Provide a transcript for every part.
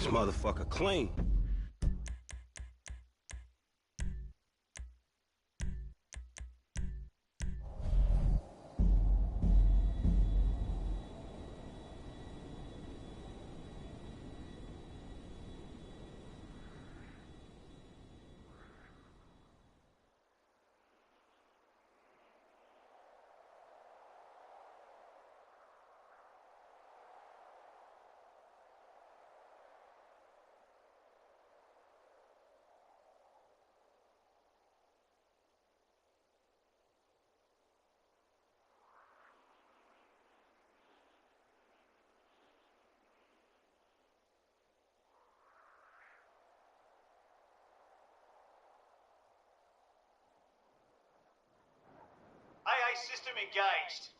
This motherfucker clean. AA system engaged.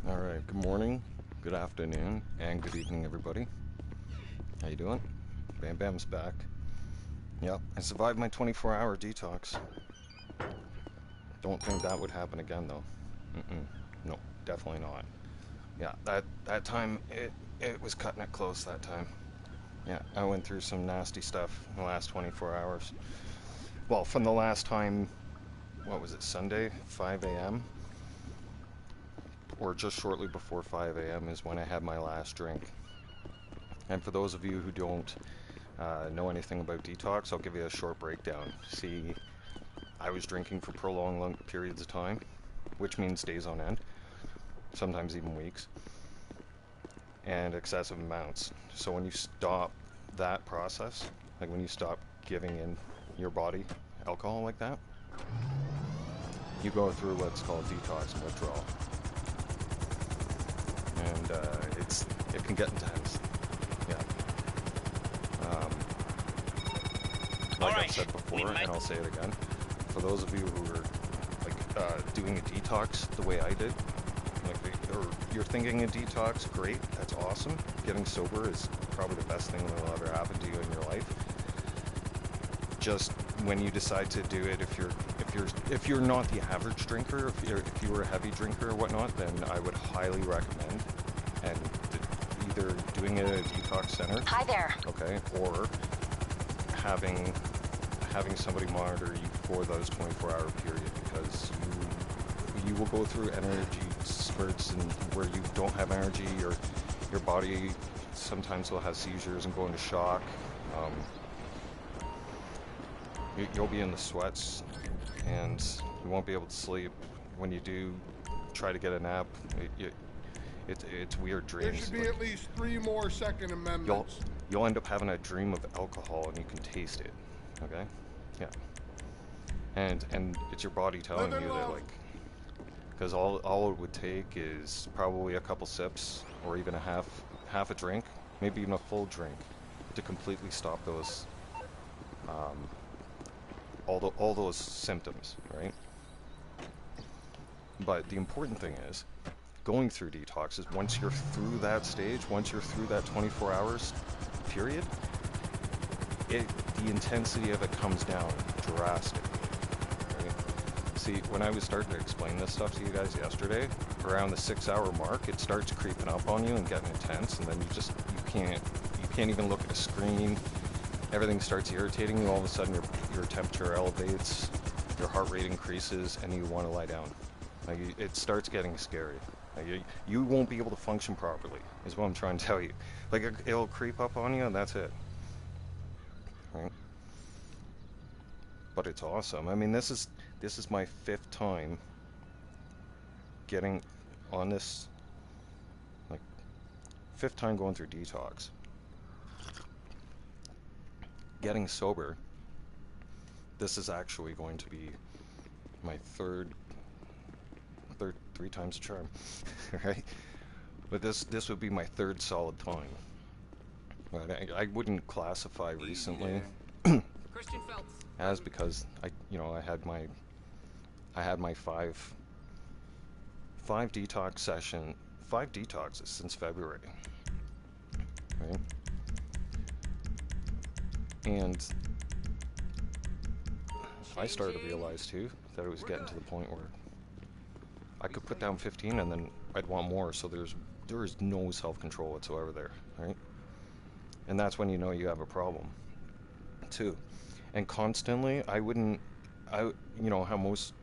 Alright, good morning, good afternoon, and good evening, everybody. How you doing? Bam Bam's back. Yep, I survived my 24-hour detox. Don't think that would happen again, though. No, definitely not. Yeah, that time, it was cutting it close that time. Yeah, I went through some nasty stuff in the last 24 hours. Well, from the last time, what was it, Sunday, 5 a.m.? Or just shortly before 5 a.m. is when I had my last drink. And for those of you who don't know anything about detox, I'll give you a short breakdown. See, I was drinking for prolonged long periods of time, which means days on end, sometimes even weeks, and excessive amounts. So when you stop that process, like when you stop giving in your body alcohol like that, you go through what's called detox and withdrawal. And it can get intense. Yeah. Like I've said before, and I'll say it again. For those of you who are like doing a detox the way I did, or you're thinking a detox, great, that's awesome. Getting sober is probably the best thing that will ever happen to you in your life. Just when you decide to do it, if you're not the average drinker, if you were a heavy drinker or whatnot, then I would highly recommend either doing it at a detox center. Hi there. Okay, or having somebody monitor you for those 24-hour period, because you will go through energy spurts and where you don't have energy, your body sometimes will have seizures and go into shock. You'll be in the sweats and you won't be able to sleep. When you do try to get a nap, it's weird dreams. There should be at least 3 more Second Amendments. You'll end up having a dream of alcohol and you can taste it. Okay? Yeah. And it's your body telling you that, like, because all it would take is probably a couple sips or even a half a drink, maybe even a full drink, to completely stop those all those symptoms, right? But the important thing is, going through detox is once you're through that stage, once you're through that 24 hours period, the intensity of it comes down drastically. Right? See, when I was starting to explain this stuff to you guys yesterday, around the 6-hour mark, it starts creeping up on you and getting intense, and then you can't even look at a screen. Everything starts irritating you. All of a sudden, your temperature elevates, your heart rate increases, and you want to lie down. Like, it starts getting scary. Like, you won't be able to function properly, is what I'm trying to tell you. Like, it'll creep up on you, and that's it. Right? but it's awesome. I mean, this is my 5th time getting on this, like 5th time going through detox. Getting sober, this is actually going to be my third 3 times a charm, right? But this would be my 3rd solid time. Right? I wouldn't classify recently as, because I had my 5 detoxes since February, right? And I started to realize too that it was getting to the point where I could put down 15 and then I'd want more, so there is no self-control whatsoever there, right? And that's when you know you have a problem too. And constantly, you know how most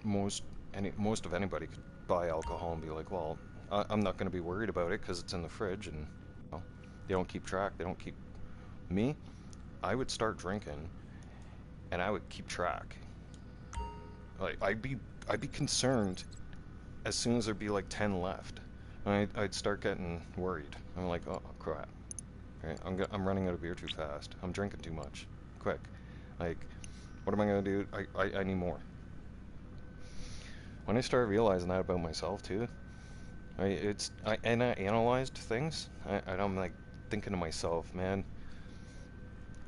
of anybody could buy alcohol and be like, well, I'm not going to be worried about it because it's in the fridge, and you know, they don't keep track, they don't keep. Me, I would start drinking and I would keep track. Like I'd be concerned as soon as there'd be like 10 left. I'd start getting worried. I'm like, oh crap, right? I'm running out of beer too fast. I'm drinking too much. Quick, like, what am I gonna do? I need more. When I started realizing that about myself too, I analyzed things, and I'm like thinking to myself, man,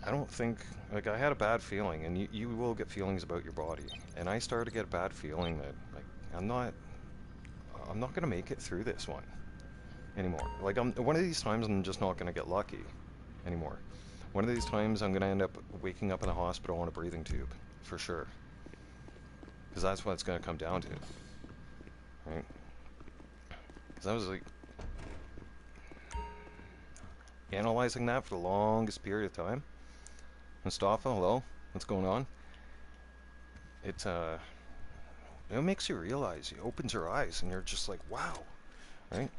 I don't think, like, I had a bad feeling, and you will get feelings about your body, and I started to get a bad feeling that, like, I'm not gonna make it through this one anymore. Like, one of these times I'm just not gonna get lucky anymore. One of these times I'm gonna end up waking up in the hospital on a breathing tube, for sure. Because that's what it's gonna come down to, right? Because I was like analyzing that for the longest period of time. Mustafa, hello, what's going on? It makes you realize, it opens your eyes, and you're just like, wow, right?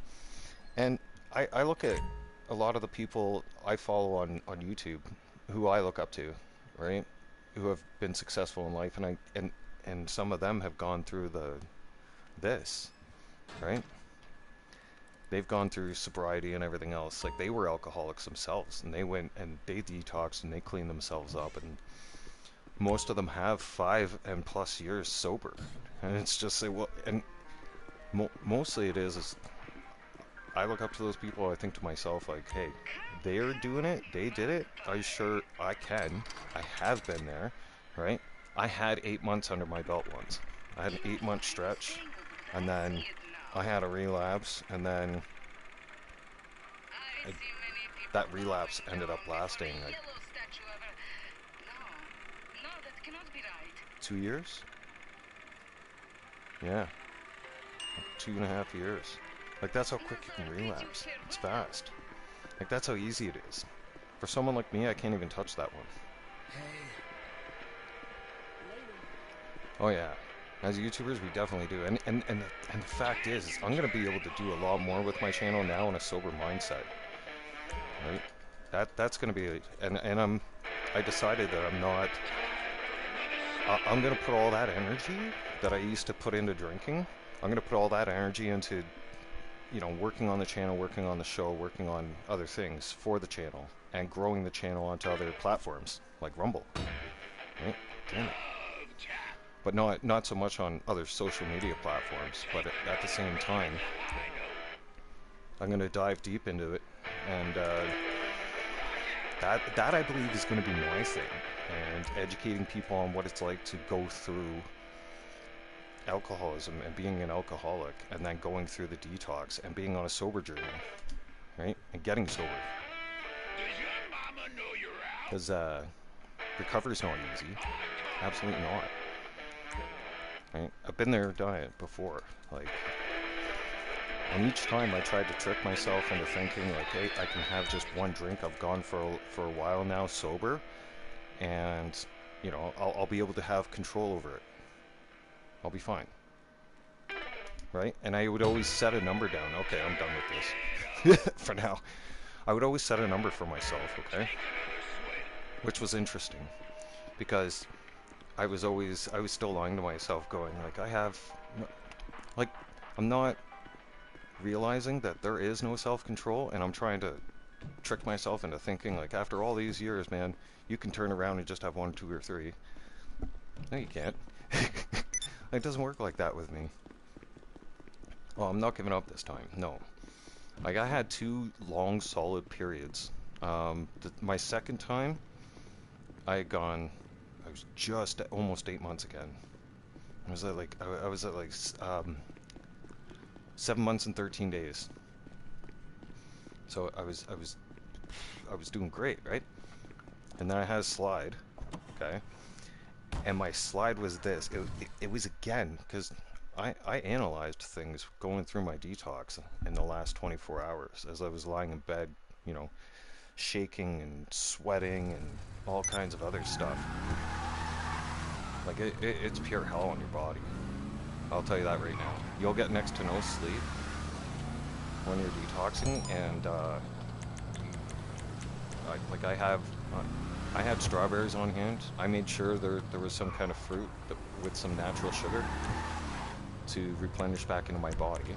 And I look at a lot of the people I follow on YouTube, who I look up to, right? Who have been successful in life, and some of them have gone through this, right? They've gone through sobriety and everything else. Like, they were alcoholics themselves, and they went and they detoxed and they cleaned themselves up, and most of them have 5+ years sober. And it's just like, well, and mostly it is I look up to those people. I think to myself, like, hey, they're doing it, they did it, I can. I have been there, right? I had 8 months under my belt once. I had an 8-month stretch, and then I had a relapse, and then that relapse ended up lasting like 2 years. Yeah, 2.5 years. Like, that's how quick you can relapse. It's fast. Like, that's how easy it is. For someone like me, I can't even touch that one. Oh yeah, as YouTubers, we definitely do. And the fact is I'm gonna be able to do a lot more with my channel now in a sober mindset. Right? That's gonna be I decided that I'm gonna put all that energy that I used to put into drinking. I'm gonna put all that energy into, you know, working on the channel, working on the show, working on other things for the channel, and growing the channel onto other platforms like Rumble. Right? Damn it. But not so much on other social media platforms, but at the same time, I'm going to dive deep into it, and that I believe is going to be my thing, and educating people on what it's like to go through alcoholism and being an alcoholic, and then going through the detox and being on a sober journey, right? And getting sober. Because recovery's not easy. Absolutely not. Right? I've been there, done it before. Like, and each time I tried to trick myself into thinking, like, hey, I can have just one drink. I've gone for a while now sober, and, you know, I'll be able to have control over it. I'll be fine. Right? And I would always set a number down. Okay, I'm done with this. For now. I would always set a number for myself, okay? Which was interesting. Because I was still lying to myself, going like, like, I'm not realizing that there is no self-control, and I'm trying to trick myself into thinking like, after all these years, man, you can turn around and just have one, two, or three. No, you can't. It doesn't work like that with me. Well, I'm not giving up this time. No. Like, I had 2 long, solid periods. My second time, I was just at almost 8 months again. I was at like 7 months and 13 days. So I was doing great, right? And then I had a slide, okay? And my slide was this. It was again, because I analyzed things going through my detox in the last 24 hours as I was lying in bed, you know, shaking and sweating and all kinds of other stuff. Like, it's pure hell on your body. I'll tell you that right now. You'll get next to no sleep when you're detoxing, and I had strawberries on hand. I made sure there was some kind of fruit with some natural sugar to replenish back into my body.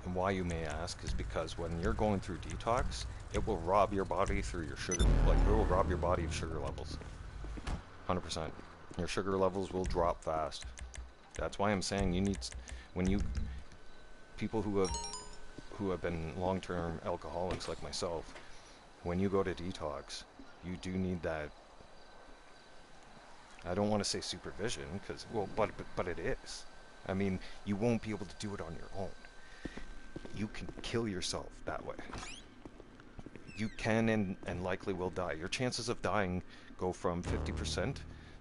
And why, you may ask, is because when you're going through detox, it will rob your body through your sugar, like, it will rob your body of sugar levels. 100%. Your sugar levels will drop fast. That's why I'm saying people who have been long-term alcoholics like myself, when you go to detox, you do need that. I don't want to say supervision, because, well, but it is. I mean, you won't be able to do it on your own. You can kill yourself that way. You can and likely will die. Your chances of dying go from 50%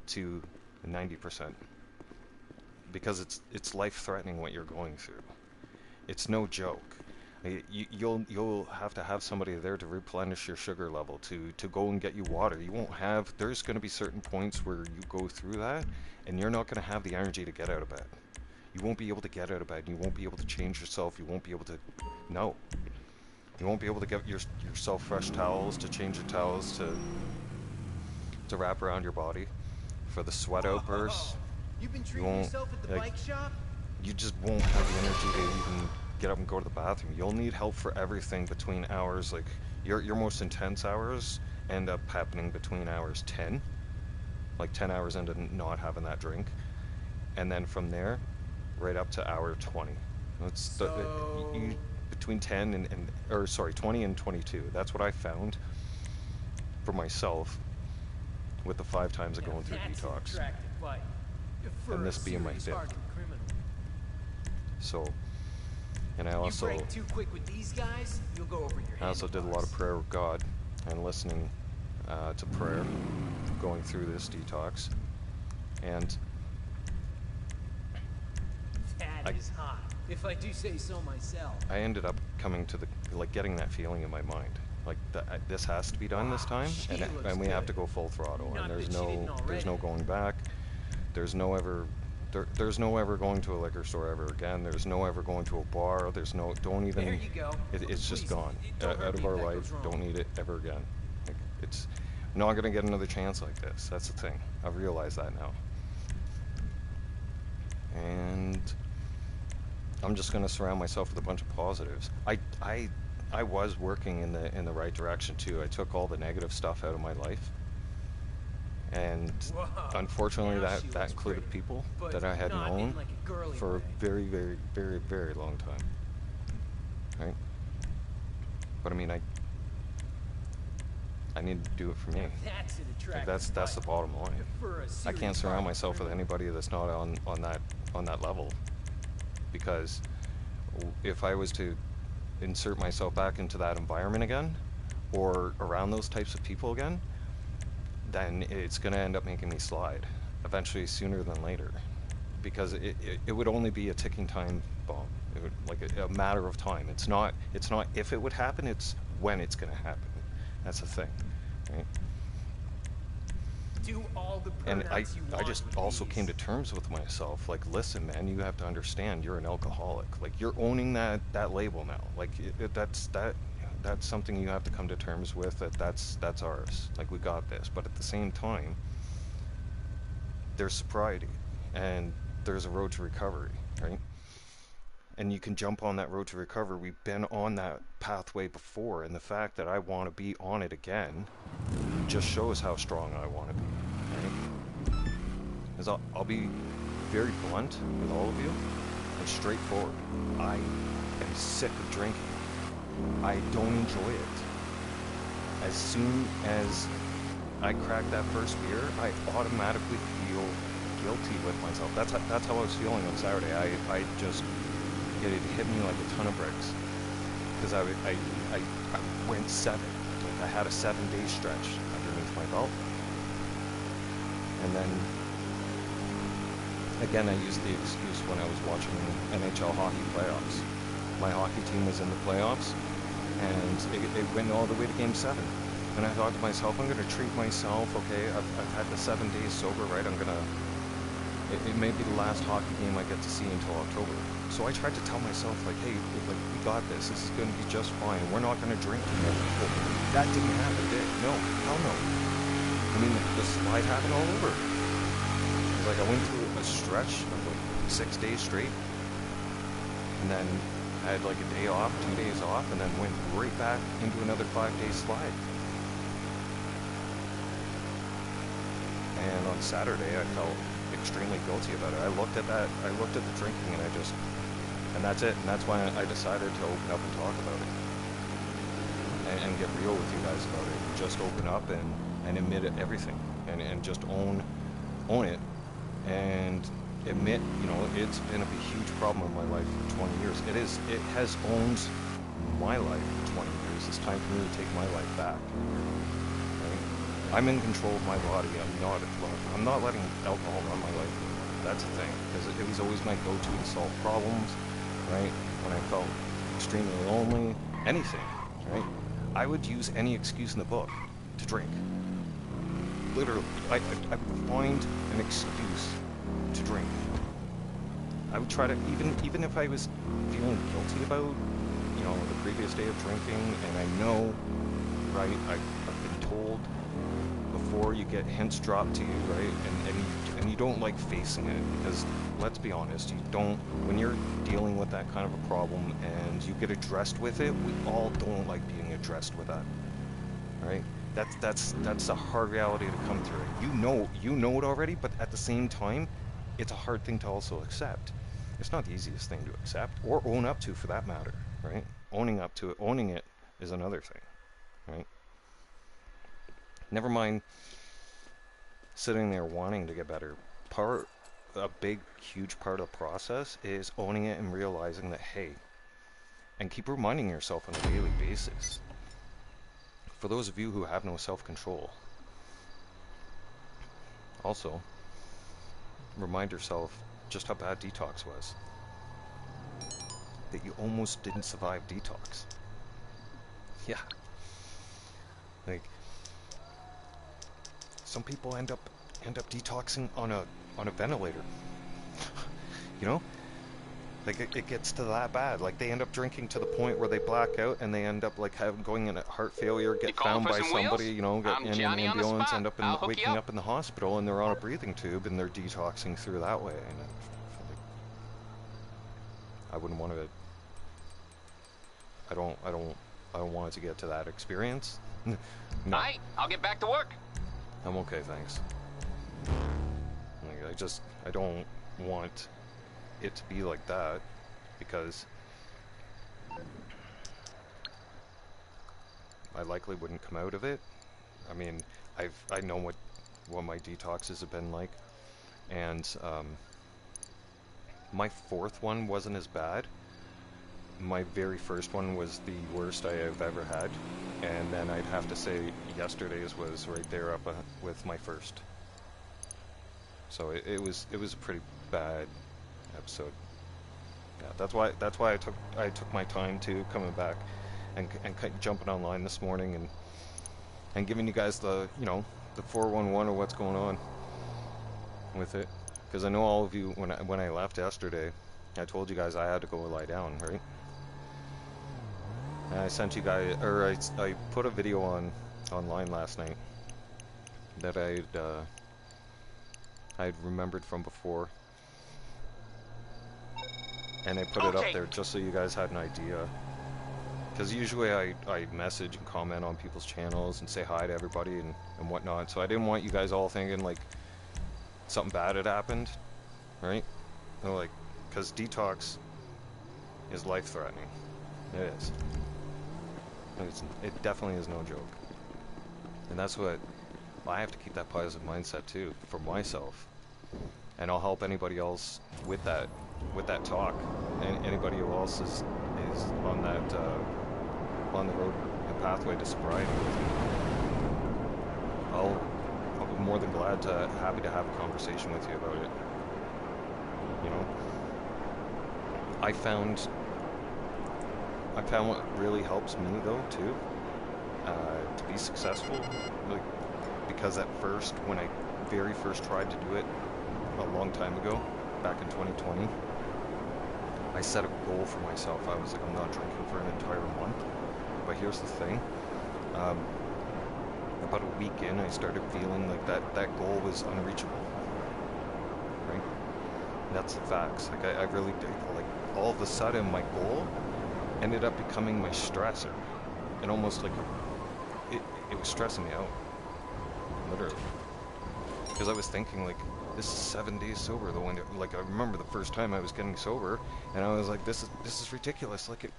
to 90%, because it's life-threatening what you're going through. It's no joke. You'll have to have somebody there to replenish your sugar level, to go and get you water. There's going to be certain points where you go through that, and you're not going to have the energy to get out of bed. You won't be able to get out of bed. You won't be able to change yourself. You won't be able to, no. You won't be able to get yourself fresh towels, to change your towels, to wrap around your body for the sweat outbursts. You've been treating yourself at the bike shop? You just won't have the energy to even get up and go to the bathroom. You'll need help for everything between hours, like your most intense hours end up happening between hours 10, like 10 hours into not having that drink, and then from there right up to hour 20. That's between 10 20 and 22. That's what I found for myself with the 5 times of going through detox, and this being my 5th. So, and I also too quick with these guys, you'll go over your I also did a lot of prayer with God and listening to prayer going through this detox, and that is hot, if I do say so myself. I ended up coming to getting that feeling in my mind, like this has to be done this time, and we have to go full throttle, and there's no going back. There's no ever going to a liquor store ever again. There's no ever going to a bar. Don't even. There you go. It's just gone out of our life. Don't need it ever again. Like, it's not gonna get another chance like this. That's the thing. I've realized that now, and I'm just gonna surround myself with a bunch of positives. I was working in the right direction too. I took all the negative stuff out of my life. And unfortunately, that included people that I had known for a very, very, very, very long time. Right? But I mean, I need to do it for me. Like, that's the bottom line. I can't surround myself with anybody that's not on that level, because if I was to insert myself back into that environment again, or around those types of people again, then it's going to end up making me slide, eventually, sooner than later, because it would only be a ticking time bomb. It would, like a matter of time. It's not if it would happen, it's when it's going to happen. That's the thing, right? Do all the and I just also came to terms with myself, like, listen, man, you have to understand you're an alcoholic. Like, you're owning that label now. Like, that's something you have to come to terms with, that's ours. Like, we got this. But at the same time, there's sobriety, and there's a road to recovery, right? And you can jump on that road to recovery. We've been on that pathway before, and the fact that I want to be on it again just shows how strong I want to be, right? Because I'll be very blunt with all of you and straightforward. I am sick of drinking. I don't enjoy it. As soon as I crack that first beer, I automatically feel guilty with myself. That's how I was feeling on Saturday. It hit me like a ton of bricks, because I went 7. Like, I had a 7-day stretch underneath my belt, and then again I used the excuse when I was watching NHL hockey playoffs. My hockey team was in the playoffs, and it went all the way to Game 7. And I thought to myself, I'm going to treat myself, okay, I've had the 7 days sober, right? It may be the last hockey game I get to see until October. So I tried to tell myself, like, hey, like, we got this. This is going to be just fine. We're not going to drink tomorrow. But that didn't happen, did it? No. Hell no. I mean, the slide happened all over. It was like I went through a stretch of like 6 days straight. And then I had like a day off, 2 days off, and then went right back into another 5-day slide. And on Saturday, I felt extremely guilty about it. I looked at the drinking, and that's it. And that's why I decided to open up and talk about it, and get real with you guys about it. Just open up and admit everything, and just own it, and admit, you know, it's been a huge problem in my life for 20 years. It has owned my life for 20 years. It's time for me to take my life back. I'm in control of my body. I'm not letting alcohol run my life. That's the thing, because it was always my go-to to solve problems, right? When I felt extremely lonely, anything, right? I would use any excuse in the book to drink. Literally, I would find an excuse to drink. I would try to, even if I was feeling guilty about, you know, the previous day of drinking, and I know, right? I've been told before, you get hints dropped to you, right? And you don't like facing it, because let's be honest, you don't, when you're dealing with that kind of a problem and you get addressed with it, we all don't like being addressed with that, right? That's a hard reality to come through. You know it already, but at the same time, it's a hard thing to also accept. It's not the easiest thing to accept, or own up to, for that matter, right? Owning it is another thing, right? Never mind sitting there wanting to get better. A big, huge part of the process is owning it and realizing that, hey, and keep reminding yourself on a daily basis. For those of you who have no self-control, also remind yourself just how bad detox was. That you almost didn't survive detox. Yeah. Like, some people end up detoxing on a ventilator. You know? Like, it gets to that bad. Like, they end up drinking to the point where they black out, and they end up like going in a heart failure, get found by somebody, you know, get in an ambulance, end up waking up in the hospital, and they're on a breathing tube, and they're detoxing through that way. And I wouldn't want to. I don't want it to get to that experience. No. Alright, I'll get back to work. I'm okay, thanks. Like, I don't want it to be like that, because I likely wouldn't come out of it. I mean, I know what my detoxes have been like, and my 4th one wasn't as bad. My very first one was the worst I have ever had, and then I'd have to say yesterday's was right there up with my first. So it was a pretty bad episode. Yeah, that's why I took my time to coming back and jumping online this morning and giving you guys the, you know, the 411 of what's going on with it, because I know all of you, when I left yesterday, I told you guys I had to go lie down, right? And I sent you guys, or I put a video online last night that I'd I'd remembered from before. And I put it up there just so you guys had an idea. Because usually I message and comment on people's channels and say hi to everybody and whatnot. So I didn't want you guys all thinking like something bad had happened, right? And like, because detox is life-threatening. It is. It definitely is no joke. And that's what I have to keep, that positive mindset too for myself. And I'll help anybody else with that talk. And anybody who else is on that on the road, the pathway to sobriety with me. I'll be more than happy to have a conversation with you about it. You know, I found what really helps me though too to be successful, like, because at first, when I very first tried to do it a long time ago, back in 2020, I set a goal for myself. I was like, I'm not drinking for an entire month. But here's the thing. About a week in, I started feeling like that goal was unreachable. Right? And that's the facts. Like, I really did. Like, all of a sudden, my goal ended up becoming my stressor. And almost like it was stressing me out. Literally. Because I was thinking, like, this is 7 days sober. The one, like, I remember the first time I was getting sober, and I was like, this is ridiculous. Like,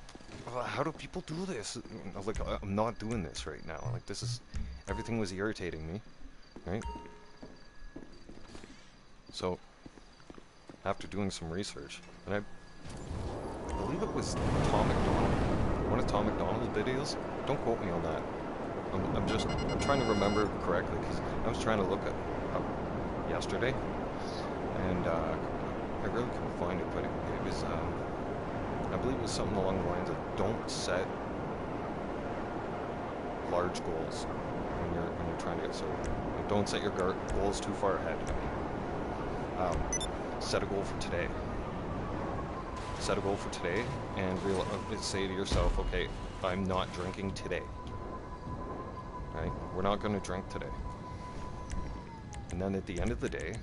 how do people do this? I was like, I'm not doing this right now. Like, everything was irritating me, right? So, after doing some research, and I believe it was Tom McDonald, one of Tom McDonald's videos. Don't quote me on that. I'm trying to remember correctly, because I was trying to look up yesterday, and I really couldn't find it, but it was, I believe it was something along the lines of, don't set large goals when you're trying to get sober. Like, don't set your goals too far ahead. Set a goal for today. Set a goal for today, and say to yourself, okay, I'm not drinking today. Right? We're not going to drink today. And then at the end of the day,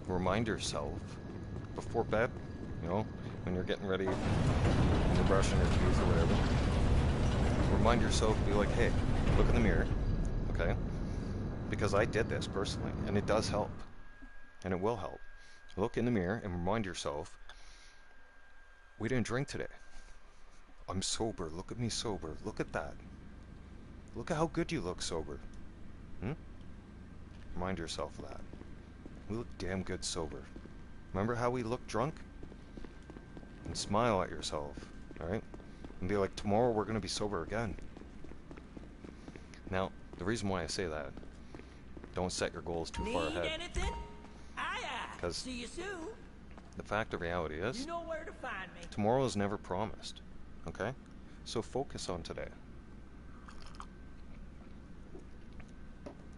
remind yourself before bed, you know, when you're getting ready, when you're brushing your teeth or whatever, remind yourself, be like, hey, look in the mirror, okay? Because I did this personally, and it does help, and it will help. Look in the mirror and remind yourself, we didn't drink today. I'm sober. Look at me sober. Look at that. Look at how good you look sober. Remind yourself of that. We look damn good sober. Remember how we look drunk? And smile at yourself, alright? And be like, tomorrow we're going to be sober again. Now, the reason why I say that, don't set your goals too far ahead. Because see you soon. The fact of reality is, you know where to find me. Tomorrow is never promised, okay? So focus on today.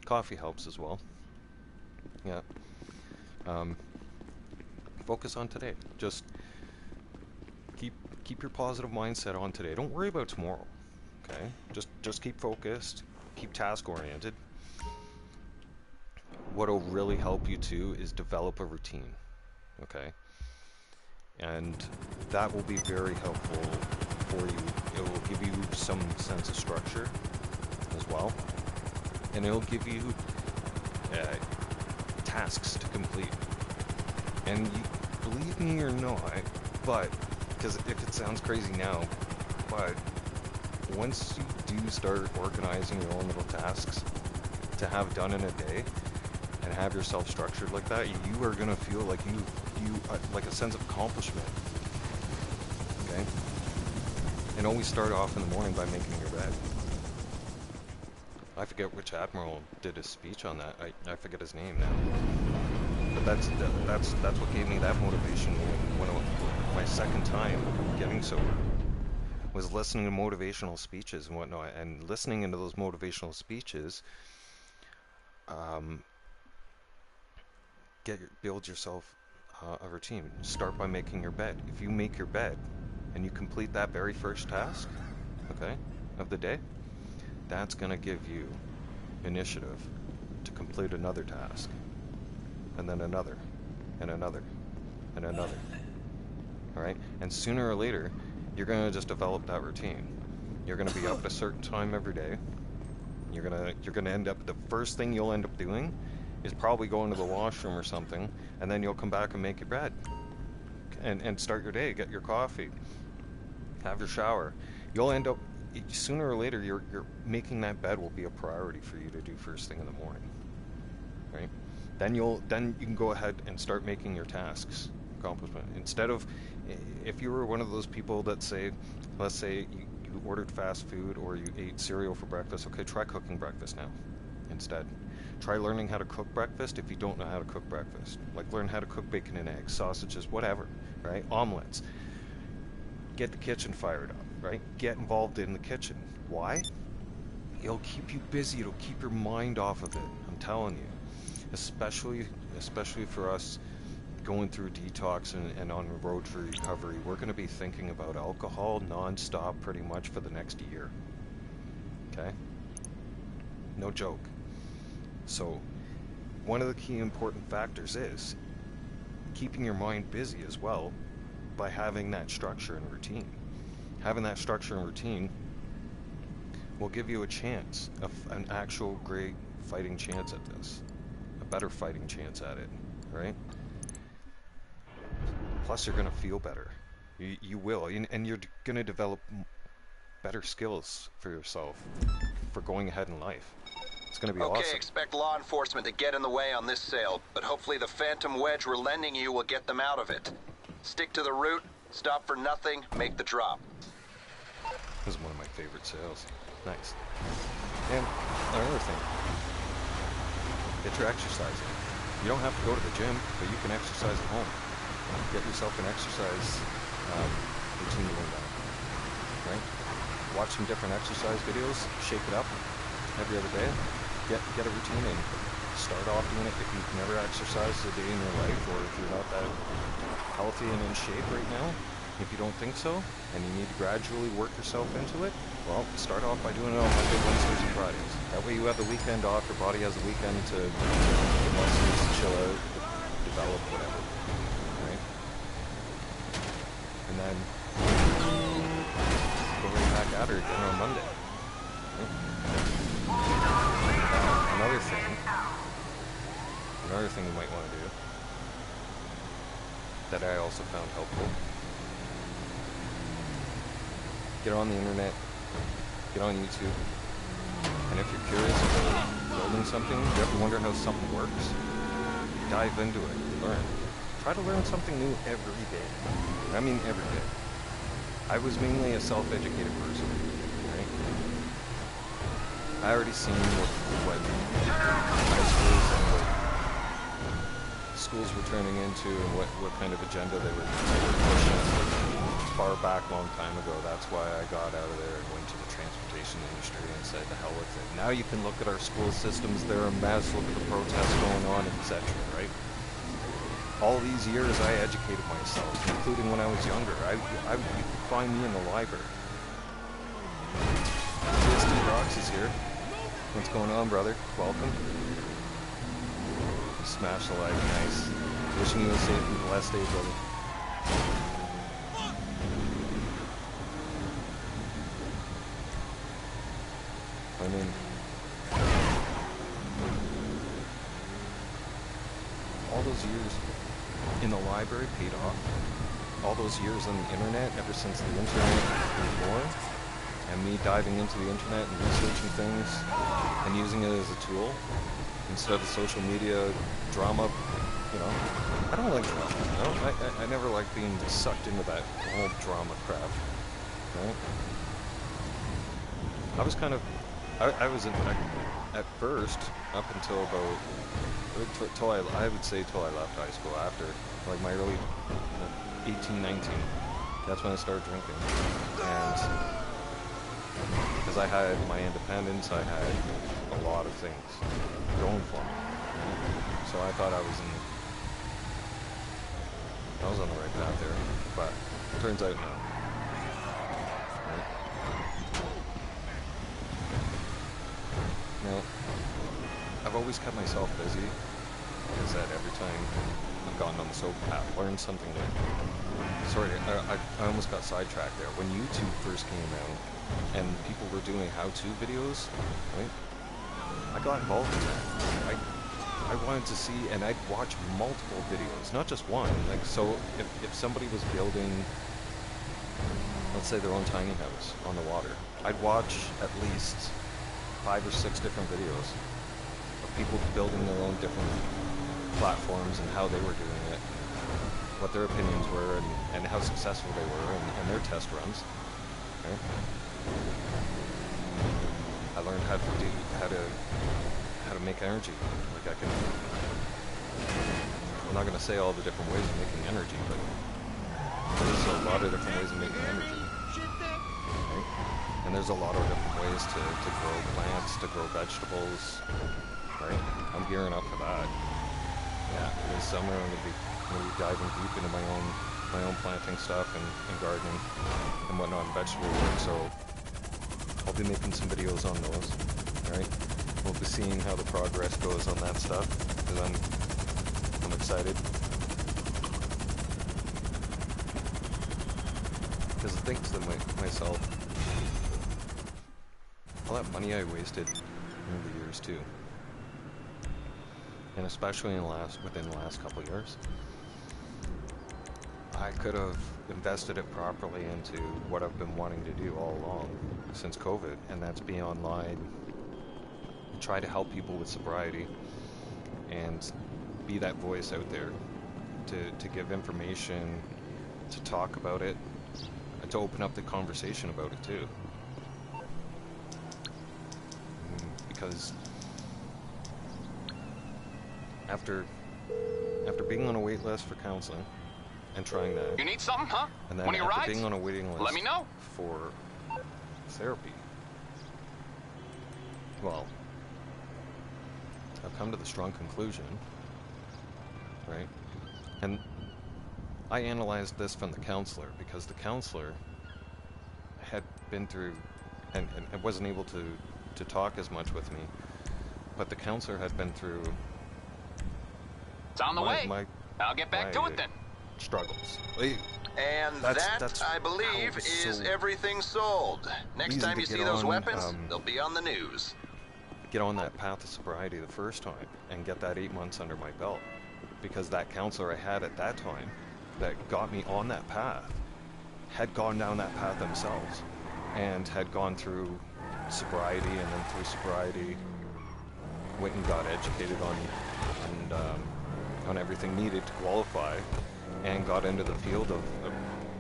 Coffee helps as well. Yeah. Focus on today. Just keep your positive mindset on today. Don't worry about tomorrow. Okay? Just keep focused. Keep task oriented. What'll really help you too is develop a routine. Okay? And that will be very helpful for you. It will give you some sense of structure as well. And it'll give you tasks to complete. And you, believe me or not, but, because if it sounds crazy now, but once you do start organizing your own little tasks to have done in a day, and have yourself structured like that, you are going to feel like you like a sense of accomplishment. Okay? And always start off in the morning by making your bed. I forget which admiral did a speech on that. I forget his name now. But that's what gave me that motivation when my second time getting sober was listening to motivational speeches and whatnot, and listening into those motivational speeches. Build yourself a routine. Start by making your bed. If you make your bed and you complete that very first task, okay, of the day, that's going to give you initiative to complete another task. and then another, and another, and another. All right? And sooner or later, you're going to just develop that routine. You're going to be up at a certain time every day. You're going to end up, the first thing you'll end up doing is probably going to the washroom or something, and then you'll come back and make your bed. And start your day, get your coffee, have your shower. You'll end up, sooner or later, you're making that bed will be a priority for you to do first thing in the morning, right? Then you can go ahead and start making your tasks accomplishment. Instead of, if you were one of those people that say, let's say you ordered fast food or you ate cereal for breakfast, okay, try cooking breakfast now instead. Try learning how to cook breakfast if you don't know how to cook breakfast. Like learn how to cook bacon and eggs, sausages, whatever, right? Omelets. Get the kitchen fired up, right? Get involved in the kitchen. Why? It'll keep you busy. It'll keep your mind off of it. I'm telling you. Especially for us going through detox and on the road for recovery, we're going to be thinking about alcohol non-stop pretty much for the next year. Okay? No joke. So, one of the key important factors is keeping your mind busy as well by having that structure and routine. Having that structure and routine will give you a chance, an actual great fighting chance at this. A better fighting chance at it, right? Plus, you're going to feel better. You will, and you're going to develop better skills for yourself for going ahead in life. It's going to be awesome. Okay, expect law enforcement to get in the way on this sale, but hopefully the phantom wedge we're lending you will get them out of it. Stick to the route, stop for nothing, make the drop. This is one of my favorite sales. Nice. And another thing, get your exercise in. You don't have to go to the gym, but you can exercise at home. Get yourself an exercise routine going down. Right? Watch some different exercise videos, shake it up every other day. Get a routine in. Start off doing it if you've never exercised a day in your life, or if you're not that healthy and in shape right now. If you don't think so, and you need to gradually work yourself into it, well, start off by doing it on Monday, Wednesdays, and Fridays. That way you have the weekend off, your body has the weekend to get muscles, chill out, develop, whatever. Right? And then go right back at her again on Monday. Right? Another thing you might want to do that I also found helpful. Get on the internet, get on YouTube, and if you're curious about building something, you ever wonder how something works, dive into it, learn. Try to learn something new every day. I mean every day. I was mainly a self-educated person, right? I already seen what high schools and what schools were turning into and what kind of agenda they were pushing. Far back a long time ago. That's why I got out of there and went to the transportation industry and said the hell with it. Now you can look at our school systems, they're a mess, look at the protests going on, etc., right? All these years I educated myself, including when I was younger. You could find me in the library. Steve Rocks is here. What's going on, brother? Welcome. Smash the like, nice. Wishing you a safe and blessed day, brother. I mean, all those years in the library paid off. All those years on the internet, ever since the internet was born, and me diving into the internet and researching things and using it as a tool instead of the social media drama, you know. I don't like drama, you know. I never liked being sucked into that whole drama crap, right? I was kind of, I was in, at first, up until about, I would say till I left high school, after, like my early 18, 19, that's when I started drinking, and because I had my independence, I had a lot of things going for me, so I thought I was on the right path there, but it turns out no. Right? Now, I've always kept myself busy, because said, every time I've gotten on the sober path, learned something new. Sorry, I almost got sidetracked there. When YouTube first came out and people were doing how-to videos, right? I got involved in that. I wanted to see, and I'd watch multiple videos, not just one. Like, so if somebody was building, let's say, their own tiny house on the water, I'd watch at least 5 or 6 different videos of people building their own different platforms and how they were doing it, what their opinions were, and how successful they were, and their test runs. Right? I learned how to make energy. Like I'm not going to say all the different ways of making energy, but there's a lot of different ways of making energy. Right? And there's a lot of different ways to grow plants, to grow vegetables. Right? I'm gearing up for that. Yeah, this summer I'm going to be diving deep into my own planting stuff and gardening and whatnot, and vegetable work. So I'll be making some videos on those. Right? We'll be seeing how the progress goes on that stuff, because I'm excited. Because I think to myself, all that money I wasted over the years too, and especially within the last couple of years, I could have invested it properly into what I've been wanting to do all along since COVID, and that's be online, try to help people with sobriety, and be that voice out there to give information, to talk about it, and to open up the conversation about it too. Because after being on a wait list for counseling and trying that, You need something, huh? and then One of your after rides? being on a waiting list Let me know. for therapy, well, I've come to the strong conclusion, right? And I analyzed this from the counselor, because the counselor had been through and wasn't able to talk as much with me, but the counselor had been through It's on the way. I'll get back to it then. Struggles. And that, I believe, is so everything sold. Next easy time to you get see those on, weapons, they'll be on the news. get on that path of sobriety the first time and get that 8 months under my belt, because that counselor I had at that time that got me on that path had gone down that path themselves and had gone through sobriety, and then through sobriety went and got educated on everything needed to qualify, and got into the field of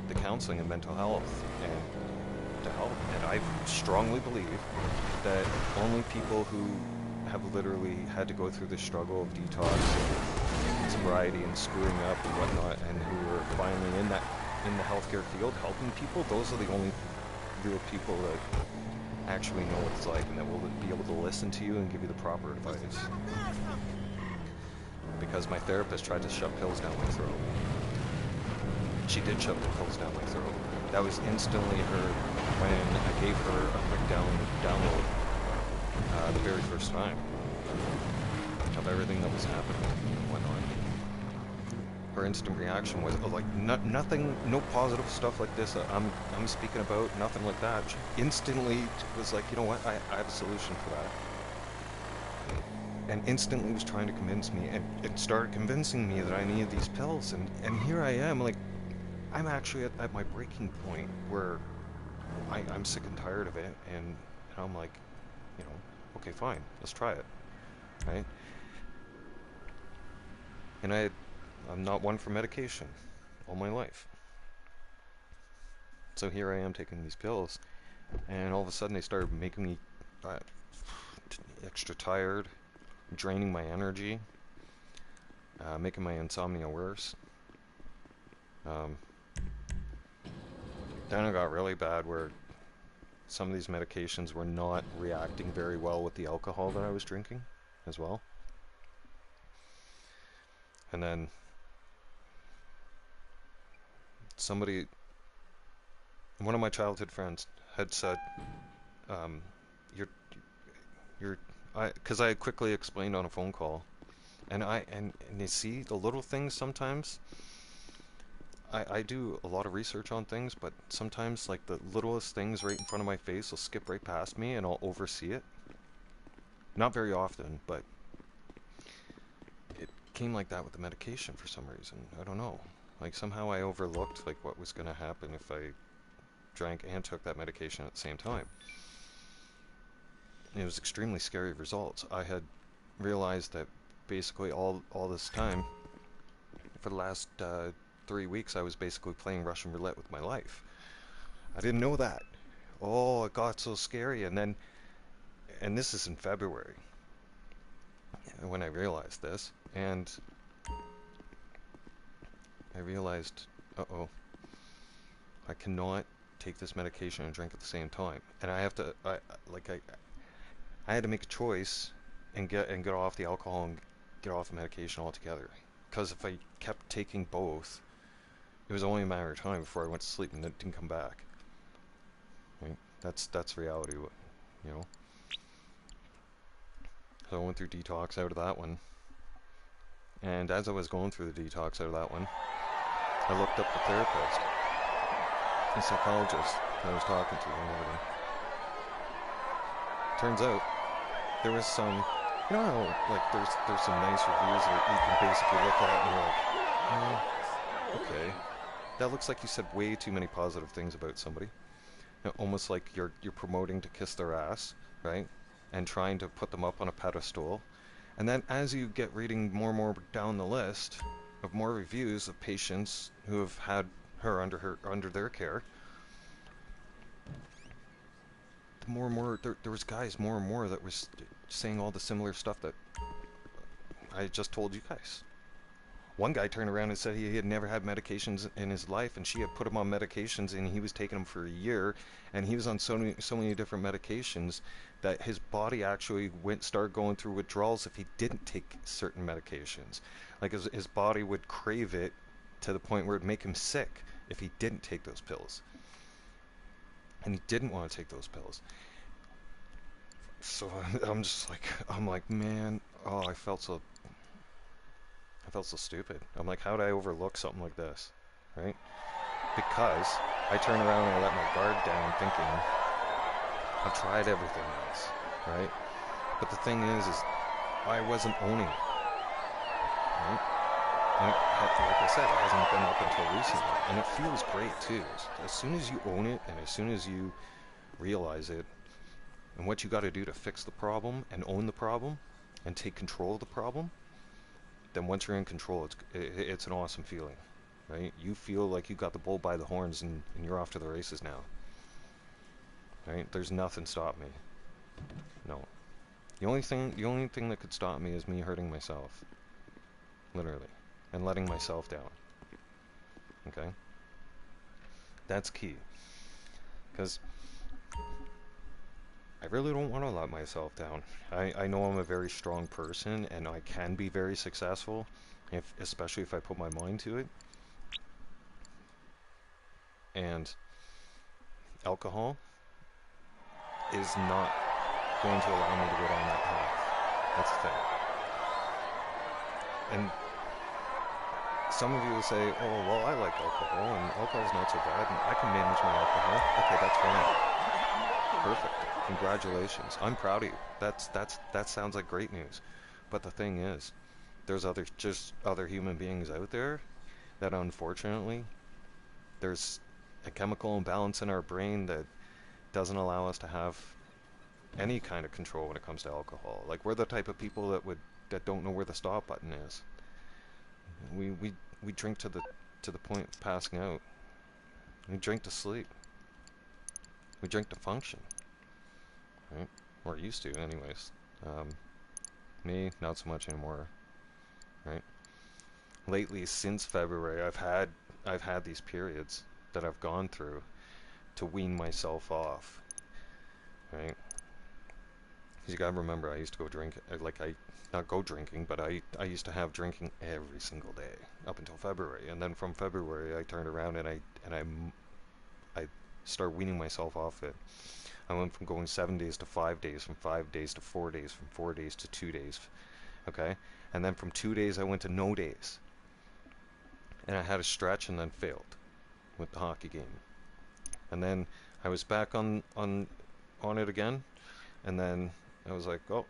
the counseling and mental health and to help. And I strongly believe that only people who have literally had to go through the struggle of detox and sobriety and screwing up and whatnot, and who are finally in the healthcare field helping people, those are the only real people that actually know what it's like, and that will be able to listen to you and give you the proper advice. Because my therapist tried to shove pills down my throat. She did shove the pills down my throat. That was instantly her when I gave her a quick download the very first time of everything that was happening and whatnot. Her instant reaction was like nothing, no positive stuff like this I'm speaking about, nothing like that. She instantly was like, you know what, I have a solution for that. And instantly was trying to convince me, and started convincing me that I needed these pills, and here I am, like, I'm actually at my breaking point where I'm sick and tired of it, and I'm like, you know, okay, fine, let's try it, right? And I'm not one for medication all my life. So here I am taking these pills, and all of a sudden they started making me extra tired, draining my energy, making my insomnia worse. Then it got really bad where some of these medications were not reacting very well with the alcohol that I was drinking as well. And then one of my childhood friends had said, because I had quickly explained on a phone call And you see the little things sometimes. I do a lot of research on things, but sometimes like the littlest things right in front of my face will skip right past me and I'll oversee it. Not very often, but it came like that with the medication for some reason. I don't know. Like somehow I overlooked like what was going to happen if I drank and took that medication at the same time. It was extremely scary results. I had realized that basically all this time, for the last 3 weeks, I was basically playing Russian roulette with my life. I didn't know that. Oh, it got so scary. And this is in February when I realized this, and I realized, uh-oh, I cannot take this medication and drink at the same time. And I have to, I had to make a choice and get off the alcohol and get off the medication altogether. Because if I kept taking both, it was only a matter of time before I went to sleep and it didn't come back. Right? That's reality, you know. So I went through detox out of that one. And as I was going through the detox out of that one, I looked up the therapist, the psychologist I was talking to and everything. Turns out there was some, you know how like there's some nice reviews that you can basically look at and you're like, okay, that looks like you said way too many positive things about somebody. You know, almost like you're promoting to kiss their ass, right? And trying to put them up on a pedestal. And then as you get reading more and more down the list of more reviews of patients who have had her under their care, the more and more there was guys more and more that was saying all the similar stuff that I just told you guys. One guy turned around and said he had never had medications in his life, and she had put him on medications, and he was taking them for a year, and he was on so many different medications that his body actually started going through withdrawals if he didn't take certain medications. Like his body would crave it to the point where it'd make him sick if he didn't take those pills. And he didn't want to take those pills. So I'm like, man, oh, I felt so stupid. I'm like, how did I overlook something like this, right? Because I turned around and I let my guard down thinking, I've tried everything else, right? But the thing is I wasn't owning it, right? And like I said, it hasn't been up until recently. And it feels great too. As soon as you own it and as soon as you realize it and what you got to do to fix the problem and own the problem and take control of the problem, then once you're in control, it's an awesome feeling, right? You feel like you got the bull by the horns and you're off to the races now, right? There's nothing stop me. No. The only thing that could stop me is me hurting myself, literally, and letting myself down. Okay? That's key. Because I really don't want to let myself down. I know I'm a very strong person and I can be very successful, especially if I put my mind to it. And alcohol is not going to allow me to go down that path. That's the thing. And some of you will say, oh, well, I like alcohol and alcohol's not so bad and I can manage my alcohol. Okay, that's fine. Perfect. Congratulations. I'm proud of you. That sounds like great news. But the thing is, there's other human beings out there that unfortunately there's a chemical imbalance in our brain that doesn't allow us to have any kind of control when it comes to alcohol. Like we're the type of people that don't know where the stop button is. We drink to the point of passing out. We drink to sleep. We drink to function. Right? Or used to, anyways. Me, not so much anymore. Right? Lately, since February, I've had these periods that I've gone through to wean myself off. Right? Because you gotta remember, I used to go drink, not go drinking, but I used to have drinking every single day up until February, and then from February I turned around and I started weaning myself off it. I went from going 7 days to 5 days, from 5 days to 4 days, from 4 days to 2 days, okay? And then from 2 days, I went to no days. And I had a stretch and then failed with the hockey game. And then I was back on it again. And then I was like, oh,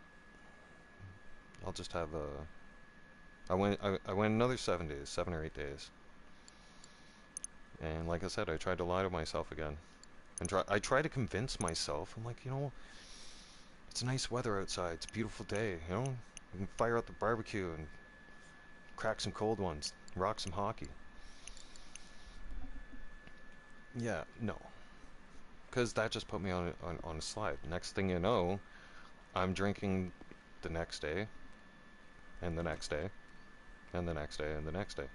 I'll just have a... I went another 7 days, 7 or 8 days. And like I said, I tried to lie to myself again. And I tried to convince myself, I'm like, you know, it's nice weather outside, it's a beautiful day, you know? We can fire out the barbecue and crack some cold ones, rock some hockey. Yeah, no. Because that just put me on a slide. Next thing you know, I'm drinking the next day, and the next day, and the next day, and the next day.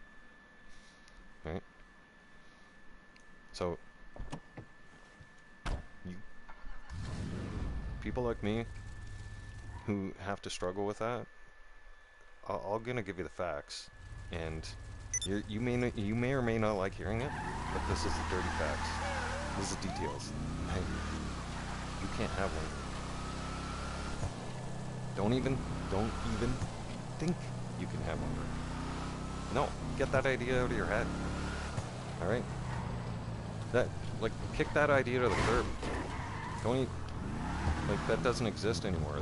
Right? So, people like me who have to struggle with that, I'm gonna give you the facts, and you may or may not like hearing it, but this is the dirty facts. This is details. Hey, you can't have one. Don't even think you can have one. No, get that idea out of your head. All right. Kick that idea to the curb. That doesn't exist anymore.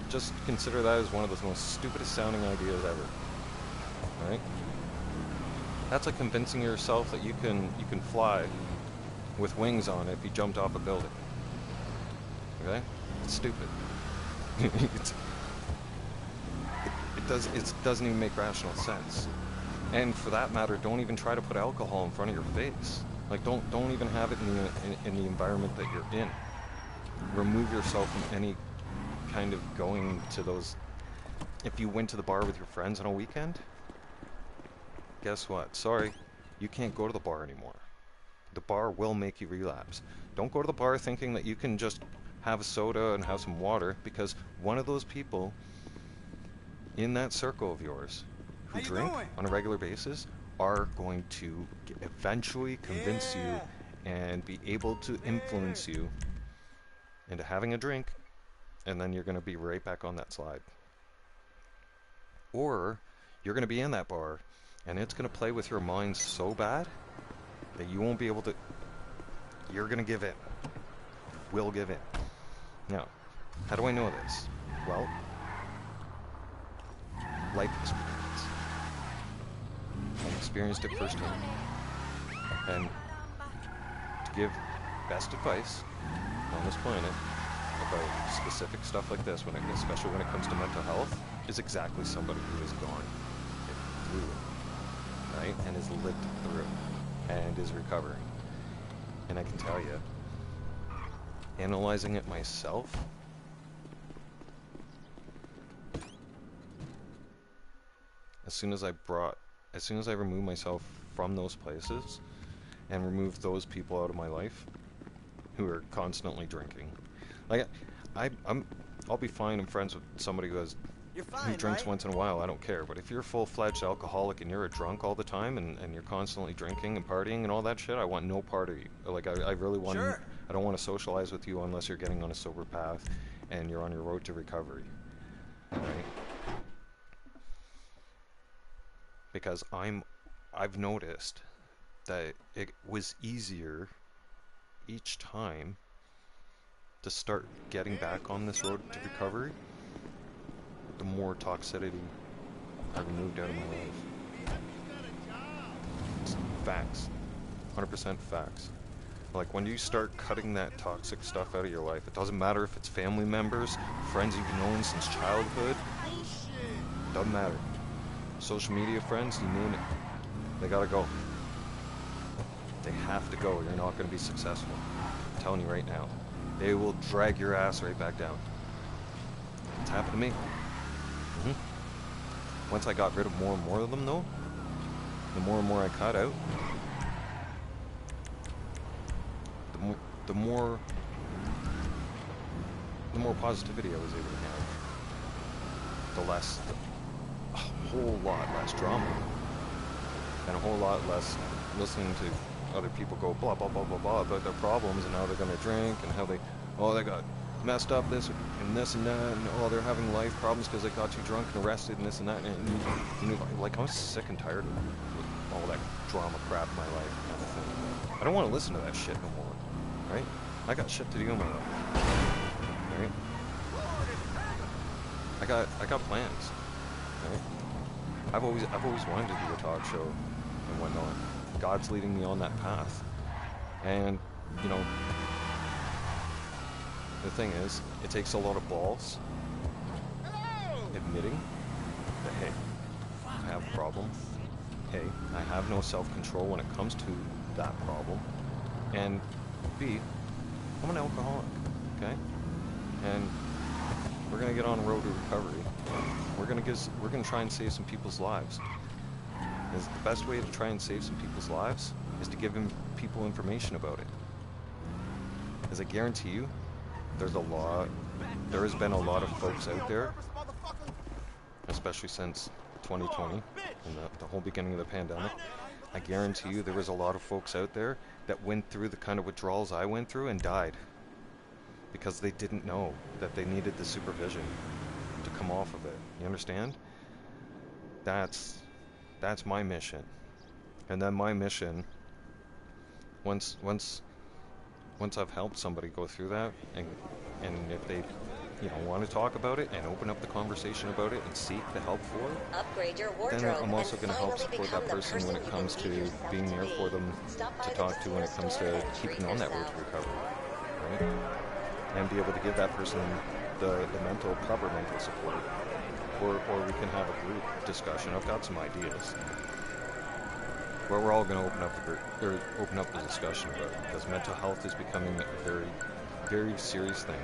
Just consider that as one of the most stupidest sounding ideas ever. Right? That's like convincing yourself that you can fly with wings on if you jumped off a building. Okay? It's stupid. It doesn't even make rational sense. And for that matter, don't even try to put alcohol in front of your face. Like, don't even have it in the environment that you're in. Remove yourself from any kind of going to those. If you went to the bar with your friends on a weekend, guess what? Sorry, you can't go to the bar anymore. The bar will make you relapse. Don't go to the bar thinking that you can just have a soda and have some water, because one of those people in that circle of yours who drink on a regular basis are going to eventually convince you and be able to influence you into having a drink, and then you're going to be right back on that slide. Or you're going to be in that bar and it's going to play with your mind so bad that you won't be able to. You're going to give in. Will give in. Now, how do I know this? Well, life experience. I experienced it firsthand. And to give best advice on this planet about specific stuff like this, especially when it comes to mental health, is exactly somebody who has gone through it, right? And has lived through it, and is recovering. And I can tell you, analyzing it myself, as soon as I remove myself from those places and remove those people out of my life who are constantly drinking, like I'll be fine and friends with somebody who drinks once in a while. I don't care. But if you're a full-fledged alcoholic and you're a drunk all the time and you're constantly drinking and partying and all that shit, I want no part of you. Like I really want. Sure. I don't want to socialize with you unless you're getting on a sober path and you're on your road to recovery. Right? Because I've noticed that it was easier each time to start getting back on this road to recovery, the more toxicity I removed out of my life. It's facts. 100% facts. Like, when you start cutting that toxic stuff out of your life, it doesn't matter if it's family members, friends you've known since childhood, doesn't matter. Social media friends, you name it, they gotta go. They have to go. You're not going to be successful. I'm telling you right now. They will drag your ass right back down. It's happened to me. Once I got rid of more and more of them, though, the more and more I cut out, the more positivity I was able to have. A whole lot less drama, and a whole lot less listening to other people go blah blah blah blah blah about their problems and how they're gonna drink and how they got messed up this and this and that, and oh, they're having life problems because they got too drunk and arrested and this and that, and you know, like I'm sick and tired of all that drama crap in my life kind of thing. I don't want to listen to that shit no more, right? I got shit to do in my life, right? I got plans, right? I've always wanted to do a talk show and whatnot. God's leading me on that path, and you know, the thing is, it takes a lot of balls admitting that, hey, I have a problem. Hey, I have no self-control when it comes to that problem. And B, I'm an alcoholic, okay? And we're gonna get on the road to recovery. We're gonna try and save some people's lives. Is the best way to try and save some people's lives is to give people information about it. As I guarantee you, there has been a lot of folks out there, especially since 2020 and the whole beginning of the pandemic. I guarantee you there was a lot of folks out there that went through the kind of withdrawals I went through and died because they didn't know that they needed the supervision to come off of it. You understand? That's my mission. And then my mission, once I've helped somebody go through that, and if they, you know, want to talk about it and open up the conversation about it and seek the help for it, upgrade your wardrobe, then I'm also going to help support that person when it comes to being there for them to talk to when it comes to keeping on that road to recovery, right? And be able to give that person the proper mental support, or we can have a group discussion. I've got some ideas where we're all going to open up the discussion about it, because mental health is becoming a very, very serious thing,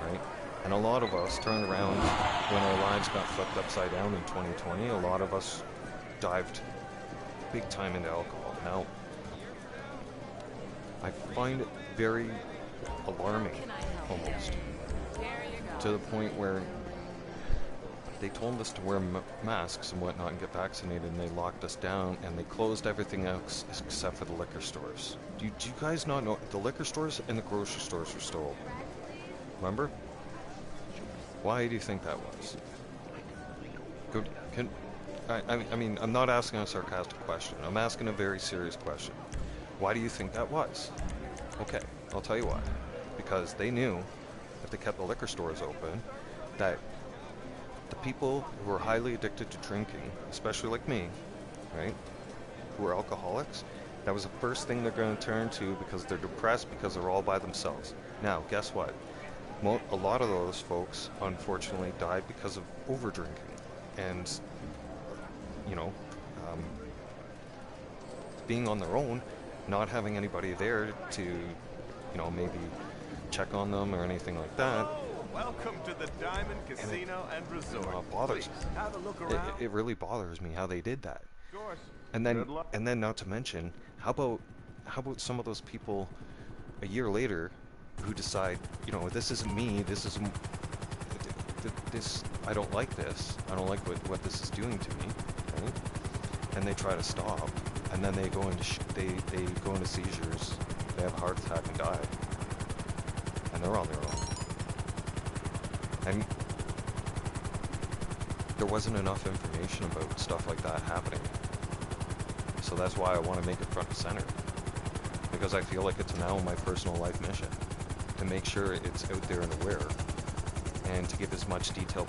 right? And a lot of us turned around when our lives got flipped upside down in 2020. A lot of us dived big time into alcohol. Now, I find it very alarming, almost, to the point where they told us to wear masks and whatnot and get vaccinated, and they locked us down and they closed everything else except for the liquor stores. Do you guys not know? The liquor stores and the grocery stores were still open. Remember? Why do you think that was? I mean, I'm not asking a sarcastic question. I'm asking a very serious question. Why do you think that was? Okay, I'll tell you why. Because they knew if they kept the liquor stores open, that the people who are highly addicted to drinking, especially like me, right, who are alcoholics, that was the first thing they're going to turn to because they're depressed, because they're all by themselves. Now, guess what? A lot of those folks, unfortunately, died because of over-drinking. And, you know, being on their own, not having anybody there to, you know, maybe check on them or anything like that. Welcome to the Diamond Casino and Resort. Bothers me. Have a look around. It really bothers me how they did that. Of course. And then not to mention, how about some of those people a year later who decide, you know, this isn't me, this I don't like this. I don't like what this is doing to me, right? And they try to stop, and then they go into they go into seizures, they have a heart attack and die. And they're on their own. And there wasn't enough information about stuff like that happening. So that's why I want to make it front and center. Because I feel like it's now my personal life mission to make sure it's out there and aware, and to give as much details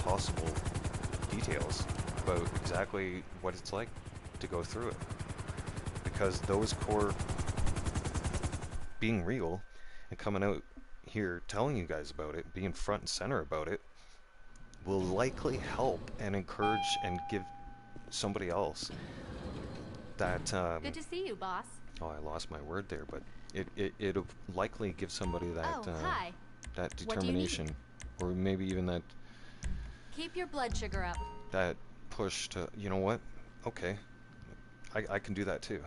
about exactly what it's like to go through it. Because those core, being real and coming out here telling you guys about it, being front and center about it, will likely help and encourage and give somebody else that good to see you, boss. Oh, I lost my word there, but it'll likely give somebody that hi. That determination, or maybe even that keep your blood sugar up, that push to, you know what, okay, I can do that too,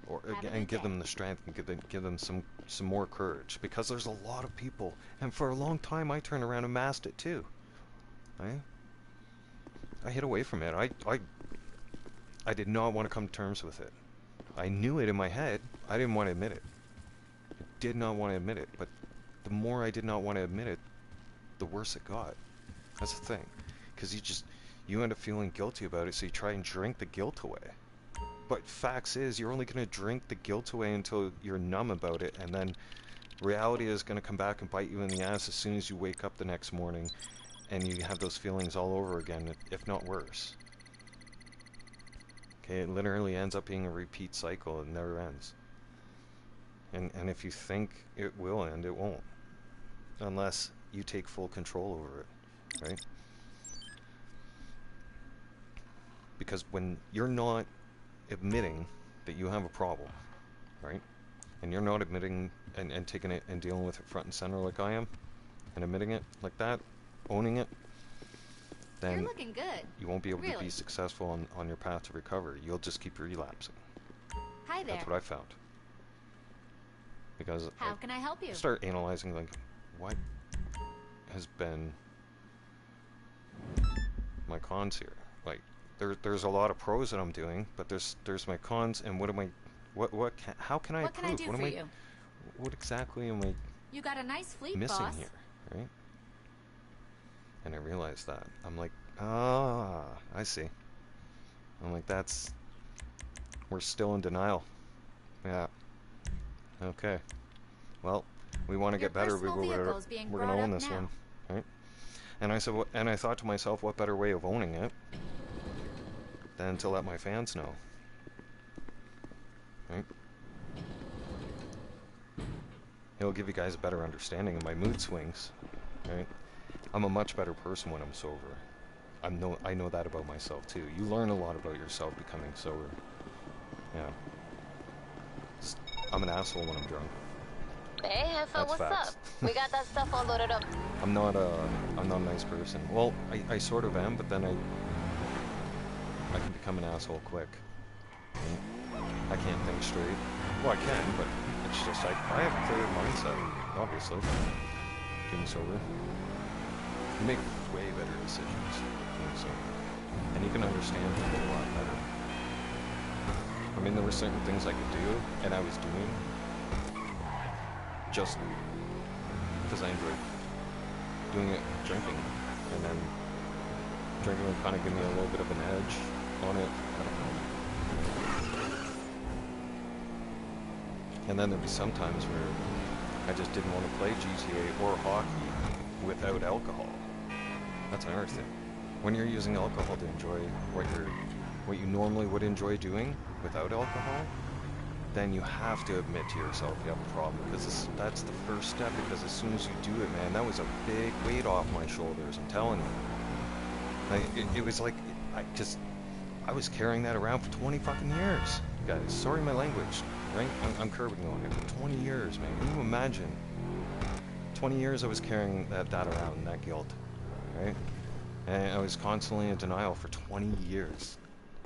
or and give them the strength and give them some more courage, because there's a lot of people, and for a long time I turned around and masked it too. Right? I hid away from it. I did not want to come to terms with it. I knew it in my head. I didn't want to admit it. I did not want to admit it. But the more I did not want to admit it, the worse it got. That's the thing. Because you end up feeling guilty about it, so you try and drink the guilt away. But facts is, you're only going to drink the guilt away until you're numb about it, and then reality is going to come back and bite you in the ass as soon as you wake up the next morning, and you have those feelings all over again, if not worse. Okay, it literally ends up being a repeat cycle. It never ends. And if you think it will end, it won't. Unless you take full control over it, right? Because when you're not admitting that you have a problem, right? And you're not admitting and taking it and dealing with it front and center like I am, and admitting it like that, owning it, then You're looking good. you won't be able to Really? be successful on your path to recovery. You'll just keep relapsing. Hi there. That's what I found. Because How can I help you? start analyzing, like, what has been my cons here? Like, there's a lot of pros that I'm doing, but there's my cons, and what am I, how can I What can I improve? do for you? What exactly am I You got a nice fleet, missing boss. here, right? And I realized that. I'm like, ah, I see. I'm like, we're still in denial. Yeah. Okay. Well, we want to Your get better. personal vehicle's being We're gonna brought own up this now. one, right? And I said, and I thought to myself, what better way of owning it than to let my fans know, right? It'll give you guys a better understanding of my mood swings, right? I'm a much better person when I'm sober. I know that about myself too. You learn a lot about yourself becoming sober. Yeah. I'm an asshole when I'm drunk. Hey, Heffa, That's what's facts. up? We got that stuff all loaded up. I'm not a nice person. Well, I sort of am, but then I can become an asshole quick. I can't think straight. Well, I can, but it's just like, I have a clear mindset, obviously. Being sober. You make way better decisions being sober. And you can understand people a lot better. I mean, there were certain things I could do, and I was doing, just because I enjoyed doing it, drinking. And then drinking would kind of give me a little bit of an edge on it. I don't know. And then there'd be some times where I just didn't want to play GTA or hockey without alcohol. That's another thing. When you're using alcohol to enjoy what you normally would enjoy doing without alcohol, then you have to admit to yourself you have a problem, because that's the first step. Because as soon as you do it, man, that was a big weight off my shoulders, I'm telling you. It was like, I was carrying that around for 20 fucking years, guys. Sorry my language, right? I'm curbing on it. For 20 years, man. Can you imagine? 20 years I was carrying that around, that guilt, right? And I was constantly in denial for 20 years.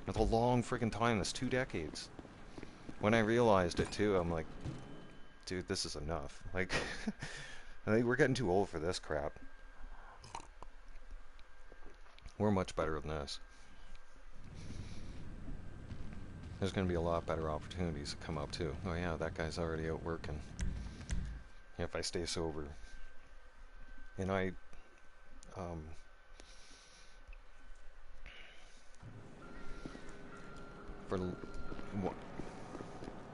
That's a long freaking time. That's 2 decades. When I realized it too, I'm like, dude, this is enough. Like, I think we're getting too old for this crap. We're much better than this. There's going to be a lot better opportunities that come up too. Oh yeah, that guy's already out working. If I stay sober. And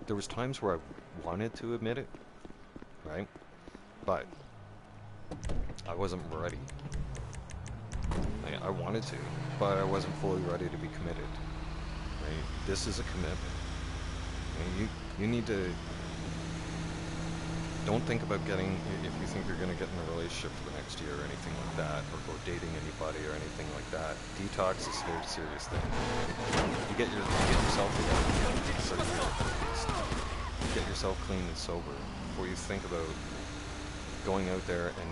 there was times where I wanted to admit it, right? But I wasn't ready. I wanted to, but I wasn't fully ready to be committed. Right? This is a commitment. And you need to. Don't think about getting, if you think you're going to get in a relationship for the next year or anything like that, or go dating anybody or anything like that. Detox is a very serious thing. You get yourself together, get yourself clean and sober before you think about going out there and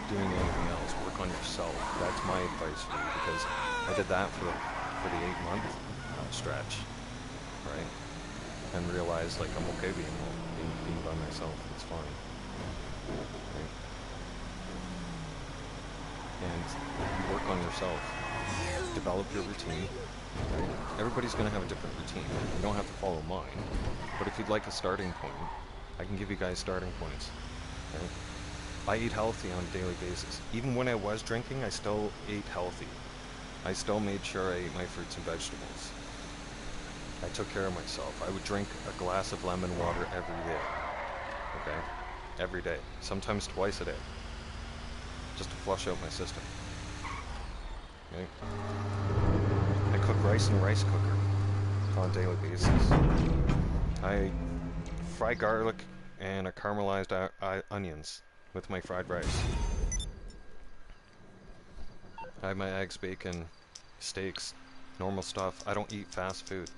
doing anything else. Work on yourself. That's my advice for you, because I did that for the 8-month stretch, right? And realized, like, I'm okay being by myself. It's fine. Right? And you work on yourself. Develop your routine. Right? Everybody's going to have a different routine. You don't have to follow mine. But if you'd like a starting point, I can give you guys starting points. Right? I ate healthy on a daily basis. Even when I was drinking, I still ate healthy. I still made sure I ate my fruits and vegetables. I took care of myself. I would drink a glass of lemon water every day. Okay? Every day. Sometimes twice a day. Just to flush out my system. Okay? I cook rice in a rice cooker on a daily basis. I fry garlic and caramelized onions with my fried rice. I have my eggs, bacon, steaks, normal stuff. I don't eat fast food.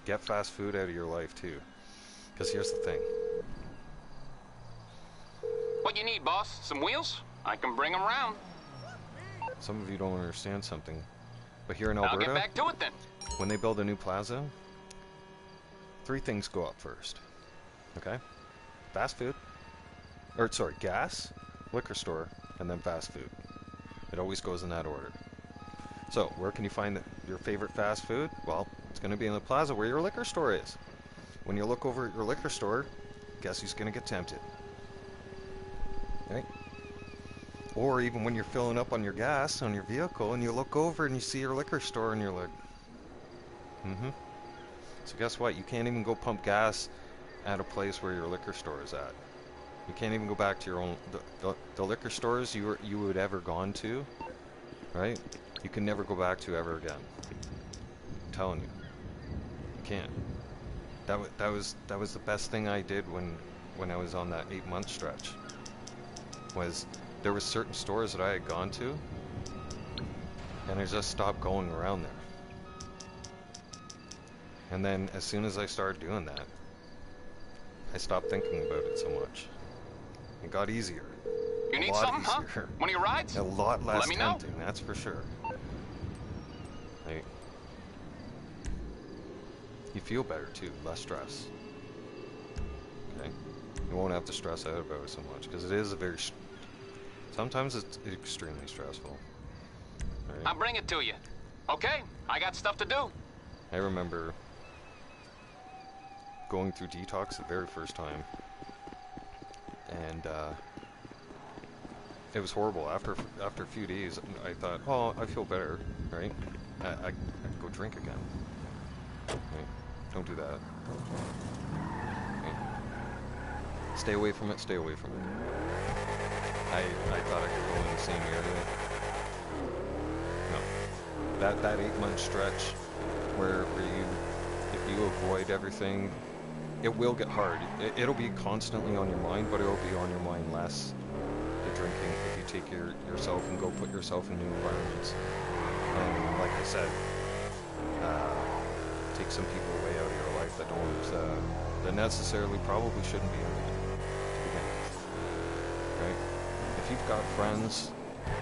Get fast food out of your life too. Because here's the thing. What you need, boss? Some wheels? I can bring them round. Some of you don't understand something. But here in I'll Alberta, get back to it then. when they build a new plaza, 3 things go up first. Okay? Fast food. Or, sorry, gas, liquor store, and then fast food. It always goes in that order. So, where can you find your favorite fast food? Well, it's going to be in the plaza where your liquor store is. When you look over at your liquor store, guess who's going to get tempted? Right? Or even when you're filling up on your gas on your vehicle and you look over and you see your liquor store and you're like, So guess what? You can't even go pump gas at a place where your liquor store is at. You can't even go back to your own the liquor stores you would ever gone to, right? You can never go back to ever again. I'm telling you, you can't. That was the best thing I did when I was on that 8-month stretch. Was there was certain stores that I had gone to, and I just stopped going around there. And then as soon as I started doing that, I stopped thinking about it so much. It got easier. You need something, huh? One of your rides? A lot less Let me know. tempting, that's for sure. Like, you feel better too, less stress. Okay? You won't have to stress out about it so much, because it is a very... Sometimes it's extremely stressful. Right? I'll bring it to you. Okay, I got stuff to do. I remember going through detox the very first time, and it was horrible. After a few days, I thought, oh, I feel better, right? I go drink again. Right? Don't do that. Right? Stay away from it. Stay away from it. I thought I could go in the same area. No. That 8-month stretch where you, if you avoid everything, it will get hard. It'll be constantly on your mind, but it'll be on your mind less, the drinking, if you take yourself and go put yourself in new environments. And like I said, take some people away out of your life that necessarily probably shouldn't be in there to begin with. Right? If you've got friends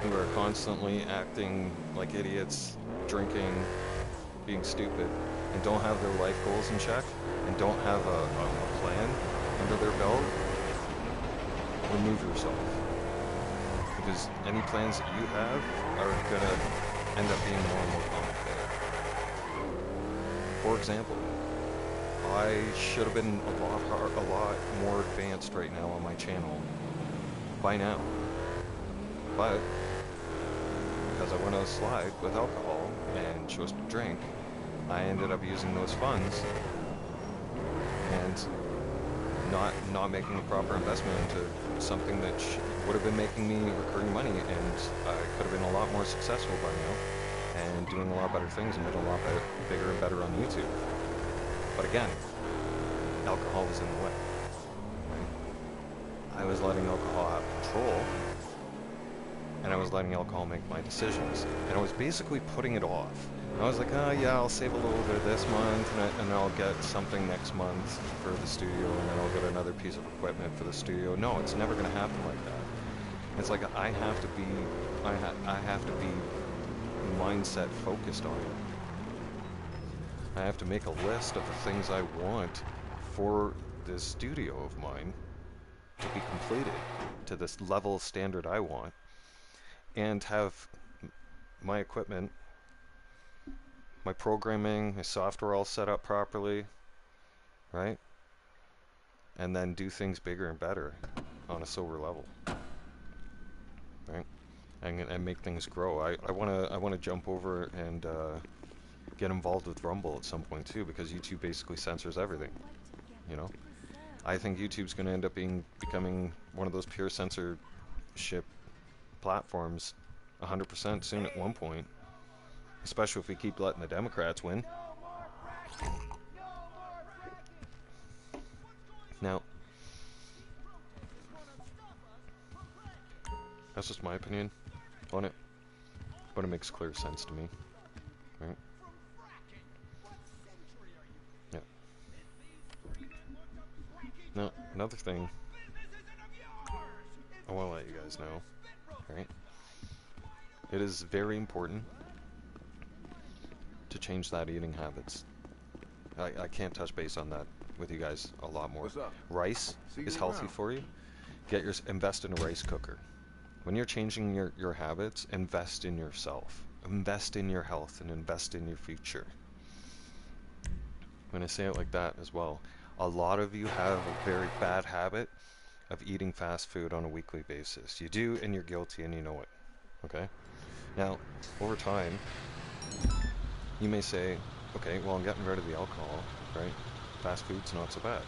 who are constantly acting like idiots, drinking, being stupid, and don't have their life goals in check, and don't have a plan under their belt, remove yourself. Because any plans that you have are going to end up being more and more complicated. For example, I should have been a lot more advanced right now on my channel by now. But because I went on a slide with alcohol and chose to drink, I ended up using those funds and not making the proper investment into something that would have been making me recurring money, and I could have been a lot more successful by now and doing a lot better things and doing a lot bigger and better on YouTube. But again, alcohol was in the way. Right? I was letting alcohol have control, and I was letting alcohol make my decisions, and I was basically putting it off. I was like, oh yeah, I'll save a little bit this month, and I'll get something next month for the studio, and then I'll get another piece of equipment for the studio. No, it's never going to happen like that. It's like I have to be mindset focused on it. I have to make a list of the things I want for this studio of mine to be completed to this level standard I want, and have my equipment, my programming, my software all set up properly, right? And then do things bigger and better on a sober level. right? And make things grow. I wanna jump over and get involved with Rumble at some point too, because YouTube basically censors everything. You know, I think YouTube's gonna end up becoming one of those pure censorship platforms 100% soon at one point, especially if we keep letting the Democrats win. Now, that's just my opinion on it, but it makes clear sense to me, right? Yeah. Now, another thing I want to let you guys know, right? It is very important to change that eating habits. I can't touch base on that with you guys a lot more. Rice is healthy for you. Invest in a rice cooker. When you're changing your habits, invest in yourself. Invest in your health and invest in your future. When I say it like that as well, a lot of you have a very bad habit of eating fast food on a weekly basis. You do, and you're guilty, and you know it. Okay? Now, over time, you may say, okay, well, I'm getting rid of the alcohol, right? Fast food's not so bad.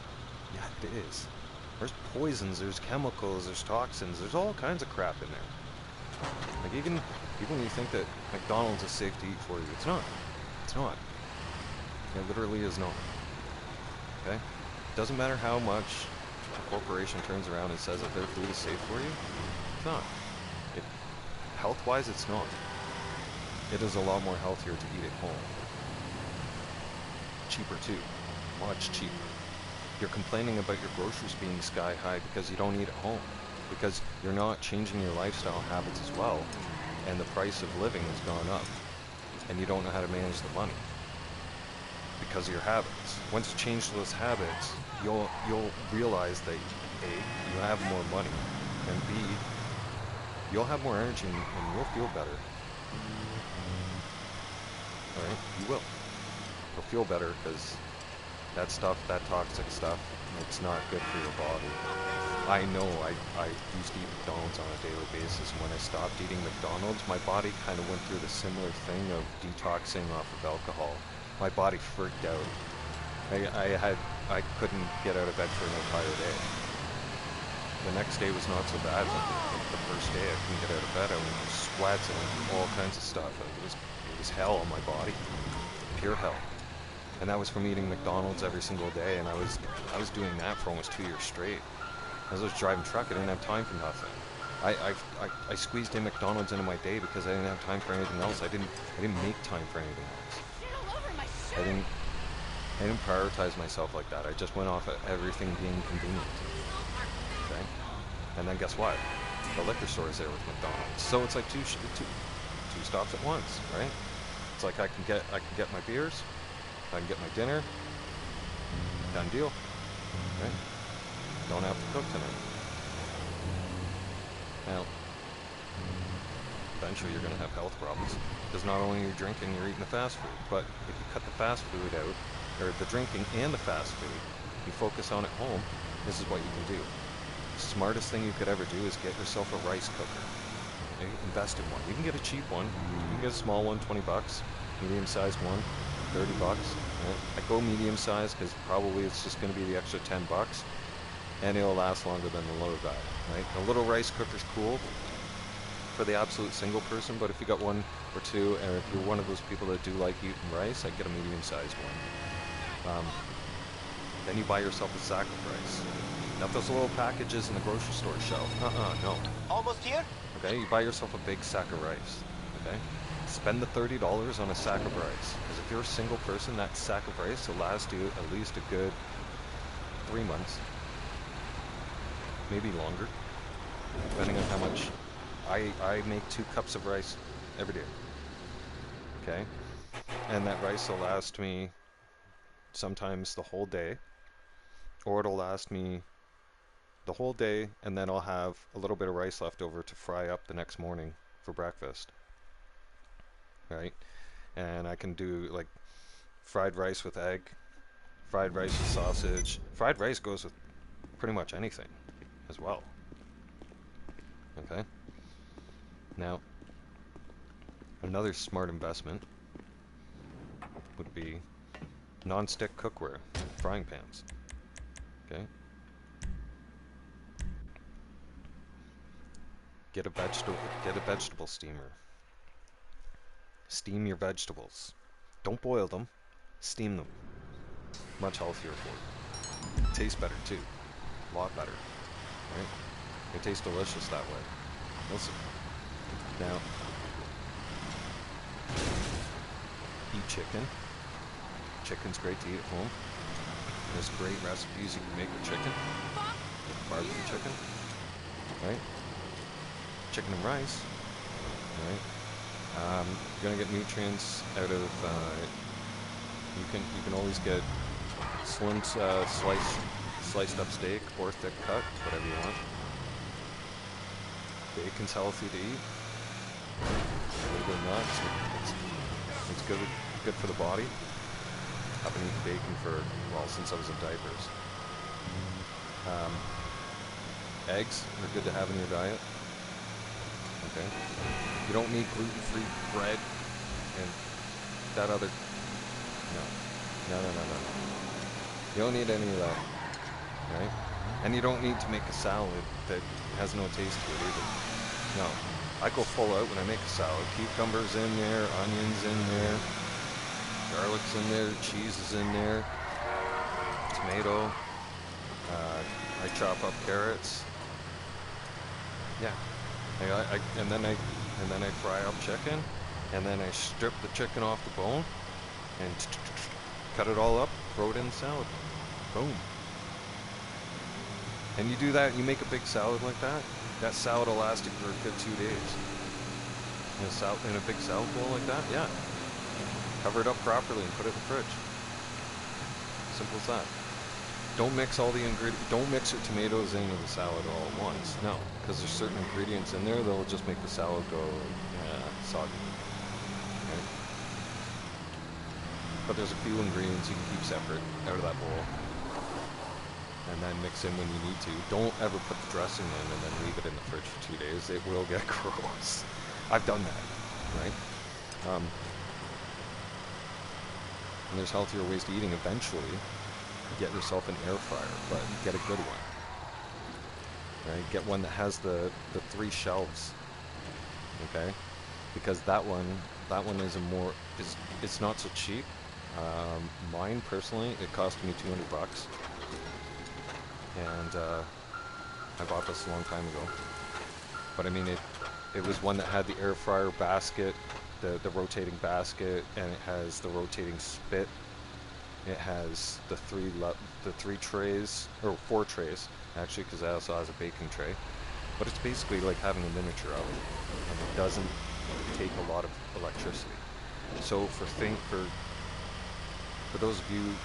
Yeah, it is. There's poisons, there's chemicals, there's toxins, there's all kinds of crap in there. Like even when you think that McDonald's is safe to eat for you, it's not. It's not. It literally is not. Okay? Doesn't matter how much a corporation turns around and says that their food is safe for you, it's not. Health-wise, it's not. It is a lot more healthier to eat at home. Cheaper too. Much cheaper. You're complaining about your groceries being sky high because you don't eat at home. Because you're not changing your lifestyle habits as well. And the price of living has gone up. And you don't know how to manage the money. Because of your habits. Once you change those habits, you'll realize that A, you have more money. And B, you'll have more energy and you'll feel better. Alright? You will. You'll feel better because that stuff, that toxic stuff, it's not good for your body. I know I used to eat McDonald's on a daily basis, and when I stopped eating McDonald's, my body kind of went through the similar thing of detoxing off of alcohol. My body freaked out. I couldn't get out of bed for an entire day. The next day was not so bad, but the first day I couldn't get out of bed. I was sweats and all kinds of stuff. It was hell on my body. Pure hell. And that was from eating McDonald's every single day, and I was doing that for almost 2 years straight. As I was driving truck, I didn't have time for nothing. I squeezed in McDonald's into my day because I didn't have time for anything else. I didn't make time for anything else. I didn't prioritize myself like that. I just went off of everything being convenient. Okay? And then guess what? The liquor store is there with McDonald's. So it's like two stops at once, right? It's like I can get my beers, I can get my dinner, done deal, right? Don't have to cook tonight. Now, eventually you're going to have health problems, because not only are you drinking, you're eating the fast food, but if you cut the fast food out, or the drinking and the fast food, you focus on at home, this is what you can do. The smartest thing you could ever do is get yourself a rice cooker. Okay? Invest in one. You can get a cheap one. You can get a small one, 20 bucks. Medium-sized one, 30 bucks. Right? I go medium-sized because probably it's just going to be the extra 10 bucks. And it'll last longer than the little guy. Right? A little rice cooker's cool for the absolute single person, but if you got one or two, or if you're one of those people that do like eating rice, I'd get a medium-sized one. Then you buy yourself a sack of rice. Not those little packages in the grocery store shelf. No. Almost here? Okay, you buy yourself a big sack of rice. Okay? Spend the $30 on a sack of rice. Because if you're a single person, that sack of rice will last you at least a good 3 months. Maybe longer. Depending on how much. I make 2 cups of rice every day. Okay? And that rice will last me sometimes the whole day. Or it'll last me the whole day, and then I'll have a little bit of rice left over to fry up the next morning for breakfast. Right? And I can do like fried rice with egg, fried rice with sausage. Fried rice goes with pretty much anything as well. Okay? Now, another smart investment would be non-stick cookware, frying pans. Okay? Get a vegetable steamer. Steam your vegetables. Don't boil them, steam them. Much healthier for you. Tastes better too. A lot better. Right? They taste delicious that way. Listen. Now, eat chicken. Chicken's great to eat at home. There's great recipes you can make with chicken. Barbecue chicken. Right? Chicken and rice. Right? You're gonna get nutrients out of. You can always get slim sliced up steak or thick cut, whatever you want. Bacon's healthy to eat. A little bit of nuts. It's good for the body. I've been eating bacon for, well, since I was in diapers. Eggs are good to have in your diet. Okay. You don't need gluten-free bread and that other. No. You don't need any of that. Right? And you don't need to make a salad that has no taste to it either. No. I go full out when I make a salad. Cucumbers in there, onions in there, garlic's in there, cheese is in there, tomato. I chop up carrots. Yeah. And then I fry up chicken, and then I strip the chicken off the bone, and cut it all up, throw it in the salad. Boom. And you do that, and you make a big salad like that, that salad will last you for a good 2 days. In a big salad bowl like that, yeah. Cover it up properly and put it in the fridge. Simple as that. Don't mix all the ingredients, don't mix your tomatoes into the salad all at once, no. Because there's certain ingredients in there that'll just make the salad go soggy. Okay? But there's a few ingredients you can keep separate out of that bowl. And then mix in when you need to. Don't ever put the dressing in and then leave it in the fridge for 2 days. It will get gross. I've done that, right? And there's healthier ways to eating. Eventually, get yourself an air fryer, but get a good one. Right? Get one that has the 3 shelves. Okay? Because that one is it's not so cheap. Mine personally, it cost me $200. And I bought this a long time ago. But I mean, it was one that had the air fryer basket, the rotating basket, and it has the rotating spit. It has the 3 trays, or 4 trays, actually, because it also has a baking tray. But it's basically like having a miniature oven, and it doesn't take a lot of electricity. So for those of you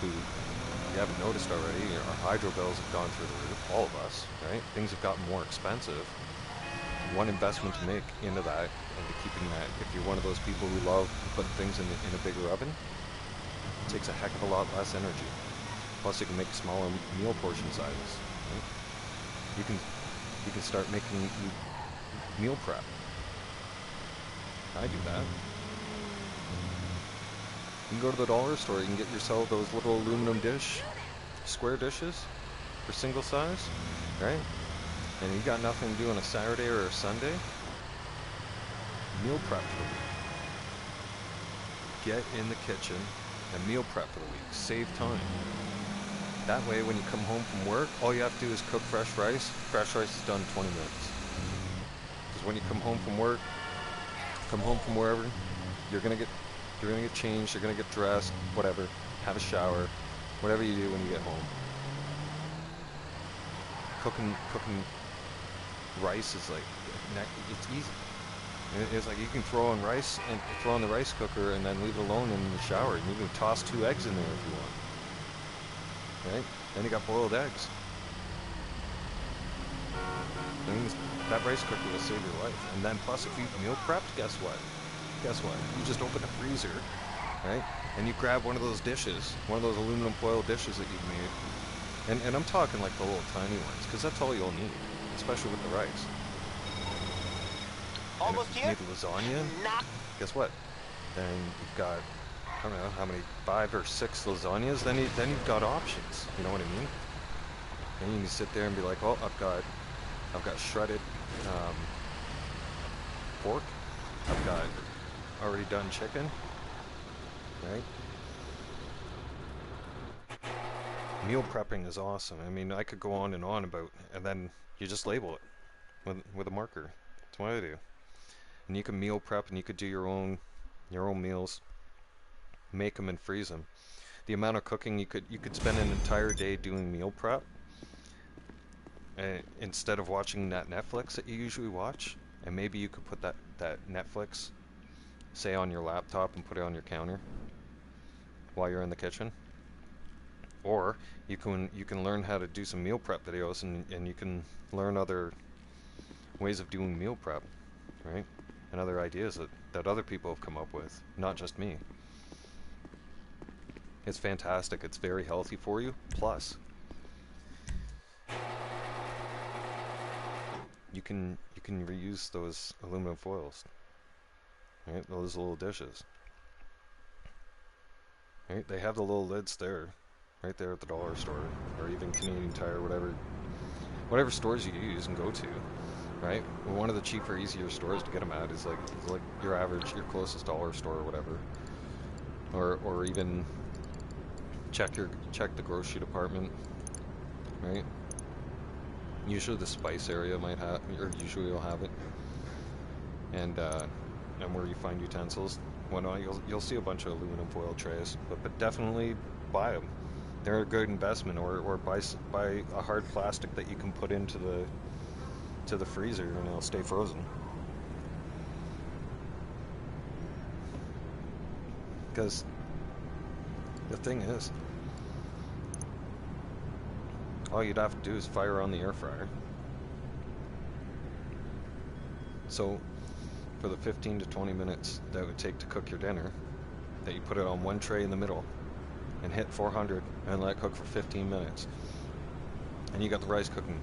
who you haven't noticed already, our hydro bills have gone through the roof, all of us, right? Things have gotten more expensive. One investment to make into that, and to keeping that, if you're one of those people who love putting things in a bigger oven, it takes a heck of a lot less energy. Plus you can make smaller meal portion sizes. Right? You can start making meal prep. I do that. You can go to the dollar store, you can get yourself those little aluminum square dishes for single size, right? And you got nothing to do on a Saturday or a Sunday, meal prep for the week. Get in the kitchen and meal prep for the week. Save time. That way when you come home from work, all you have to do is cook fresh rice. Fresh rice is done in 20 minutes. Because when you come home from work, come home from wherever, you're gonna get changed, you're gonna get dressed, whatever, have a shower, whatever you do when you get home. Cooking rice is like, it's easy. It's like you can throw on rice and throw on the rice cooker and then leave it alone in the shower. And you can toss 2 eggs in there if you want. Right? Then you got boiled eggs. That rice cooker will save your life. And then plus if you meal prepped, guess what? You just open the freezer, right? And you grab one of those dishes, one of those aluminum foil dishes that you've made. And I'm talking like the little tiny ones, because that's all you'll need, especially with the rice. Almost and made lasagna. Guess what? Then you've got, I don't know how many, 5 or 6 lasagnas. Then you've got options. You know what I mean? And you can sit there and be like, oh, I've got shredded pork. I've got already done chicken. Right? Meal prepping is awesome. I mean, I could go on about, and then you just label it with a marker. That's what I do. And you can meal prep, and you could do your own meals, make them and freeze them. The amount of cooking you could spend an entire day doing meal prep, instead of watching that Netflix that you usually watch. And maybe you could put that Netflix, say, on your laptop and put it on your counter while you're in the kitchen. Or you can learn how to do some meal prep videos, and you can learn other ways of doing meal prep, right? And other ideas that other people have come up with, not just me. It's fantastic. It's very healthy for you. Plus, you can reuse those aluminum foils, right? Those little dishes, right? They have the little lids there, right there at the dollar store, or even Canadian Tire, whatever stores you use and go to, right? Well, one of the cheaper, easier stores to get them at is like your closest dollar store or whatever, or even check the grocery department, right? Usually the spice area might have, or usually you'll have it, and where you find utensils, whatnot, you'll see a bunch of aluminum foil trays, but definitely buy them. They're a good investment, or buy a hard plastic that you can put into the freezer and it'll stay frozen. Because the thing is, all you'd have to do is fire on the air fryer. So for the 15 to 20 minutes that it would take to cook your dinner, that you put it on one tray in the middle and hit 400 and let it cook for 15 minutes. And you got the rice cooking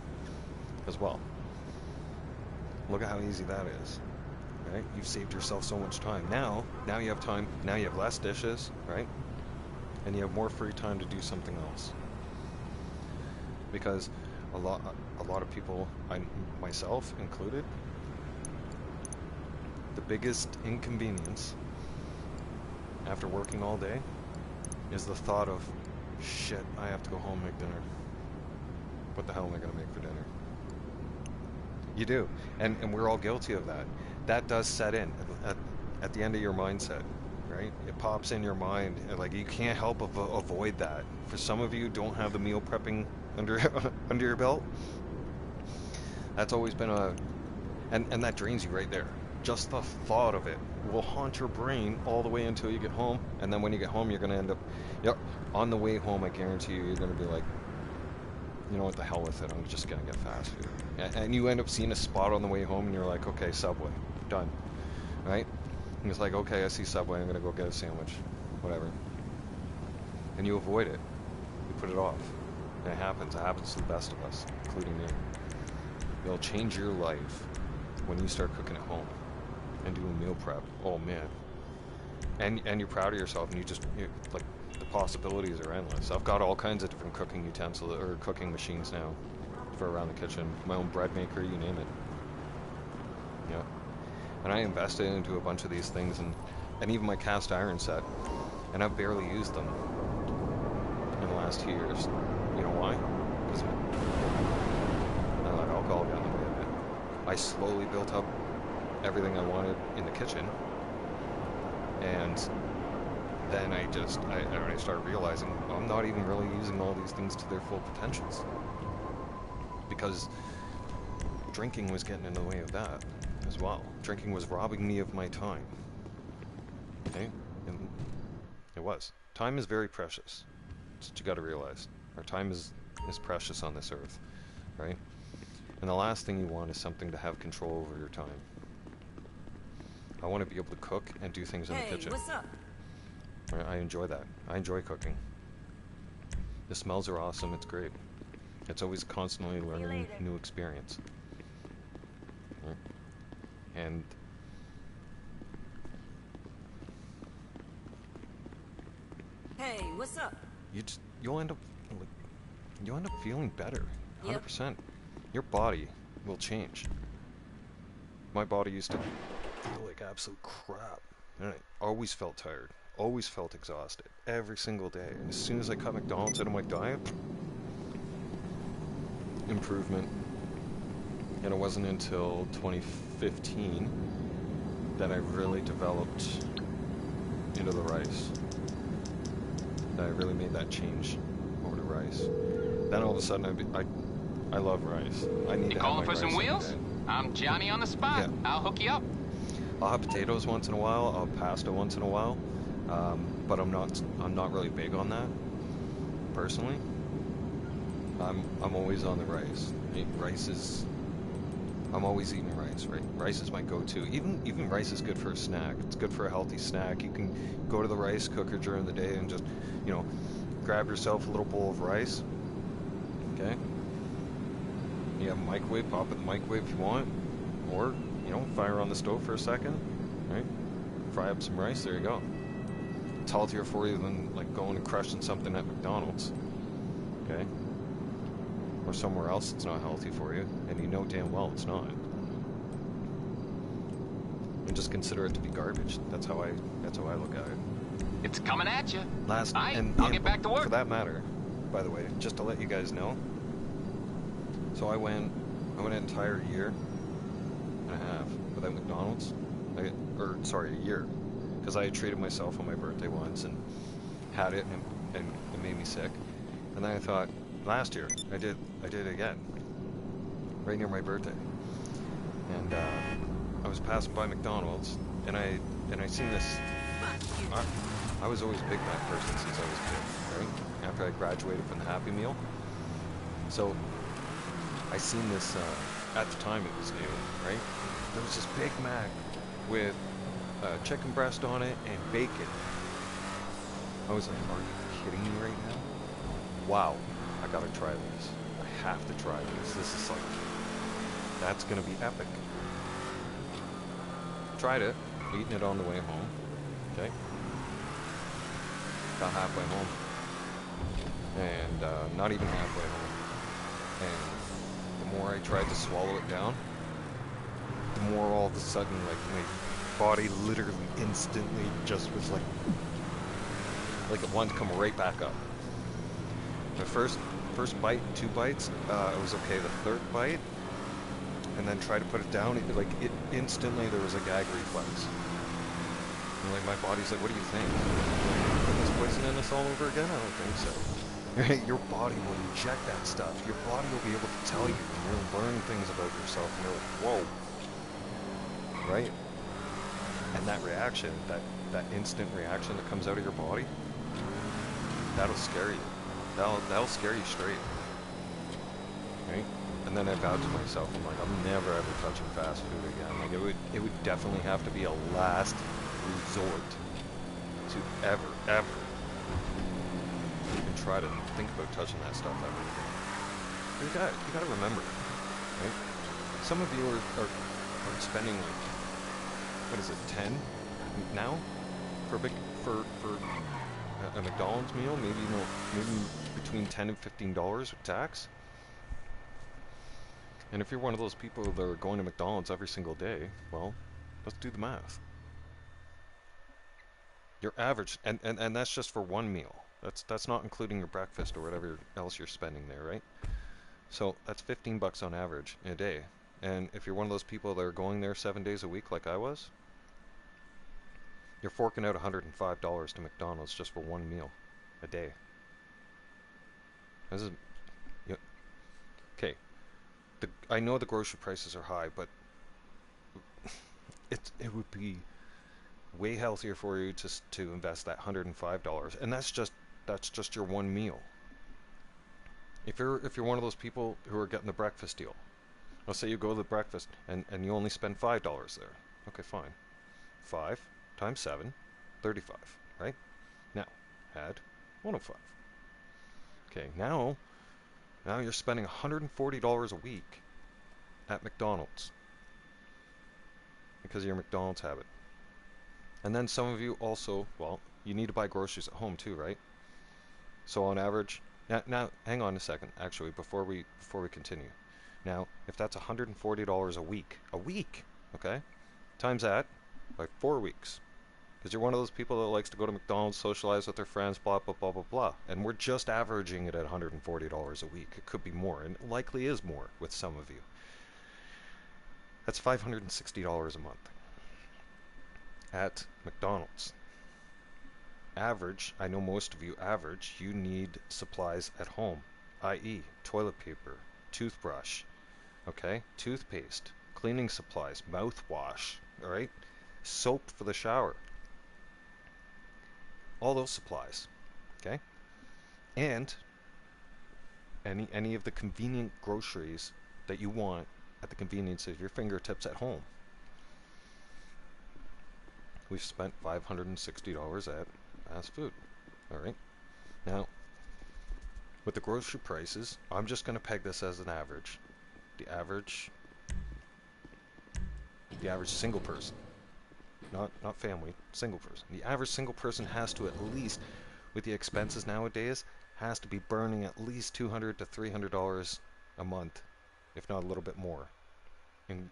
as well. Look at how easy that is, right? You've saved yourself so much time. Now you have time, now you have less dishes, right? And you have more free time to do something else. Because a lot of people, myself included, the biggest inconvenience after working all day is the thought of, shit, I have to go home and make dinner. What the hell am I going to make for dinner? You do, and we're all guilty of that. That does set in at the end of your mindset, right? It pops in your mind, and like you can't help but avoid that. For some of you who don't have the meal prepping under your belt, that's always been and that drains you right there. Just the thought of it will haunt your brain all the way until you get home, and then when you get home, you're gonna end up, on the way home, I guarantee you're gonna be like, you know what, the hell with it, I'm just gonna get fast food. And you end up seeing a spot on the way home, and you're like, okay, Subway, done, right? And it's like, okay, I see Subway, I'm gonna go get a sandwich, whatever. And you avoid it, you put it off. And it happens to the best of us, including me. It'll change your life when you start cooking at home and doing meal prep. Oh man. And you're proud of yourself, and like, the possibilities are endless. I've got all kinds of different cooking utensils or cooking machines now for around the kitchen. My own bread maker, you name it. Yeah. And I invested into a bunch of these things, and even my cast iron set, and I've barely used them in the last 2 years. You know why? Because alcohol got in the way of it. I slowly built up everything I wanted in the kitchen, and then I started realizing I'm not even really using all these things to their full potentials, because drinking was getting in the way of that as well. Drinking was robbing me of my time. Okay? And it was. Time is very precious. That's what you got to realize. Our time is precious on this earth, right? And the last thing you want is something to have control over your time. I want to be able to cook and do things in the kitchen. What's up? I enjoy that. I enjoy cooking. The smells are awesome. It's great. It's always constantly learning new experience. Right? And Hey, what's up? You'll end up like you'll end up feeling better. 100%. Your body will change. My body used to feel like absolute crap, and I always felt tired, always felt exhausted, every single day. And as soon as I cut McDonald's out of my diet, improvement. And it wasn't until 2015 that I really developed into the rice. That I really made that change over to rice. Then all of a sudden I love rice. I need You to calling have my for some rice every wheels? day. I'm Johnny on the spot. Yeah. I'll hook you up. I'll have potatoes once in a while. I'll have pasta once in a while, but I'm not really big on that personally. I'm always on the rice. Rice is. I'm always eating rice. Right? Rice is my go-to. Even rice is good for a snack. It's good for a healthy snack. You can go to the rice cooker during the day and just, grab yourself a little bowl of rice. Okay. You have a microwave. Pop it in the microwave if you want, or fire on the stove for a second. Right? Fry up some rice. There you go. It's healthier for you than like going and crushing something at McDonald's. Okay. Or somewhere else that's not healthy for you, and you know damn well it's not. And just consider it to be garbage. That's how I look at it. It's coming at you. And I'll get back to work. For that matter, by the way, just to let you guys know. So I went an entire year and a half without McDonald's. A year, because I had treated myself on my birthday once and had it, and it made me sick. And then I thought, last year I did it again, right near my birthday. And I was passing by McDonald's, and I seen this. I was always a Big Mac person since I was a kid, right? After I graduated from the Happy Meal. So I seen this, at the time it was new, right? There was this Big Mac with chicken breast on it and bacon. I was like, are you kidding me right now? Wow, I gotta try this. I have to try this. This is like, that's gonna be epic. Tried it, eating it on the way home. Okay. Got halfway home. And not even halfway home. And the more I tried to swallow it down, the more all of a sudden, like, my body literally instantly just was like it wanted to come right back up. My first bite, 2 bites, it was okay. The third bite, and then try to put it down, it instantly there was a gag reflex. And like my body's like, what do you think? Put this poison in us all over again? I don't think so. Right? Your body will inject that stuff. Your body will be able to tell you, and you'll learn things about yourself, and you're like, whoa. Right? And that reaction, that instant reaction that comes out of your body, that'll scare you. That'll scare you straight. Right? And then I vowed to myself, I'm like, I'm never ever touching fast food again. Like it would definitely have to be a last resort to ever even try to think about touching that stuff ever again. You gotta remember, right? Some of you are spending like, what is it, 10 now for a McDonald's meal? Maybe between $10 and $15 with tax. And if you're one of those people that are going to McDonald's every single day, well, let's do the math. Your average, and that's just for one meal. That's not including your breakfast or whatever else you're spending there, right? So that's $15 on average in a day. And if you're one of those people that are going there 7 days a week like I was, you're forking out $105 to McDonald's just for one meal a day. This is, okay. I know the grocery prices are high, but it would be way healthier for you to invest that $105, and that's just your one meal. If you're one of those people who are getting the breakfast deal, let's say you go to the breakfast and you only spend $5 there. Okay, fine. 5 times 7, 35, right? Now, add 105. Okay, now you're spending $140 a week at McDonald's because of your McDonald's habit. And then some of you also, well, you need to buy groceries at home too, right? So on average, now hang on a second. Actually, before we continue, now if that's $140 a week, okay, times that by 4 weeks, because you're one of those people that likes to go to McDonald's, socialize with their friends, blah blah blah blah blah, and we're just averaging it at $140 a week. It could be more, and it likely is more with some of you. That's $560 a month at McDonald's. Average, I know most of you average, you need supplies at home, i.e. toilet paper, toothbrush, okay, toothpaste, cleaning supplies, mouthwash, all right, soap for the shower, all those supplies, okay, and any of the convenient groceries that you want at the convenience of your fingertips at home. We've spent $560 at fast food. All right. Now, with the grocery prices, I'm just going to peg this as an average. The average single person, not family, single person. The average single person has to, at least, with the expenses nowadays, has to be burning at least $200 to $300 a month, if not a little bit more,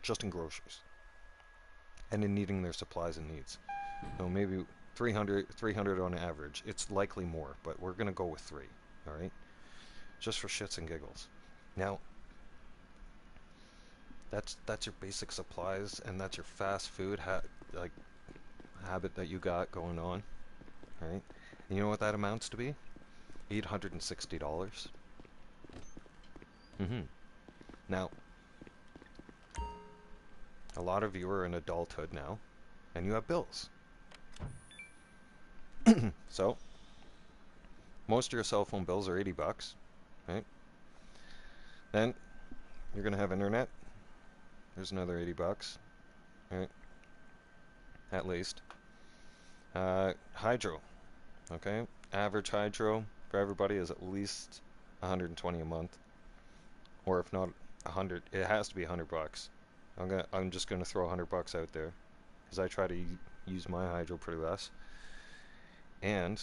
just in groceries, and in needing their supplies and needs. So maybe 300 on average. It's likely more, but we're going to go with 3, all right? Just for shits and giggles. Now, that's your basic supplies, and that's your fast food habit that you got going on, all right? And you know what that amounts to be? $860. Now, a lot of you are in adulthood now, and you have bills. So, most of your cell phone bills are $80, right? Then, you're going to have internet. There's another $80, right? At least. Hydro, okay? Average hydro for everybody is at least $120 a month. Or if not 100, it has to be $100. I'm just going to throw $100 out there, because I try to use my hydro pretty less. And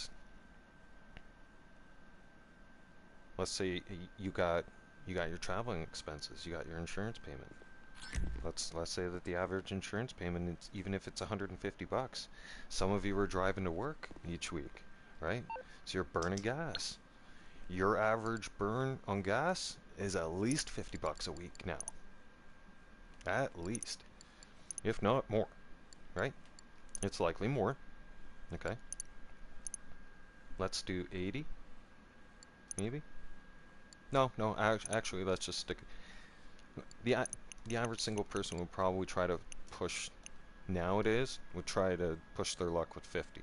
let's say you got your traveling expenses, you got your insurance payment. Let's say that the average insurance payment is, even if it's $150, some of you are driving to work each week, right? So you're burning gas. Your average burn on gas is at least $50 a week now. At least, if not more, right? It's likely more. Okay. Let's do 80, maybe. No. Actually, let's just stick. The average single person would probably try to push. Nowadays, would try to push their luck with 50.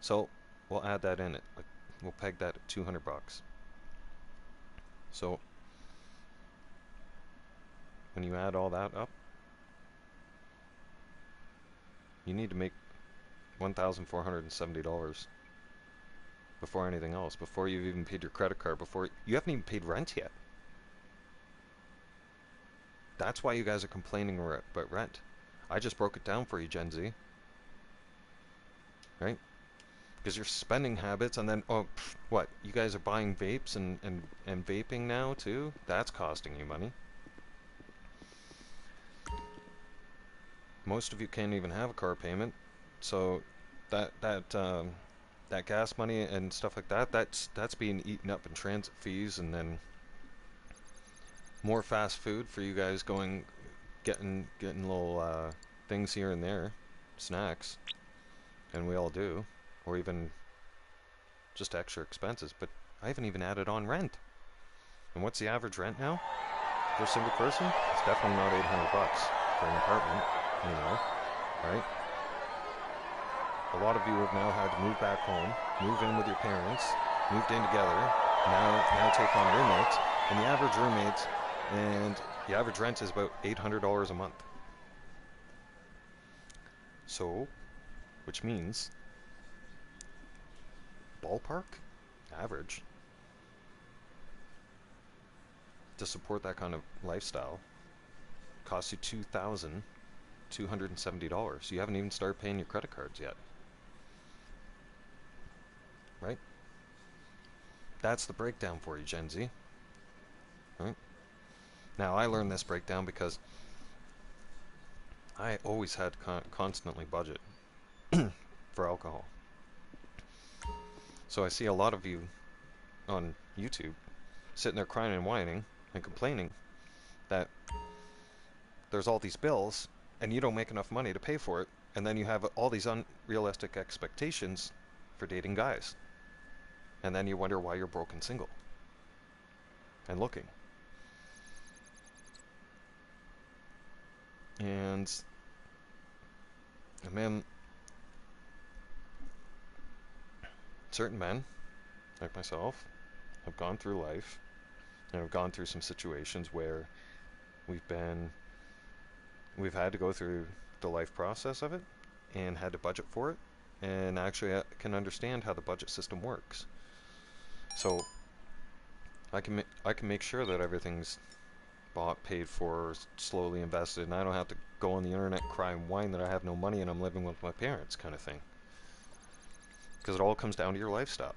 So we'll add that in it. We'll peg that at $200. So when you add all that up, you need to make $1,470 before anything else, before you've even paid your credit card, before you haven't even paid rent yet. That's why you guys are complaining about rent. I just broke it down for you, Gen Z. Right? Because your spending habits, and then, what? You guys are buying vapes and vaping now, too? That's costing you money. Most of you can't even have a car payment, so that gas money and stuff like that, that's being eaten up in transit fees, and then more fast food for you guys getting little things here and there, snacks, and we all do, or even just extra expenses. But I haven't even added on rent. And what's the average rent now for a single person? It's definitely not $800 for an apartment, you know, right? A lot of you have now had to move back home, move in with your parents, moved in together, now take on roommates, and the average rent is about $800 a month. So, which means, ballpark, average, to support that kind of lifestyle, costs you $2,270. You haven't even started paying your credit cards yet. Right? that's the breakdown for you, Gen Z. Right? Now, I learned this breakdown because I always had constantly budget for alcohol. So I see a lot of you on YouTube sitting there crying and whining and complaining that there's all these bills and you don't make enough money to pay for it, and then you have all these unrealistic expectations for dating guys. And then you wonder why you're broke and single and looking. And man, certain men, like myself, have gone through life and have gone through some situations where we've had to go through the life process of it and had to budget for it, and actually can understand how the budget system works. So I can make sure that everything's bought, paid for, slowly invested, and I don't have to go on the internet cry and whine that I have no money and I'm living with my parents kind of thing. Because it all comes down to your lifestyle.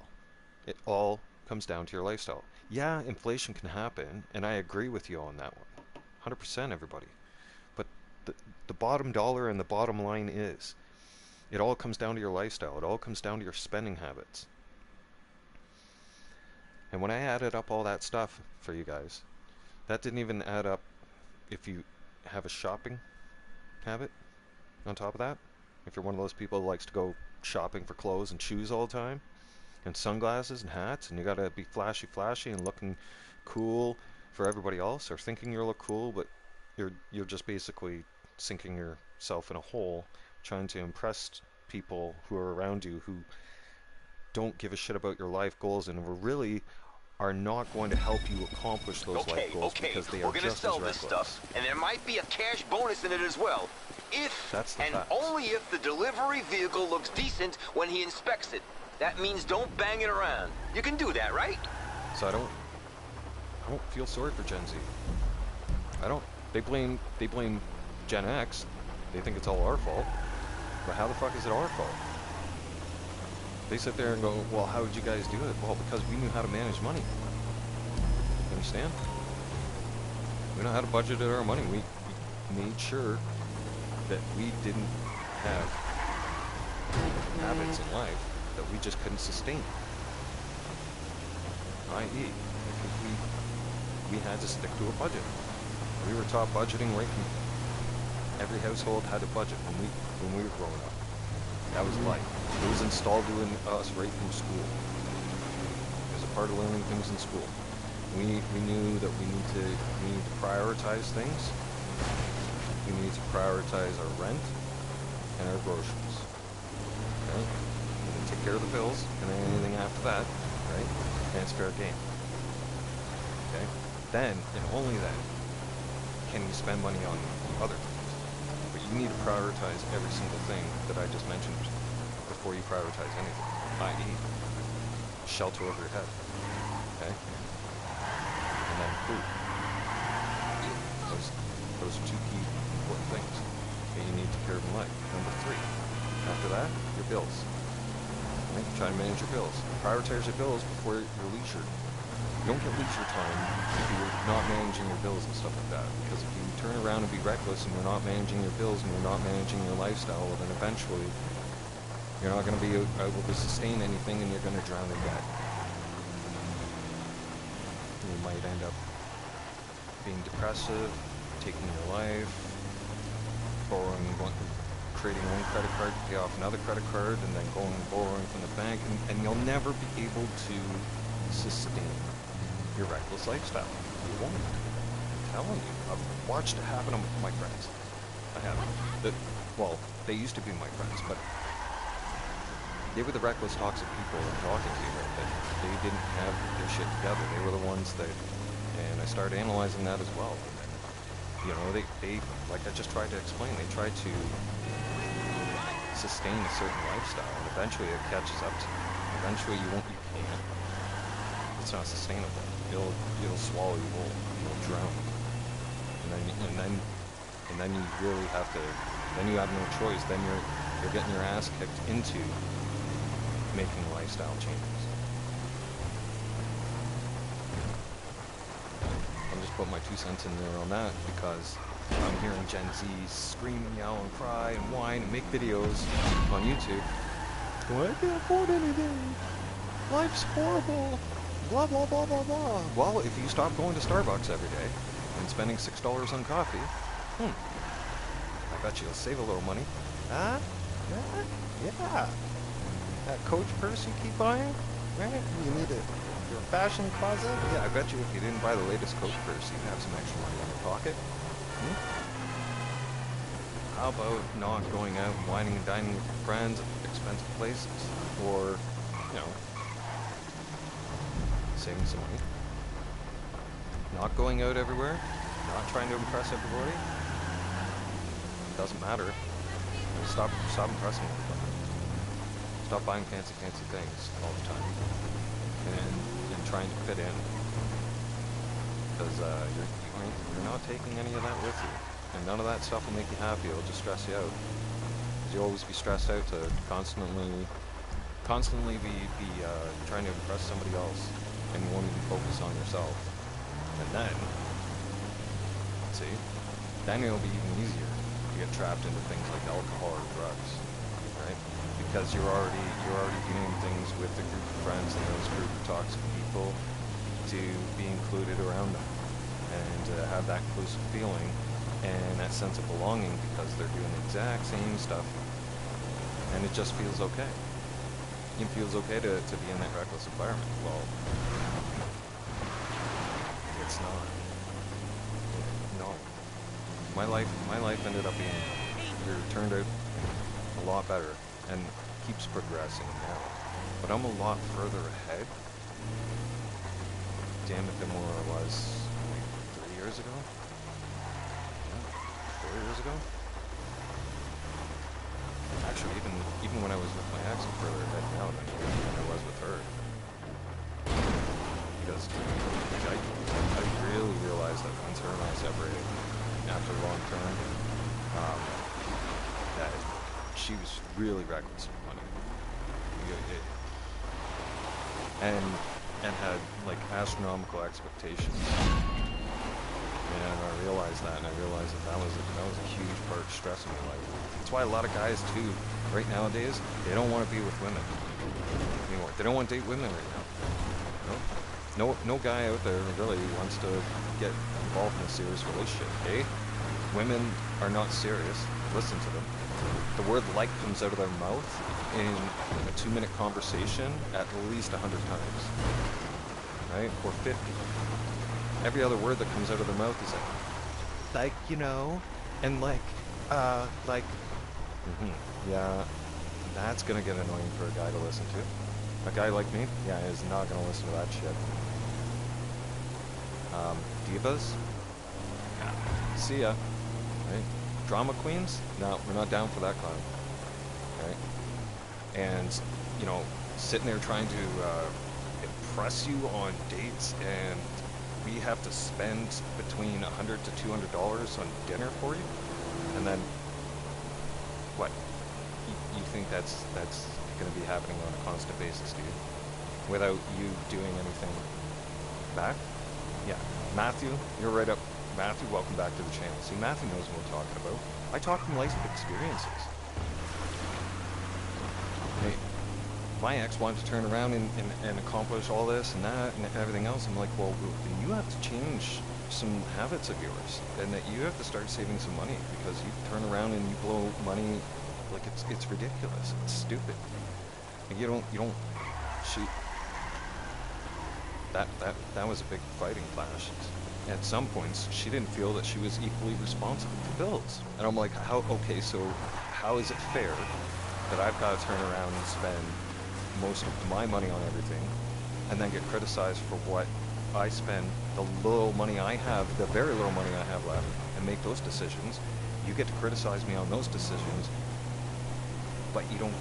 It all comes down to your lifestyle. Yeah, inflation can happen, and I agree with you on that one. 100%, everybody. But the bottom dollar and the bottom line is, it all comes down to your lifestyle. It all comes down to your spending habits. And when I added up all that stuff for you guys, that didn't even add up if you have a shopping habit on top of that. If you're one of those people who likes to go shopping for clothes and shoes all the time, and sunglasses and hats, and you gotta be flashy and looking cool for everybody else, or thinking you look cool, but you're just basically sinking yourself in a hole trying to impress people who are around you who don't give a shit about your life goals and really are not going to help you accomplish those life goals because they are just as reckless. We're gonna sell this stuff, and there might be a cash bonus in it as well. If and only if the delivery vehicle looks decent when he inspects it. That means don't bang it around. You can do that, right? So I don't feel sorry for Gen Z. They blame Gen X. They think it's all our fault. But how the fuck is it our fault? They sit there and go, well, how did you guys do it? Well, because we knew how to manage money. You understand? We know how to budget our money. We made sure that we didn't have habits in life that we just couldn't sustain. I.e., we had to stick to a budget. We were taught budgeting right from every household had a budget when we were growing up. That was life. It was installed to us right from school. It was a part of learning things in school. We knew that we need to prioritize things. We need to prioritize our rent and our groceries. Okay? And then take care of the bills, and then anything after that, right? And it's fair game. Okay? Then, and only then, can you spend money on other things. But you need to prioritize every single thing that I just mentioned before you prioritize anything, i.e. shelter over your head, okay? And then food. Those are two key important things that you need to take care of in life. Number 3, after that, your bills. Right? Try to manage your bills. Prioritize your bills before your leisure. You don't get leisure time if you're not managing your bills and stuff like that. Because if you turn around and be reckless and you're not managing your bills and you're not managing your lifestyle, well, then eventually you're not going to be able to sustain anything and you're going to drown in debt. You might end up being depressive, taking your life, creating one credit card to pay off another credit card, and then going and borrowing from the bank, and you'll never be able to sustain your reckless lifestyle. You won't. I'm telling you. I've watched it happen to my friends. I have. Well, they used to be my friends, but they were the reckless, toxic people I'm talking to, right? That they didn't have their shit together. They were the ones that, and I started analyzing that as well. And then, you know, they like I just tried to explain, they tried to sustain a certain lifestyle, and eventually it catches up to you. Eventually you can't. It's not sustainable. It'll swallow you whole. You'll drown. And then you really have to. Then you have no choice. Then you're getting your ass kicked into making lifestyle changes. put my 2 cents in there on that because I'm hearing Gen Z scream and yell and cry and whine and make videos on YouTube. Well, I can't afford anything. Life's horrible. Blah, blah, blah, blah, blah. Well, if you stop going to Starbucks every day and spending $6 on coffee, I bet you'll save a little money. Huh? Yeah. That Coach purse you keep buying, right? You need your fashion closet? Yeah, I bet you if you didn't buy the latest Coach purse, you'd have some extra money in your pocket. How about not going out and whining and dining with your friends at expensive places? Or, you know, saving some money. Not going out everywhere. Not trying to impress everybody. Doesn't matter. Stop impressing everybody. Stop buying fancy things all the time. And trying to fit in. Because you're not taking any of that with you. And none of that stuff will make you happy, it'll just stress you out. Because you'll always be stressed out to constantly be trying to impress somebody else. And you won't even focus on yourself. And then, then it'll be even easier to get trapped into things like alcohol or drugs, right? Because you're already doing things with a group of friends and those group of toxic people to be included around them and have that inclusive feeling and that sense of belonging because they're doing the exact same stuff, and it just feels okay. It feels okay to be in that reckless environment. Well, it's not. No. My life ended up being, turned out a lot better and keeps progressing now. But I'm a lot further ahead, damn it, than where I was like 3 years ago. 4 years ago? Actually, even when I was with my ex, I'm further ahead now than I was with her. Because I really realized that once her and I separated after long term, that she was really reckless with money. And had like astronomical expectations. And I realized that, and I realized that was a huge part of stress in my life. That's why a lot of guys too, right nowadays, they don't want to be with women anymore. They don't want to date women right now. No guy out there really wants to get involved in a serious relationship. Hey, women are not serious. Listen to them. The word "like" comes out of their mouth in a 2-minute conversation at least 100 times, right? Or 50. Every other word that comes out of their mouth is like, you know, and yeah, that's gonna get annoying for a guy to listen to. A guy like me, yeah, is not gonna listen to that shit. Divas? Yeah. See ya. Right? Drama queens? No, we're not down for that clown. Right? And, you know, sitting there trying to impress you on dates, and we have to spend between $100 to $200 on dinner for you, and then what? You think that's going to be happening on a constant basis, do you? Without you doing anything back? Yeah. Matthew, you're right up. Matthew, welcome back to the channel. See, Matthew knows what we're talking about. I talk from life experiences. Hey, my ex wanted to turn around and accomplish all this and that and everything else. I'm like, well, then you have to change some habits of yours, and that you have to start saving some money, because you turn around and you blow money like it's ridiculous. It's stupid. And you don't shoot. That was a big fighting clash. At some points, she didn't feel that she was equally responsible for bills. And I'm like, okay, so how is it fair that I've got to turn around and spend most of my money on everything, and then get criticized for what I spend the little money I have, the very little money I have left, and make those decisions? You get to criticize me on those decisions, but you don't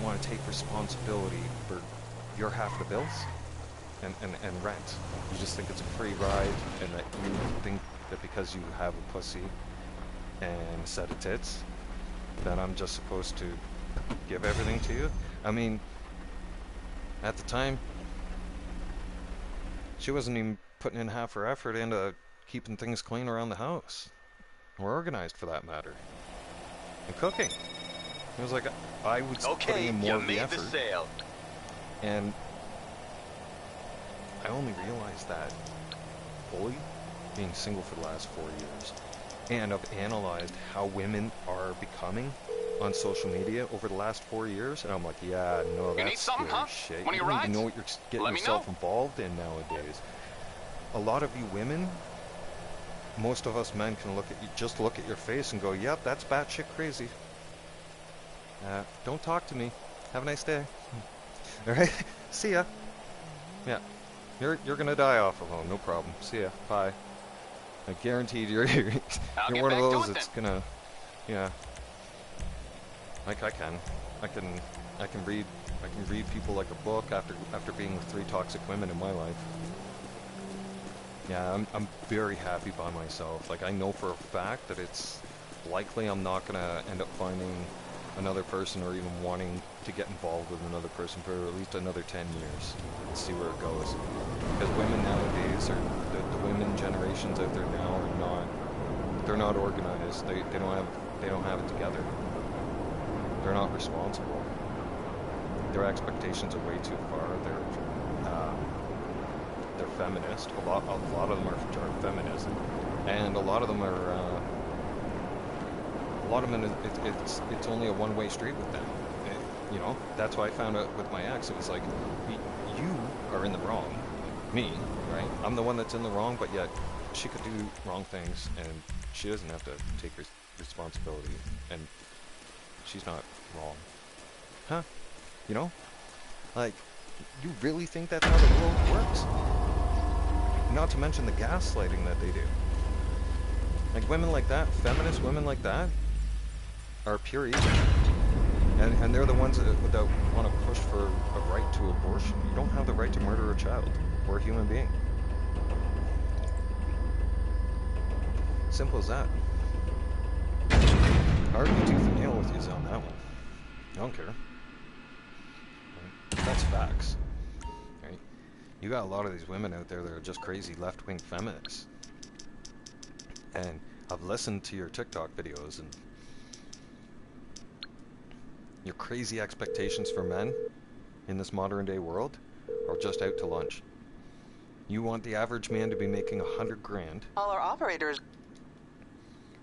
want to take responsibility for your half of the bills? And rent. You just think it's a free ride, and that you think that because you have a pussy and a set of tits, that I'm just supposed to give everything to you? I mean, at the time, she wasn't even putting in half her effort into keeping things clean around the house. Or organized, for that matter. And cooking. It was like, I would put in more of the effort. The sale. And I only realized that fully being single for the last 4 years. And I've analyzed how women are becoming on social media over the last 4 years, and I'm like, yeah, no, that's scary shit. You don't even know what you're getting yourself involved in nowadays. A lot of you women, most of us men can look at you, just look at your face and go, yep, that's batshit crazy. Don't talk to me. Have a nice day. All right, see ya. Yeah, you're gonna die off alone, no problem. See ya. Bye. I guaranteed you're one of those that's gonna, yeah. Like I can read people like a book after being with 3 toxic women in my life. Yeah, I'm very happy by myself. Like, I know for a fact that it's likely I'm not gonna end up finding another person or even wanting to get involved with another person for at least another 10 years. Let's see where it goes. Because women nowadays, or the women generations out there now, they're not organized. They don't have it together. They're not responsible. Their expectations are way too far. They're feminist. A lot of them are feminist, and a lot of them are. It's only a one-way street with them. You know, that's why I found out with my ex. It was like, you are in the wrong, me, right? I'm the one that's in the wrong, but yet she could do wrong things, and she doesn't have to take responsibility, and she's not wrong. Huh? You know? Like, you really think that's how the world works? Not to mention the gaslighting that they do. Like, women like that, feminist women like that, are pure evil. And they're the ones that want to push for a right to abortion. You don't have the right to murder a child or a human being. Simple as that. Argue tooth and nail with you on that one. I don't care. That's facts. Right? You got a lot of these women out there that are just crazy left-wing feminists. And I've listened to your TikTok videos, and your crazy expectations for men in this modern day world are just out to lunch. You want the average man to be making 100 grand. All our operators.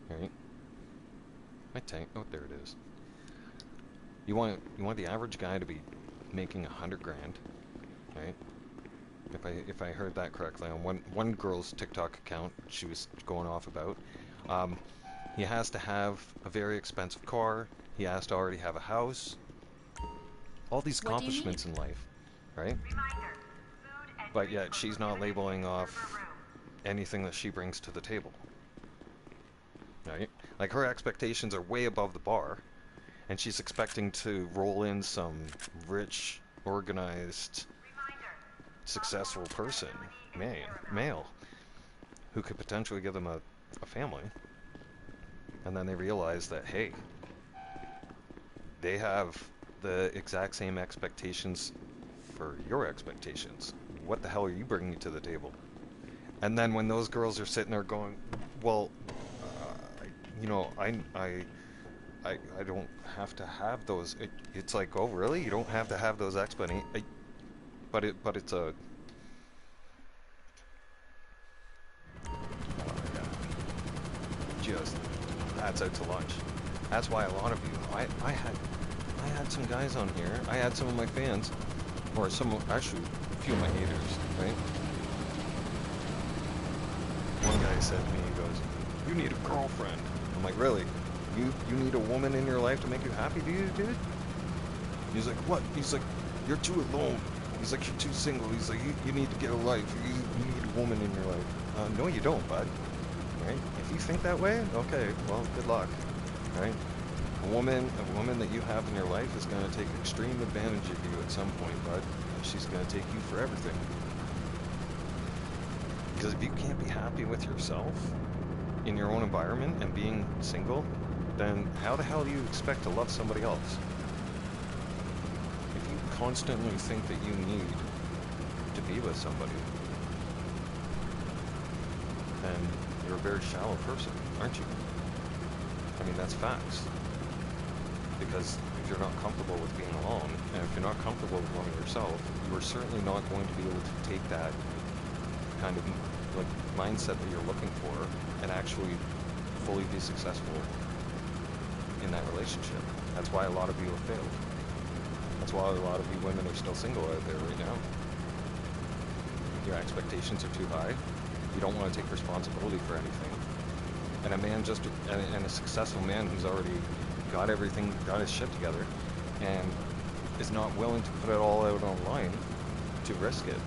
Right? My tank. Oh, there it is. You want the average guy to be making 100 grand, right? If I heard that correctly on one girl's TikTok account, she was going off about. He has to have a very expensive car. He has to already have a house. All these accomplishments in life, right? But yet she's not labeling off anything that she brings to the table. Right? Like, her expectations are way above the bar, and she's expecting to roll in some rich, organized, successful person, male, who could potentially give them a family. And then they realize that, hey, they have the exact same expectations for your expectations. What the hell are you bringing to the table? And then when those girls are sitting there going, well, you know, I don't have to have those. It's like, oh, really? You don't have to have those explanations. But it's a. Just that's out to lunch. That's why a lot of you. I had some guys on here. I had some of my fans, or actually a few of my haters, right? One guy said to me, he goes, "You need a girlfriend." I'm like, really? You need a woman in your life to make you happy, do you, dude? He's like, what? He's like, you're too alone. He's like, you're too single. He's like, you need to get a life. You need a woman in your life. No, you don't, bud. Right? If you think that way, okay, well, good luck. Right? A woman that you have in your life is going to take extreme advantage of you at some point, bud. And she's going to take you for everything. Because if you can't be happy with yourself in your own environment and being single, then how the hell do you expect to love somebody else? If you constantly think that you need to be with somebody, then you're a very shallow person, aren't you? I mean, that's facts. Because if you're not comfortable with being alone, and if you're not comfortable with loving yourself, you are certainly not going to be able to take that kind of like mindset that you're looking for and actually fully be successful in that relationship. That's why a lot of you have failed. That's why a lot of you women are still single out there right now. Your expectations are too high. You don't want to take responsibility for anything. And a man and a successful man who's already got everything, got his shit together, and is not willing to put it all out online to risk it,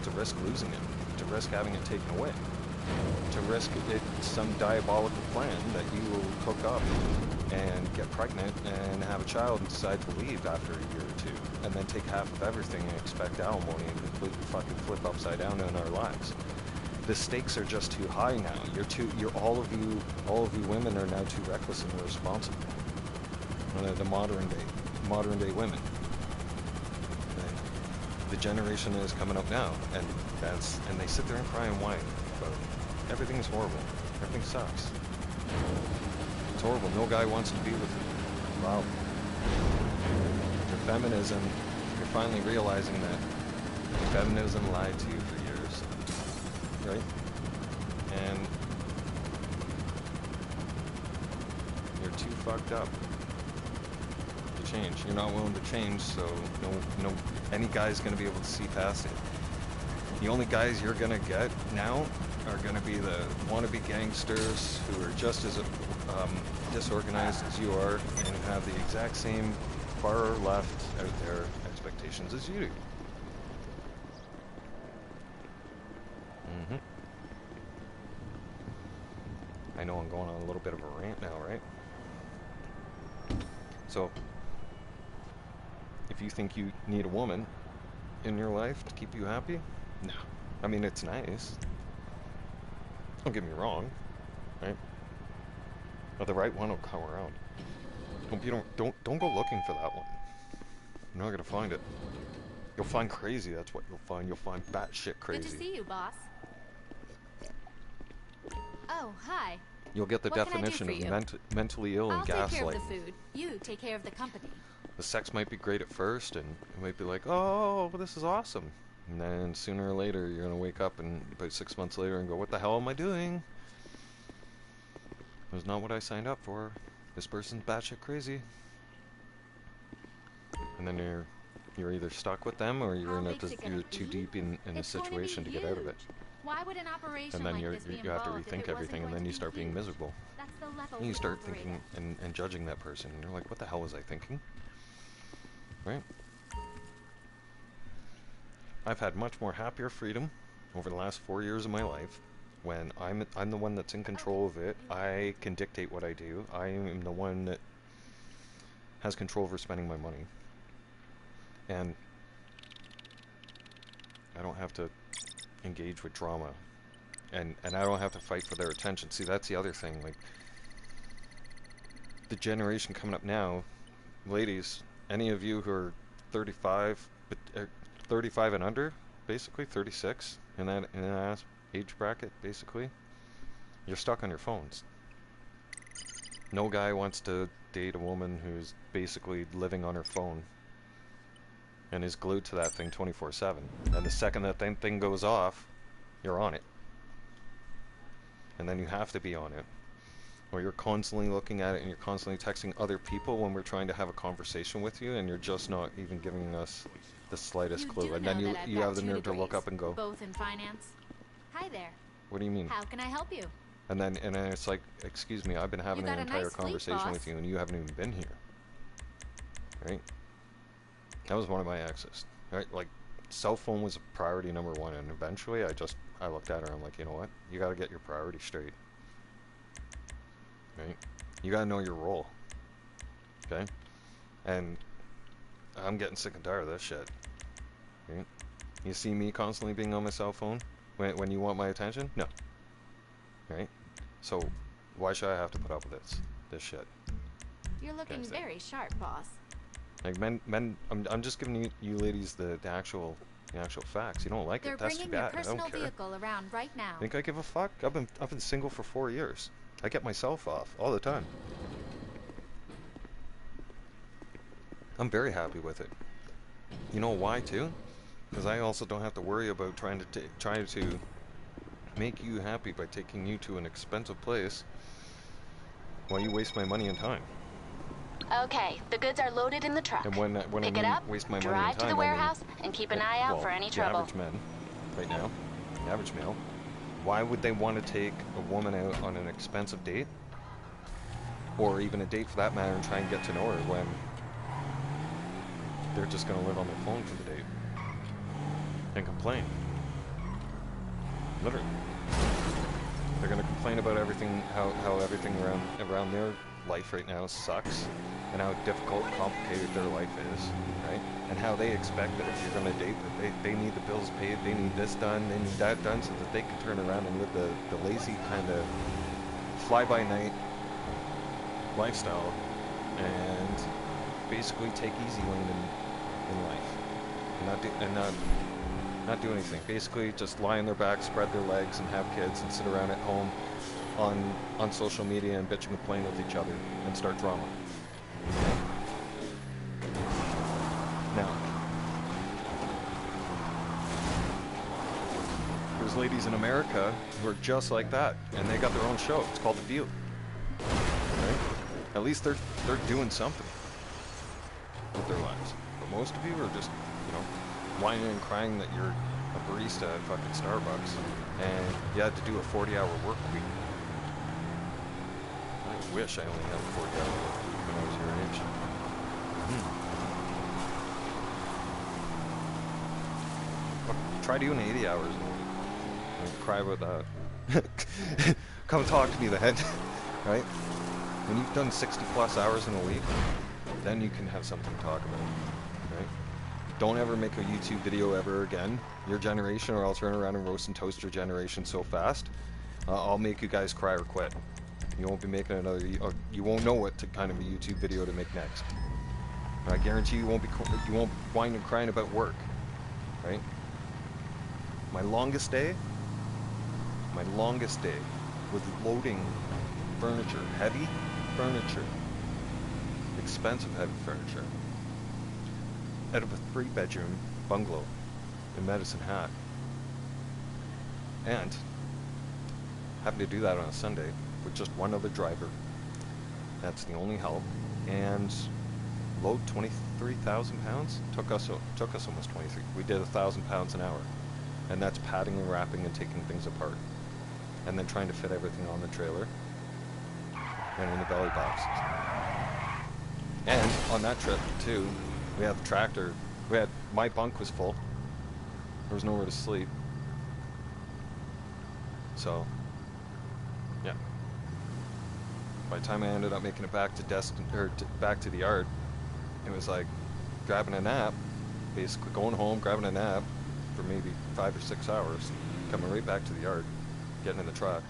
to risk losing it, to risk having it taken away, to risk it some diabolical plan that you will hook up and get pregnant and have a child and decide to leave after a year or two, and then take half of everything and expect alimony and completely fucking flip upside down in our lives. The stakes are just too high now. All of you women are now too reckless and irresponsible. The modern day women. The generation that is coming up now, and they sit there and cry and whine about everything's horrible. Everything sucks. It's horrible. No guy wants to be with you. Wow. Your feminism, you're finally realizing that feminism lied to you for years. Right? And you're too fucked up to change. You're not willing to change, so no any guy's gonna be able to see past it. The only guys you're gonna get now are gonna be the wannabe gangsters who are just as disorganized as you are and who have the exact same far left out there expectations as you do. I know I'm going on a little bit of a rant now, right? So, if you think you need a woman in your life to keep you happy, no. I mean, it's nice. Don't get me wrong, right? But the right one will come around. Don't go looking for that one. You're not gonna find it. You'll find crazy. That's what you'll find. You'll find batshit crazy. Good to see you, boss. Oh, hi. You'll get the definition of mentally ill and gaslighting. I'll take care of the food. You take care of the company. The sex might be great at first, and it might be like, oh, this is awesome. And then sooner or later, you're going to wake up and about 6 months later and go, what the hell am I doing? It was not what I signed up for. This person's batshit crazy. And then you're either stuck with them or you're you're too deep in a situation to get out of it. Why would an operation and then like this you have to rethink everything, and then you start being miserable. That's the level and you start thinking and judging that person, and you're like, what the hell was I thinking? Right? I've had much more happier freedom over the last 4 years of my life when I'm the one that's in control of it. I can dictate what I do. I am the one that has control over spending my money. And I don't have to engage with drama, and I don't have to fight for their attention. See, that's the other thing. Like, the generation coming up now, ladies, any of you who are 35, but 35 and under, basically 36 in that age bracket, basically, you're stuck on your phones. No guy wants to date a woman who's basically living on her phone and is glued to that thing 24/7. And the second that thing goes off, you're on it. And then you have to be on it. Or you're constantly looking at it and you're constantly texting other people when we're trying to have a conversation with you, and you're just not even giving us the slightest clue. And then you have the nerve to look up and go, both in finance. Hi there. What do you mean? How can I help you? And then it's like, excuse me, I've been having an entire conversation with you and you haven't even been here. Right? That was one of my exes, right? Like, cell phone was priority number one, and eventually I looked at her and I'm like, you know what? You gotta get your priorities straight. Right? You gotta know your role. Okay? And I'm getting sick and tired of this shit. Right? You see me constantly being on my cell phone when you want my attention? No. Right? So, why should I have to put up with this shit? You're looking very sharp, boss. Like, men, I'm just giving you ladies the actual the actual facts. You don't like They're it, that's too bringing your bad. I personal don't care. vehicle around right now. Think I give a fuck? I've been single for 4 years. I get myself off all the time. I'm very happy with it. You know why too? Because I also don't have to worry about trying to make you happy by taking you to an expensive place while you waste my money and time. Okay, the goods are loaded in the truck. And when Pick I it mean up, waste my money and drive time, to the I mean, warehouse, and keep an eye out for any trouble. The average man, right now, the average male, why would they want to take a woman out on an expensive date? Or even a date for that matter and try and get to know her when they're just going to live on their phone for the date and complain. Literally. They're going to complain about everything, how everything around their life right now sucks, and how difficult and complicated their life is, right? And how they expect that if you're going to date, that they need the bills paid, they need this done, they need that done, so that they can turn around and live the lazy kind of fly-by-night lifestyle and basically take easy lane in life and not do anything. Basically just lie on their back, spread their legs and have kids and sit around at home on social media and bitch and complain with each other and start drama. Now, there's ladies in America who are just like that, and they got their own show. It's called The View. Right? At least they're doing something with their lives. But most of you are just, you know, whining and crying that you're a barista at fucking Starbucks and you had to do a 40-hour work week. I wish I only had a 40-hour work week when I was your age. Try doing 80 hours in a week. And cry about that. Come talk to me then, right? When you've done 60 plus hours in a week, then you can have something to talk about, right? Don't ever make a YouTube video ever again, your generation, or I'll turn around and roast and toast your generation so fast. I'll make you guys cry or quit. You won't be making another, or you won't know what kind of a YouTube video to make next. I guarantee you won't whine and crying about work, right? My longest day was loading furniture, heavy furniture, expensive heavy furniture, out of a 3-bedroom bungalow in Medicine Hat, and having to do that on a Sunday with just one other driver. That's the only help, and load 23,000 pounds. Took us almost 23. We did 1,000 pounds an hour, and that's padding and wrapping and taking things apart, and then trying to fit everything on the trailer and in the belly boxes. And on that trip too, we had the tractor. My bunk was full. There was nowhere to sleep. So, yeah. By the time I ended up making it back to back to the yard, it was like grabbing a nap, basically going home, grabbing a nap for maybe 5 or 6 hours, coming right back to the yard, getting in the truck,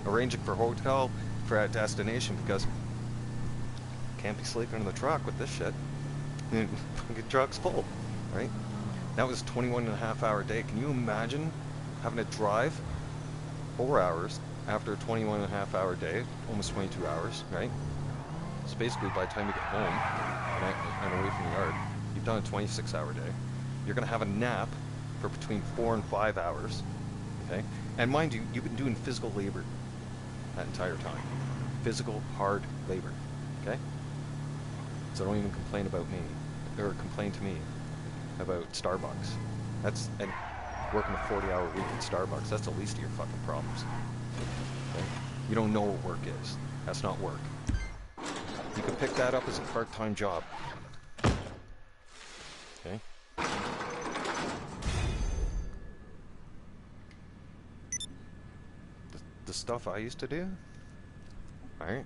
arranging for a hotel for a destination because can't be sleeping in the truck with this shit. The truck's full, right? That was a 21.5-hour day. Can you imagine having to drive 4 hours after a 21.5-hour day, almost 22 hours, right? So basically by the time you get home and away from the yard, you've done a 26-hour day. You're gonna have a nap for between 4 and 5 hours, okay? And mind you, you've been doing physical labor that entire time. Physical, hard labor, okay? So don't even complain about me, or complain to me about Starbucks. And working a 40-hour week at Starbucks, that's the least of your fucking problems. Okay? You don't know what work is. That's not work. You can pick that up as a part-time job. Okay? The stuff I used to do, alright?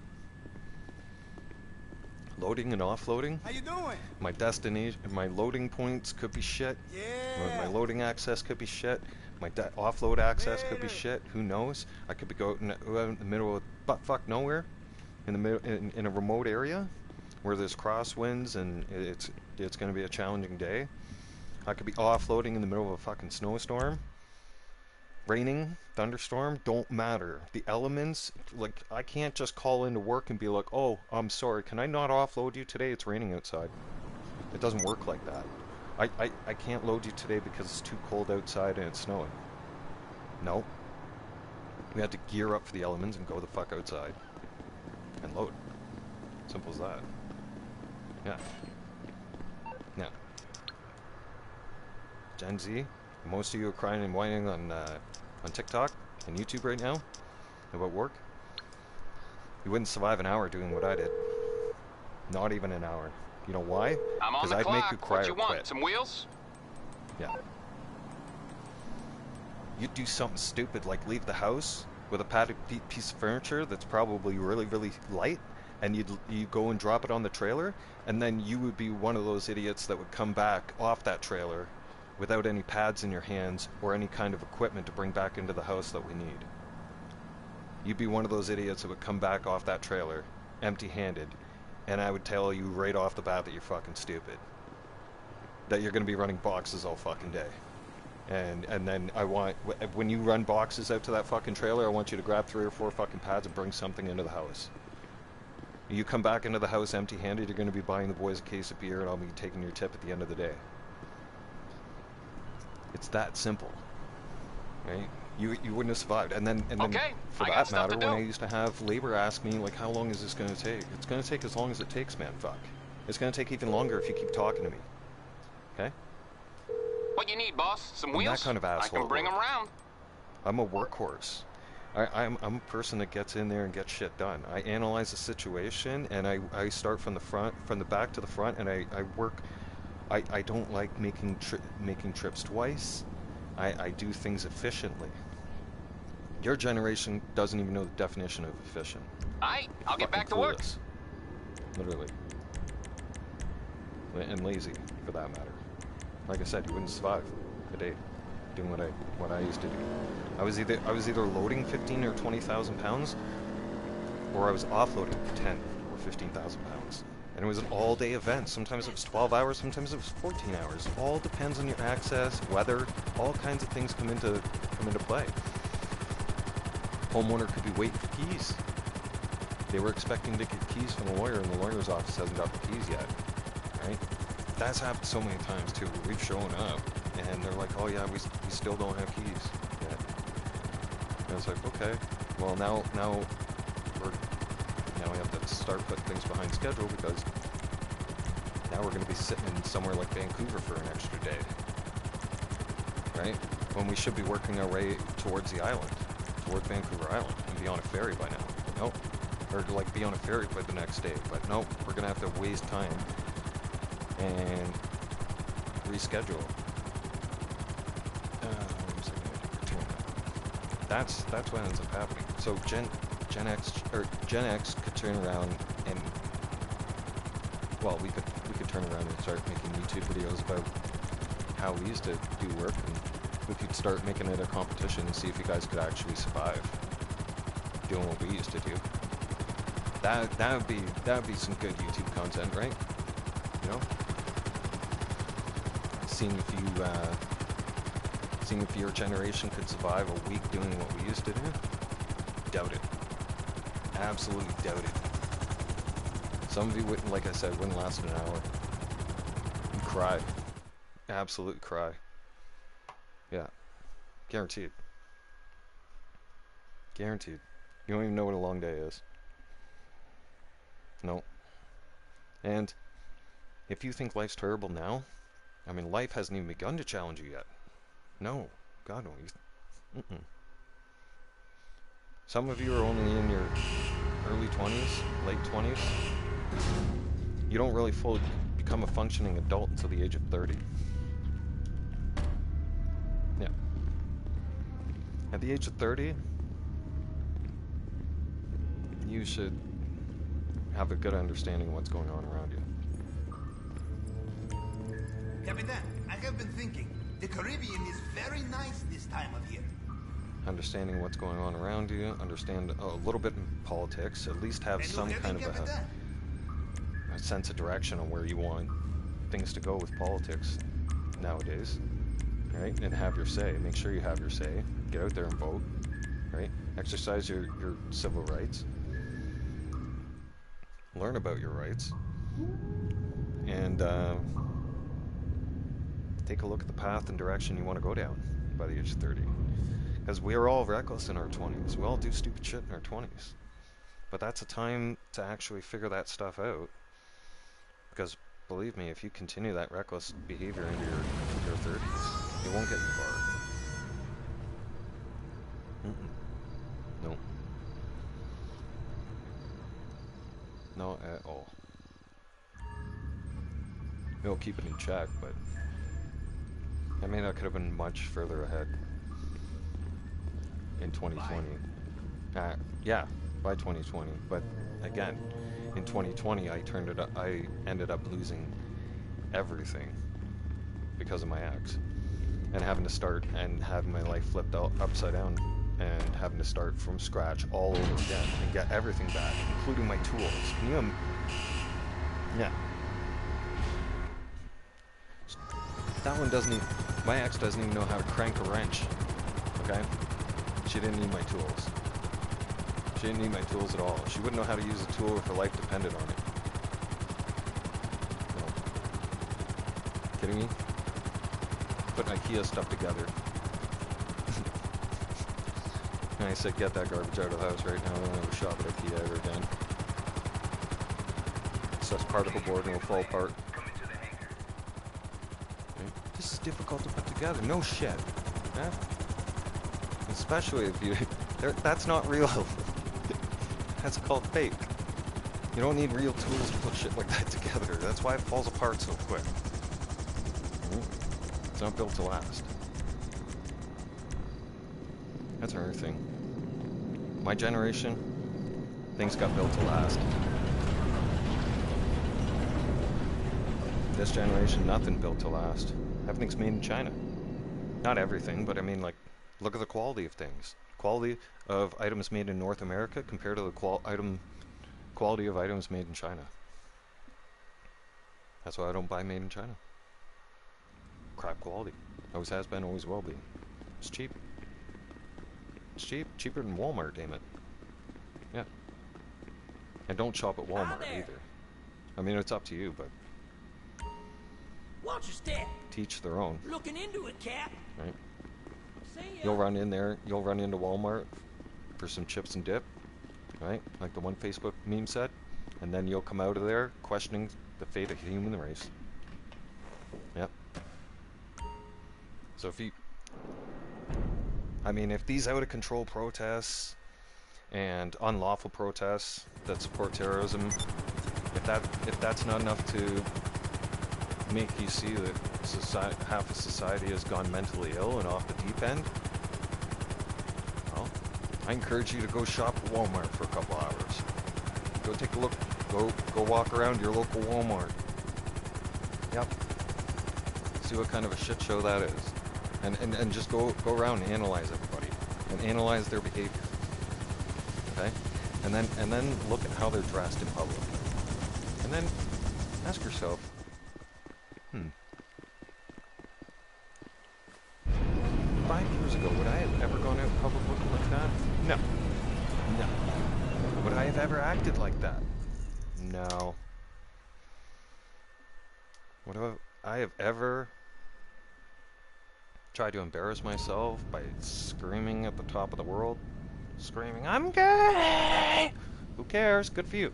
Loading and offloading. How you doing? My destination, my loading points could be shit. Yeah. My loading access could be shit. My offload access could be shit. Who knows? I could be going in the middle of buttfuck nowhere, in the middle, in a remote area, where there's crosswinds and it's going to be a challenging day. I could be offloading in the middle of a fucking snowstorm. Raining, thunderstorm, don't matter. The elements, like, I can't just call into work and be like, oh, I'm sorry, can I not offload you today? It's raining outside. It doesn't work like that. I can't load you today because it's too cold outside and it's snowing. No. We had to gear up for the elements and go the fuck outside. And load. Simple as that. Yeah. Yeah. Gen Z, most of you are crying and whining on TikTok and YouTube right now about work. You wouldn't survive an hour doing what I did. Not even an hour. You know why? I'm on the I'd clock. make you cry What you or want? quit. Some wheels? Yeah. You'd do something stupid like leave the house with a padded piece of furniture that's probably really, really light, and you go and drop it on the trailer, and then you would be one of those idiots that would come back off that trailer without any pads in your hands or any kind of equipment to bring back into the house that we need. You'd be one of those idiots that would come back off that trailer empty-handed, and I would tell you right off the bat that you're fucking stupid. That you're going to be running boxes all fucking day. And then I want, when you run boxes out to that fucking trailer, I want you to grab 3 or 4 fucking pads and bring something into the house. You come back into the house empty-handed, you're going to be buying the boys a case of beer, and I'll be taking your tip at the end of the day. It's that simple, right? You wouldn't have survived. And then Okay, for I got that stuff matter, to when do. I used to have labor ask me, like, how long is this going to take? It's going to take as long as it takes, man, fuck. It's going to take even longer if you keep talking to me. Okay? What you need, boss? Some I'm wheels? that kind of asshole I can bring at them work. round. I'm a workhorse. I'm a person that gets in there and gets shit done. I analyze the situation, and I start from the back to the front, and I work. I don't like making trips twice. I do things efficiently. Your generation doesn't even know the definition of efficient. I'll get back to work. Clueless. Literally. And lazy, for that matter. Like I said, you wouldn't survive a day doing what I used to do. I was either loading 15 or 20,000 pounds, or I was offloading 10 or 15,000 pounds. And it was an all-day event. Sometimes it was 12 hours, sometimes it was 14 hours. All depends on your access, weather, all kinds of things come into play. Homeowner could be waiting for keys. They were expecting to get keys from the lawyer, and the lawyer's office hasn't got the keys yet. Right? That's happened so many times too. We've shown up, and they're like, "Oh yeah, we still don't have keys yet." And it's like, okay, well now we have to start putting things behind schedule, because now we're going to be sitting in somewhere like Vancouver for an extra day, right? When we should be working our way towards the island, towards Vancouver Island, and be on a ferry by now. But nope, or like be on a ferry by the next day. But nope, we're going to have to waste time and reschedule. What was I going to do? That's what ends up happening. So Gen X could turn around and, well, we could turn around and start making YouTube videos about how we used to do work, and we could start making it a competition and see if you guys could actually survive doing what we used to do. That would be some good YouTube content, right? You know, seeing if your generation could survive a week doing what we used to do. Doubt it. Absolutely doubt it. Some of you wouldn't, like I said, wouldn't last an hour. You'd cry. Absolute cry. Yeah. Guaranteed. Guaranteed. You don't even know what a long day is. No. And if you think life's terrible now, I mean, life hasn't even begun to challenge you yet. No. God, no. Some of you are only in your early 20s, late 20s. You don't really fully become a functioning adult until the age of 30. Yeah. At the age of 30, you should have a good understanding of what's going on around you. Capitan, I have been thinking, the Caribbean is very nice this time of year. Understanding what's going on around you, understand a little bit in politics, at least have some kind of a sense of direction on where you want things to go with politics. nowadays, right? And have your say. Make sure you have your say. Get out there and vote, right? Exercise your civil rights. Learn about your rights. And take a look at the path and direction you want to go down by the age of 30. Because we're all reckless in our 20s. We all do stupid shit in our 20s. But that's a time to actually figure that stuff out. Because, believe me, if you continue that reckless behavior into your 30s, you won't get far. No. Not at all. It'll keep it in check, but I mean, I could have been much further ahead in 2020. Yeah, by 2020. But again, in 2020, I ended up losing everything because of my ex, and having to start and having my life flipped upside down, and having to start from scratch all over again and get everything back, including my tools. Can you? Yeah. That one doesn't even, my ex doesn't even know how to crank a wrench, okay? She didn't need my tools. She didn't need my tools at all. She wouldn't know how to use a tool if her life depended on it. No. Kidding me? Putting IKEA stuff together. And I said, get that garbage out of the house right now. I'll never shop at IKEA ever again. So that's particle board and it'll fall apart. This is difficult to put together. No shit. Yeah? Especially if you... that's not real. That's called fake. You don't need real tools to put shit like that together. That's why it falls apart so quick. It's not built to last. That's another thing. My generation, things got built to last. This generation, nothing built to last. Everything's made in China. Not everything, but I mean, like, look at the quality of things. Quality of items made in North America compared to the quality of items made in China. That's why I don't buy made in China. Crap quality. Always has been, always will be. It's cheap. It's cheap. Cheaper than Walmart, damn it. Yeah. And don't shop at Walmart either. I mean, it's up to you, but... Watch your step. Teach their own. Looking into it, Cap. Right. You'll run in there, you'll run into Walmart for some chips and dip, right? Like the one Facebook meme said. And then you'll come out of there questioning the fate of the human race. Yep. So if you... I mean, if these out-of-control protests and unlawful protests that support terrorism, if that's not enough to make you see that half of society has gone mentally ill and off the deep end, well, I encourage you to go shop at Walmart for a couple hours. Go take a look. Go walk around your local Walmart. Yep. See what kind of a shit show that is. And just go around and analyze everybody. And analyze their behavior. Okay? And then look at how they're dressed in public. And then ask yourself, 5 years ago, would I have ever gone out in public looking like that? No. No. Would I have ever acted like that? No. Would I have ever tried to embarrass myself by screaming at the top of the world? Screaming, I'm gay! Who cares? Good for you. You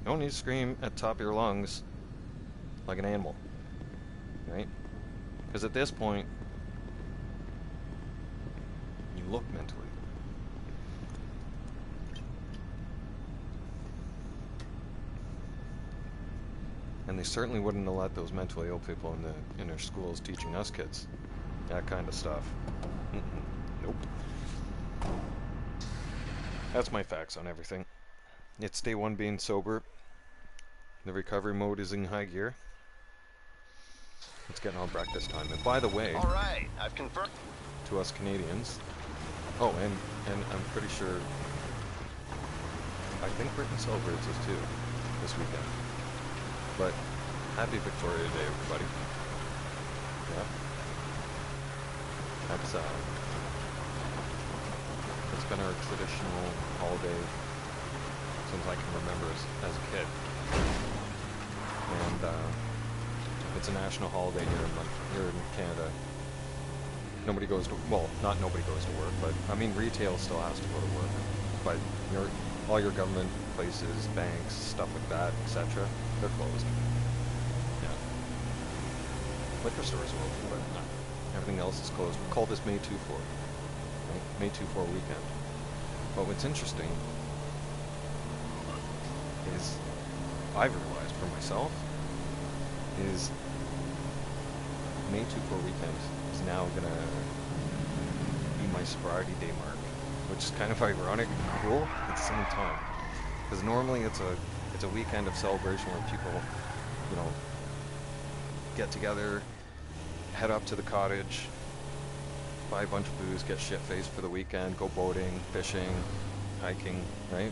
don't need to scream at the top of your lungs like an animal. Right? Because at this point, you look mentally. And they certainly wouldn't have let those mentally ill people in their schools teaching us kids that kind of stuff. Nope. That's my facts on everything. It's day one being sober. The recovery mode is in high gear. It's getting on breakfast time. And by the way, all right, I've confirmed to us Canadians. Oh, and I'm pretty sure. I think Britain celebrates this too this weekend. But happy Victoria Day, everybody. Yeah. That's it's been our traditional holiday since I can remember as a kid. And it's a national holiday here in Canada. Nobody goes to, well, not nobody goes to work, but I mean retail still has to go to work. But all your government places, banks, stuff like that, etc., they're closed. Yeah. Liquor stores are open, but everything else is closed. We call this May 2-4. Right? May 2-4 weekend. But what's interesting is I've realized for myself is May 2-4 weekend is now gonna be my sobriety day mark, which is kind of ironic and cool at the same time. Because normally it's a weekend of celebration where people, you know, get together, head up to the cottage, buy a bunch of booze, get shit-faced for the weekend, go boating, fishing, hiking, right?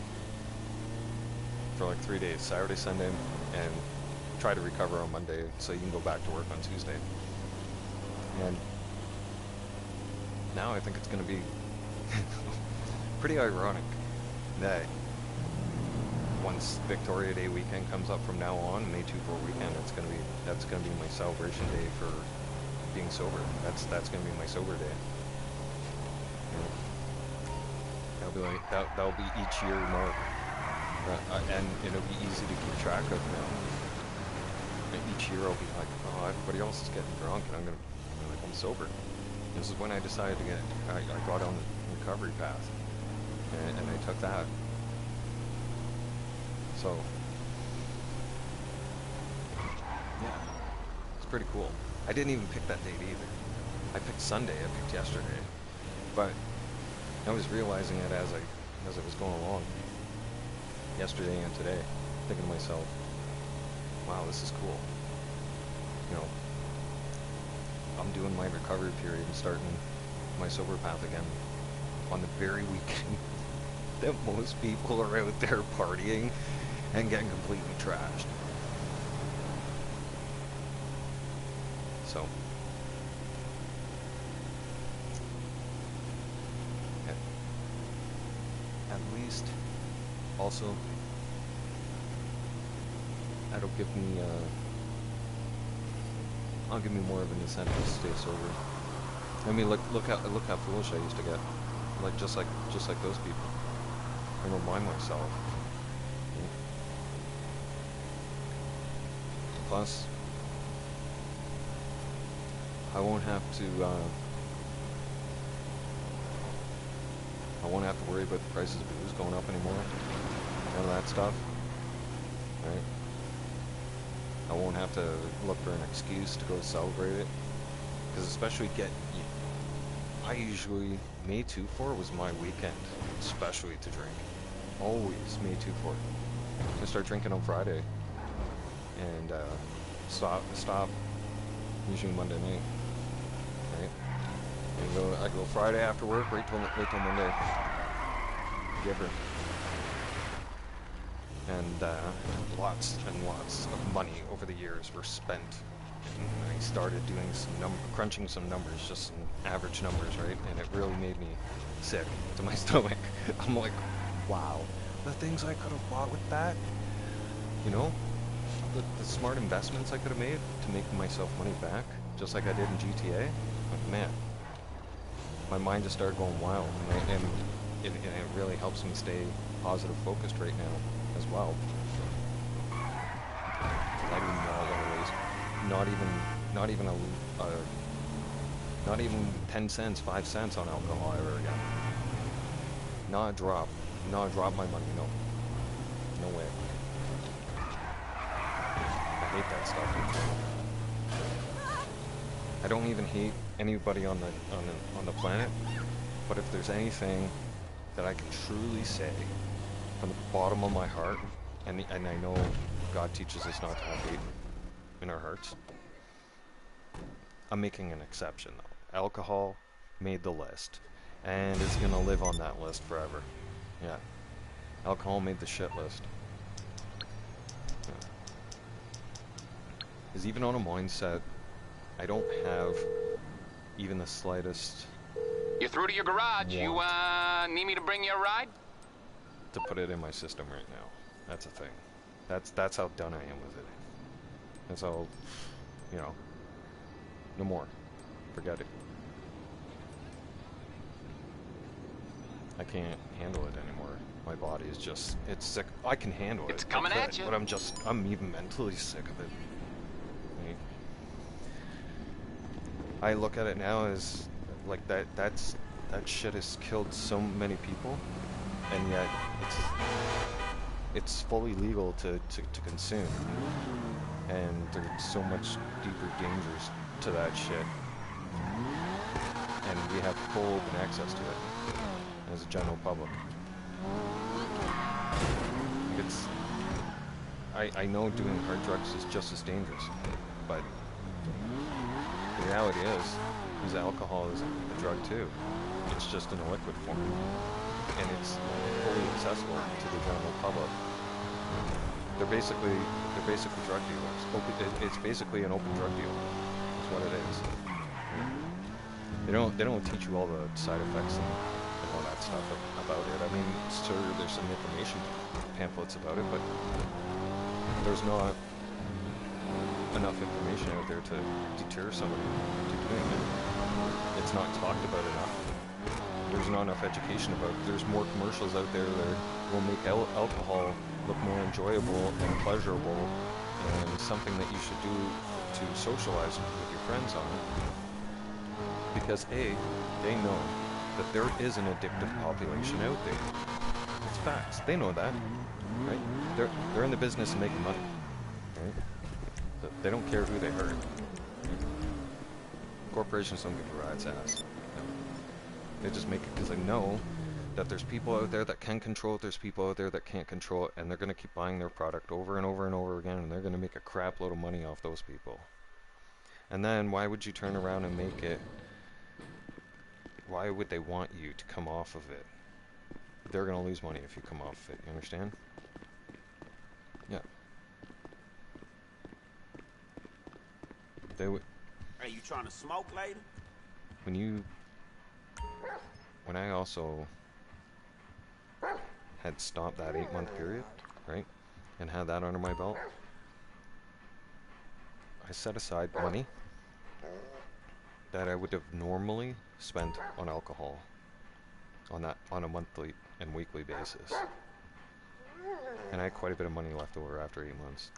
For like 3 days, Saturday, Sunday, and try to recover on Monday so you can go back to work on Tuesday. And now I think it's going to be pretty ironic that once Victoria Day weekend comes up from now on, May 2-4 weekend, that's going to be my celebration day for being sober. That's going to be my sober day. That'll be like that'll be each year mark, and it'll be easy to keep track of now. And each year I'll be like, oh, everybody else is getting drunk, and I'm sober. This is when I decided to I got on the recovery path, and I took that. So, yeah, it's pretty cool. I didn't even pick that date either. I picked Sunday, I picked yesterday, but I was realizing it as I was going along, yesterday and today, thinking to myself, wow, this is cool. You know, I'm doing my recovery period and starting my sober path again on the very weekend that most people are out there partying and getting completely trashed. So, at least, also, that'll give me, I'll give me more of an incentive to stay sober. I mean, look how foolish I used to get, like just like those people. I remind myself. Plus, I won't have to worry about the prices of booze going up anymore. None of that stuff, right? I won't have to look for an excuse to go celebrate it, because especially I usually, May 2-4 was my weekend, especially to drink. Always May 2-4. I start drinking on Friday, and stop usually Monday night, right? And I go Friday after work, right till Monday. Giver. And lots and lots of money over the years were spent. And I started doing crunching some numbers, just some average numbers, right? And it really made me sick to my stomach. I'm like, wow, the things I could have bought with that, you know, the smart investments I could have made to make myself money back, just like I did in GTA. Like, man, my mind just started going wild, and it really helps me stay positive focused right now as well. I do not even 10 cents, 5 cents on alcohol ever again. Not a drop my money, no way. I hate that stuff. I don't even hate anybody on the planet, but if there's anything that I can truly say from the bottom of my heart, and I know God teaches us not to have hate in our hearts, I'm making an exception though. Alcohol made the list, and is gonna live on that list forever. Yeah, alcohol made the shit list. Is even on a mindset I don't have even the slightest... You're through to your garage. You, need me to bring you a ride? To put it in my system right now. That's a thing. That's how done I am with it. That's how, you know, no more. Forget it. I can't handle it anymore. My body is just, it's sick. I can handle it. It's coming at you. But I'm even mentally sick of it. I look at it now as, like, that shit has killed so many people, and yet it's fully legal to consume. And there's so much deeper dangers to that shit. And we have full open access to it as a general public. I know doing hard drugs is just as dangerous, but the reality is alcohol is a drug too. It's just in a liquid form, and it's fully accessible to the general public. They're basically drug dealers. It's basically an open drug deal. That's what it is. They don't teach you all the side effects and all that stuff about it. I mean, sure, there's some information pamphlets about it, but there's not enough information out there to deter somebody to doing it. It's not talked about enough. There's not enough education about it. There's more commercials out there that will make alcohol look more enjoyable and pleasurable and something that you should do to socialize with your friends on. Because A, they know that there is an addictive population out there. It's facts. They know that, right? They're in the business of making money, right? They don't care who they hurt. Corporations don't give a rat's ass. They just make it because they know that there's people out there that can control it, there's people out there that can't control it, and they're going to keep buying their product over and over and over again, and they're going to make a crap load of money off those people. And then why would you turn around and make it... Why would they want you to come off of it? They're going to lose money if you come off of it, you understand? Yeah. They would... Hey, you trying to smoke later? When I also had stopped that 8-month period, right, and had that under my belt, I set aside money that I would have normally spent on alcohol on a monthly and weekly basis. And I had quite a bit of money left over after 8 months.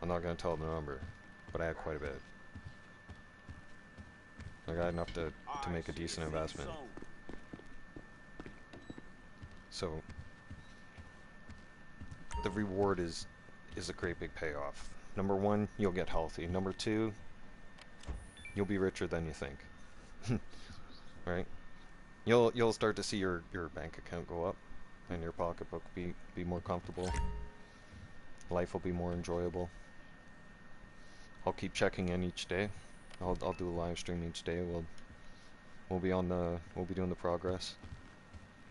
I'm not going to tell the number, but I had quite a bit. I got enough to make a decent investment. So the reward is a great big payoff. Number one, you'll get healthy. Number two, you'll be richer than you think. Right? You'll start to see your bank account go up and your pocketbook be more comfortable. Life will be more enjoyable. I'll keep checking in each day. I'll do a live stream each day. We'll be doing the progress.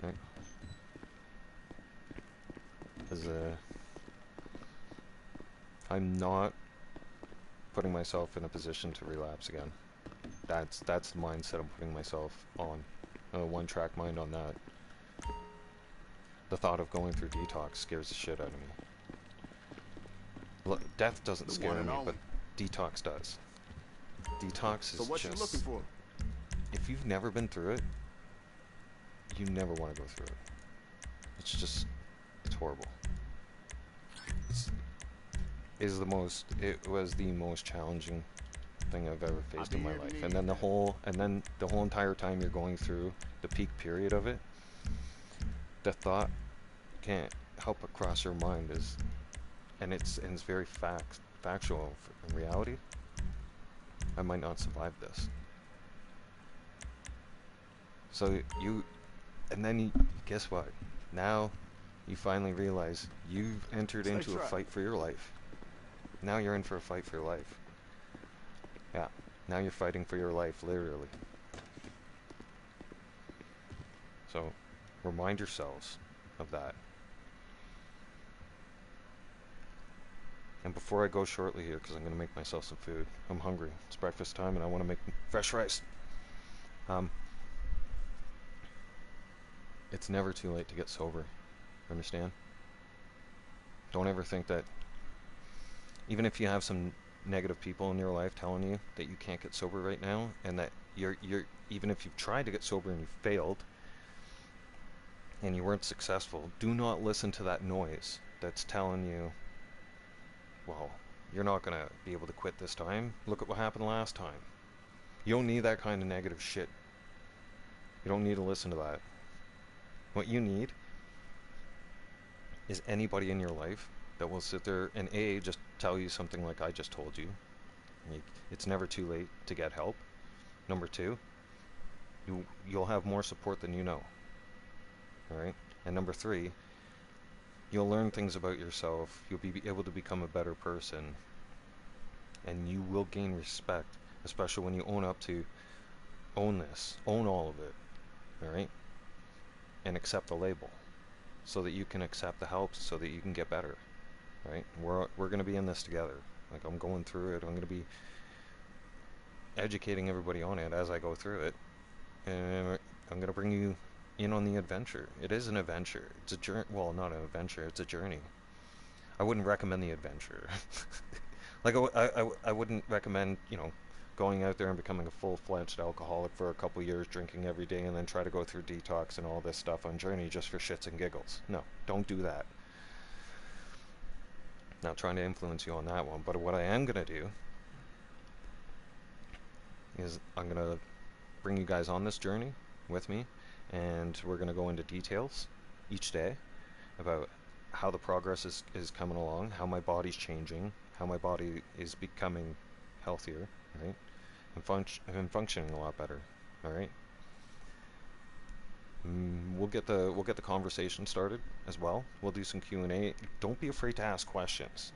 Right? As I'm not putting myself in a position to relapse again. That's the mindset I'm putting myself on. A one-track mind on that. The thought of going through detox scares the shit out of me. Death doesn't scare me, but detox does. Detox is so what just... you looking for? If you've never been through it, you never want to go through it. It's horrible. It was the most challenging thing I've ever faced in my life. And then the whole entire time you're going through the peak period of it, the thought can't help but cross your mind and it's very factual in reality. I might not survive this. So guess what? Now you finally realize you've entered into a fight for your life. Now you're in for a fight for your life. Yeah, now you're fighting for your life, literally. So, remind yourselves of that. And before I go shortly here, because I'm going to make myself some food. I'm hungry. It's breakfast time, and I want to make fresh rice. It's never too late to get sober. Understand? Don't ever think that, even if you have some negative people in your life telling you that you can't get sober right now, and that you're even if you've tried to get sober and you failed, and you weren't successful, do not listen to that noise that's telling you, well, you're not going to be able to quit this time. Look at what happened last time. You don't need that kind of negative shit. You don't need to listen to that. What you need is anybody in your life that will sit there and just tell you something like I just told you. It's never too late to get help. Number 2, you'll have more support than you know. Alright? And number 3, you'll learn things about yourself. You'll be able to become a better person. And you will gain respect, especially when you own all of it. Alright? And accept the label, so that you can accept the help, so that you can get better. Right? We're going to be in this together. Like, I'm going through it. I'm going to be educating everybody on it as I go through it. And I'm going to bring you in on the adventure. It is an adventure. It's a journey. Well, not an adventure. It's a journey. I wouldn't recommend the adventure. Like, I wouldn't recommend, going out there and becoming a full-fledged alcoholic for a couple years, drinking every day, and then try to go through detox and all this stuff on Journey just for shits and giggles. No, don't do that. Not trying to influence you on that one, but what I am going to do is I'm going to bring you guys on this journey with me, and we're going to go into details each day about how the progress is coming along, how my body's changing, how my body is becoming healthier, right? And functioning a lot better. All right. We'll get the conversation started as well. We'll do some Q&A. Don't be afraid to ask questions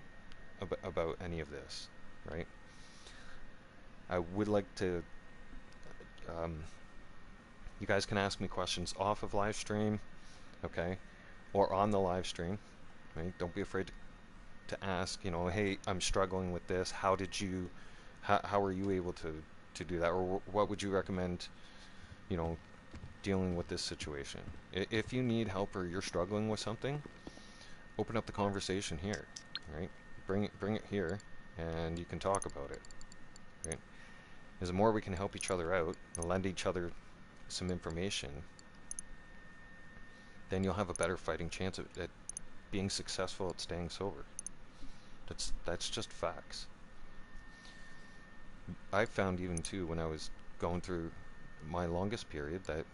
about any of this, right? I would like to. You guys can ask me questions off of live stream, okay, or on the live stream, right? Don't be afraid to ask. Hey, I'm struggling with this. How are you able to do that, or what would you recommend, dealing with this situation? If you need help or you're struggling with something, open up the conversation here, right? Bring it here, and you can talk about it, right? Because the more we can help each other out and lend each other some information, then you'll have a better fighting chance at being successful at staying sober. That's just facts. I found even too, when I was going through my longest period, that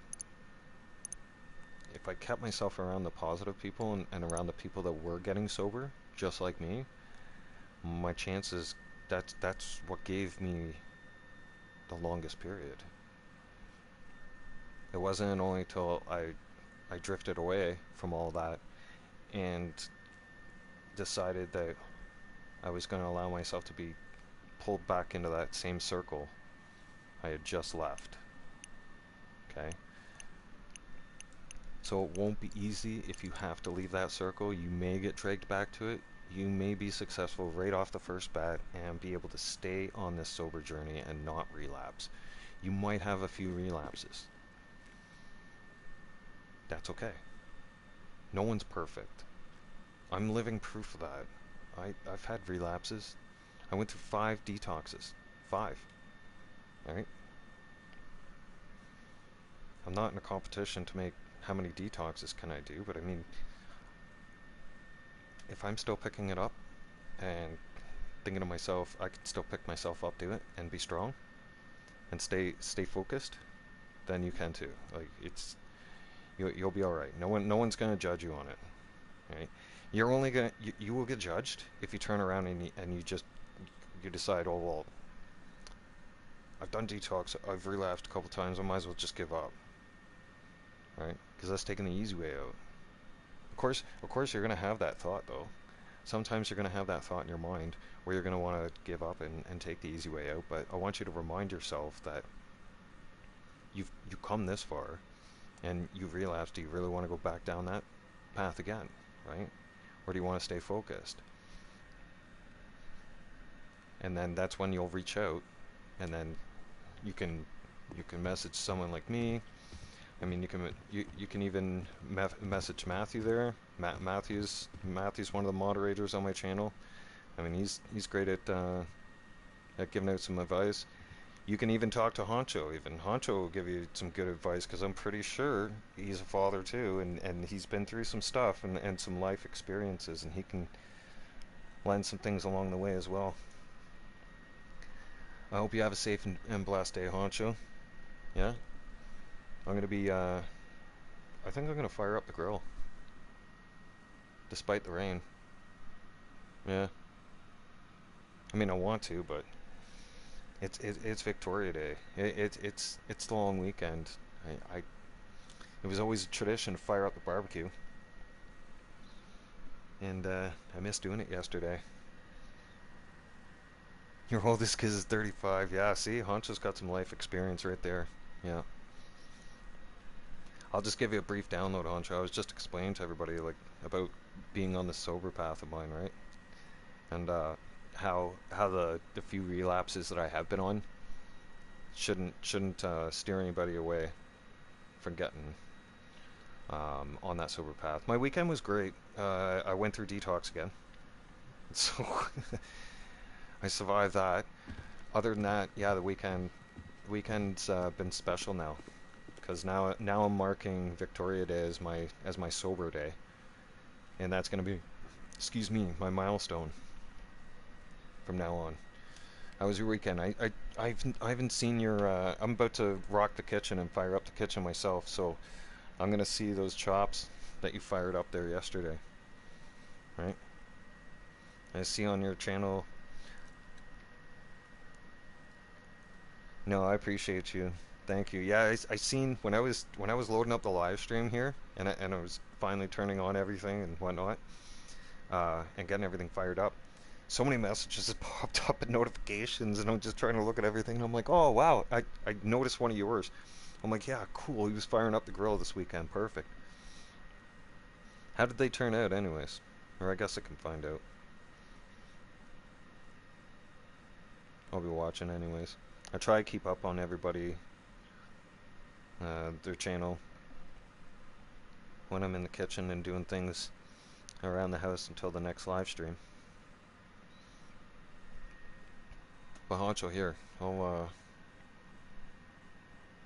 if I kept myself around the positive people and around the people that were getting sober, just like me, my chances, that's what gave me the longest period. It wasn't only till I drifted away from all that and decided that I was going to allow myself to be pulled back into that same circle I had just left. Okay? So it won't be easy if you have to leave that circle. You may get dragged back to it. You may be successful right off the first bat and be able to stay on this sober journey and not relapse. You might have a few relapses. That's okay. No one's perfect. I'm living proof of that. I've had relapses. I went through 5 detoxes. 5. Alright? I'm not in a competition to make how many detoxes can I do, but I mean, if I'm still picking it up and thinking to myself, I could still pick myself up, do it, and be strong, and stay focused, then you can too. Like, you'll be alright. No one's gonna judge you on it. Right? You're only gonna you will get judged if you turn around and you decide, oh well, I've done detox, I've relapsed a couple times, I might as well just give up. Right? Because that's taking the easy way out. Of course, you're gonna have that thought though. Sometimes you're gonna have that thought in your mind where you're gonna want to give up and take the easy way out. But I want you to remind yourself that you've come this far, and you've relapsed. Do you really want to go back down that path again? Right? Or do you want to stay focused? and then that's when you'll reach out, and then you can message someone like me. I mean, you can even message Matthew there. Matthew's one of the moderators on my channel. I mean, he's great at giving out some advice. You can even talk to Honcho. Even Honcho will give you some good advice, because I'm pretty sure he's a father too, and he's been through some stuff and some life experiences, and he can lend some things along the way as well. I hope you have a safe and blessed day, Honcho. Yeah? I'm going to be, I think I'm going to fire up the grill. Despite the rain. Yeah. I mean, I want to, but it's Victoria Day. It's the long weekend. It was always a tradition to fire up the barbecue. And I missed doing it yesterday. Your oldest kid is 35. Yeah, see, Honcho's got some life experience right there. Yeah. I'll just give you a brief download, Honcho. I was just explaining to everybody like about being on the sober path of mine, right? And how the few relapses that I have been on shouldn't steer anybody away from getting on that sober path. My weekend was great. I went through detox again, so I survived that. Other than that, yeah, the weekend's been special now, because now I'm marking Victoria Day as my sober day, and that's gonna be, excuse me, my milestone from now on. How was your weekend? I haven't seen your. I'm about to rock the kitchen and fire up the kitchen myself, so I'm gonna see those chops that you fired up there yesterday, right? I see on your channel. No, I appreciate you. Thank you. Yeah, I seen when I was loading up the live stream here, and I was finally turning on everything and whatnot, and getting everything fired up. So many messages have popped up and notifications, and I'm just trying to look at everything, and I'm like, oh wow, I noticed one of yours. I'm like, yeah, cool. He was firing up the grill this weekend. Perfect. How did they turn out, anyways? Or I guess I can find out. I'll be watching anyways. I try to keep up on everybody, their channel, when I'm in the kitchen and doing things around the house until the next live stream. But Honcho, here, I'll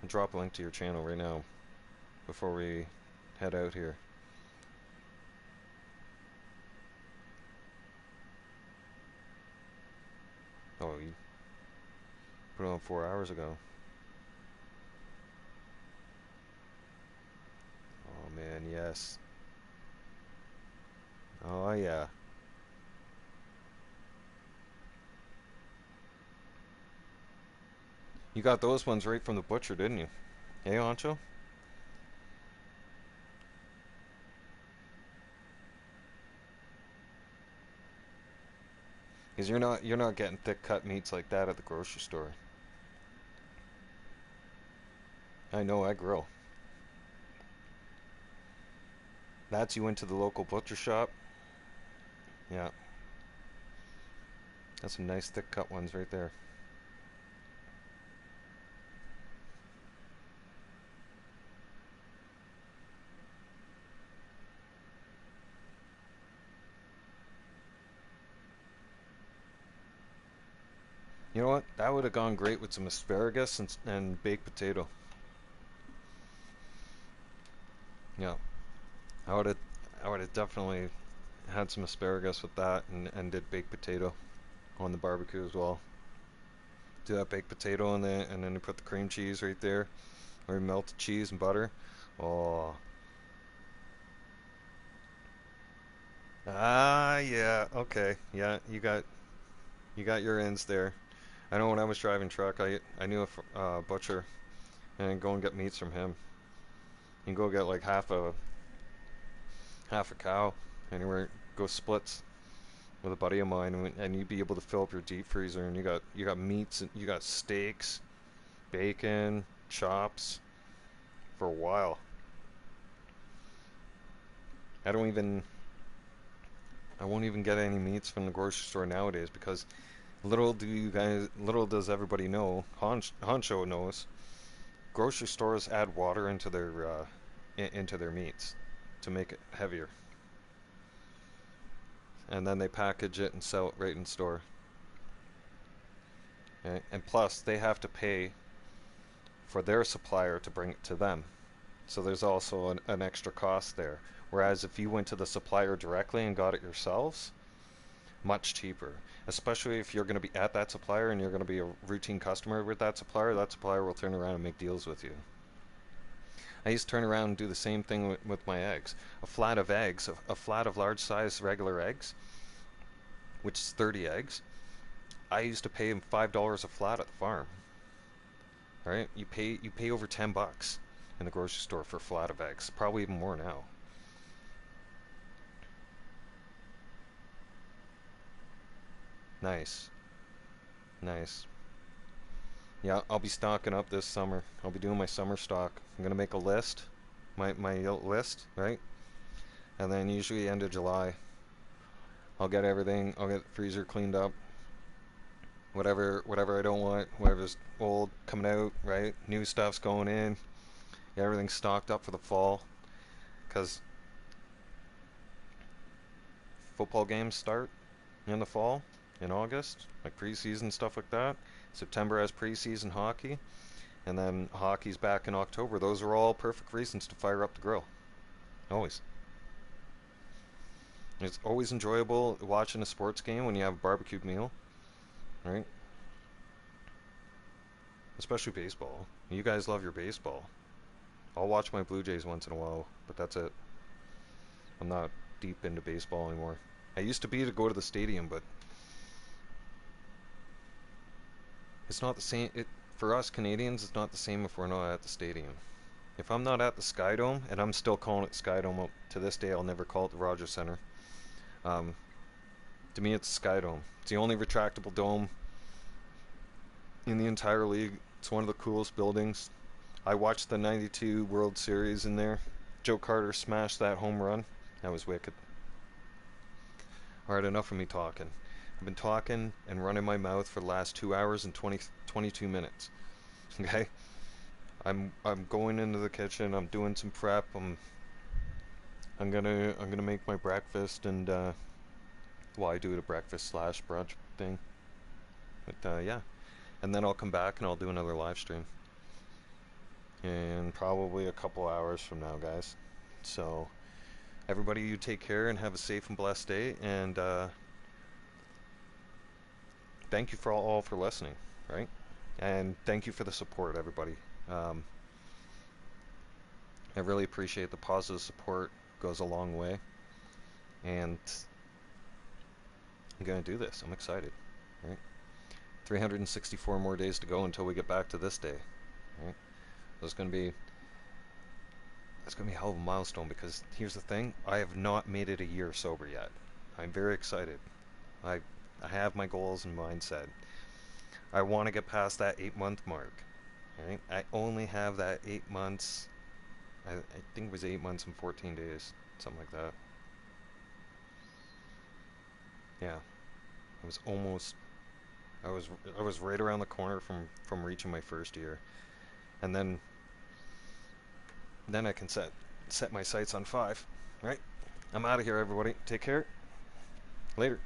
drop a link to your channel right now before we head out here. Oh, you put it on 4 hours ago. Oh man, yes. Oh yeah. You got those ones right from the butcher, didn't you? Hey, Honcho? Because you're not getting thick cut meats like that at the grocery store. I know, I grill. That's you went to the local butcher shop. Yeah. That's some nice thick cut ones right there. You know what? That would have gone great with some asparagus and baked potato. Yeah. I would have definitely had some asparagus with that and did baked potato on the barbecue as well. Do that baked potato and then you put the cream cheese right there, or melted cheese and butter. Oh. Ah, yeah. Okay. Yeah, you got your ends there. I know when I was driving truck, I knew a butcher, and go and get meats from him. You can go get like half a cow, anywhere, go splits with a buddy of mine, and you'd be able to fill up your deep freezer, and you got meats, and you got steaks, bacon, chops for a while. I won't even get any meats from the grocery store nowadays, because Little does everybody know, Honcho knows, grocery stores add water into their meats to make it heavier. And then they package it and sell it right in store. Okay? And plus, they have to pay for their supplier to bring it to them. So there's also an extra cost there. Whereas if you went to the supplier directly and got it yourselves, much cheaper. Especially if you're going to be at that supplier and you're going to be a routine customer with that supplier will turn around and make deals with you. I used to turn around and do the same thing with my eggs. A flat of eggs, a flat of large size regular eggs, which is 30 eggs, I used to pay them $5 a flat at the farm. Alright, you pay over $10 in the grocery store for a flat of eggs, probably even more now. Nice. Nice. Yeah, I'll be stocking up this summer. I'll be doing my summer stock. I'm gonna make a list, my list, right? And then usually end of July, I'll get everything. I'll get the freezer cleaned up. Whatever I don't want, whatever's old coming out, right? New stuff's going in. Get everything stocked up for the fall, because football games start in the fall, in August, like preseason stuff like that. September has preseason hockey, and then hockey's back in October. Those are all perfect reasons to fire up the grill. Always. It's always enjoyable watching a sports game when you have a barbecued meal, right? Especially baseball. You guys love your baseball. I'll watch my Blue Jays once in a while, but that's it. I'm not deep into baseball anymore. I used to be to go to the stadium, but it's not the same. For us Canadians, it's not the same if we're not at the stadium. If I'm not at the Sky Dome, and I'm still calling it Sky Dome to this day, I'll never call it the Rogers Center. To me, it's Sky Dome. It's the only retractable dome in the entire league. It's one of the coolest buildings. I watched the '92 World Series in there. Joe Carter smashed that home run. That was wicked. Alright, enough of me talking. I've been talking and running my mouth for the last 2 hours and 22 minutes. Okay? I'm going into the kitchen. I'm doing some prep. I'm gonna make my breakfast, and well, I do it a breakfast / brunch thing. But yeah, and then I'll come back and I'll do another live stream in probably a couple hours from now, guys. So everybody, you take care and have a safe and blessed day, and thank you for all for listening, right? And thank you for the support, everybody. I really appreciate the positive support. Goes a long way, and I'm gonna do this. I'm excited, right? 364 more days to go until we get back to this day, right? That's gonna be a hell of a milestone, because here's the thing: I have not made it a year sober yet. I'm very excited. I have my goals and mindset. I want to get past that 8-month mark, right? I only have that 8 months. I think it was 8 months and 14 days, something like that. Yeah, I was almost. I was right around the corner from reaching my first year, and then I can set my sights on 5. Right? I'm out of here, everybody. Take care. Later.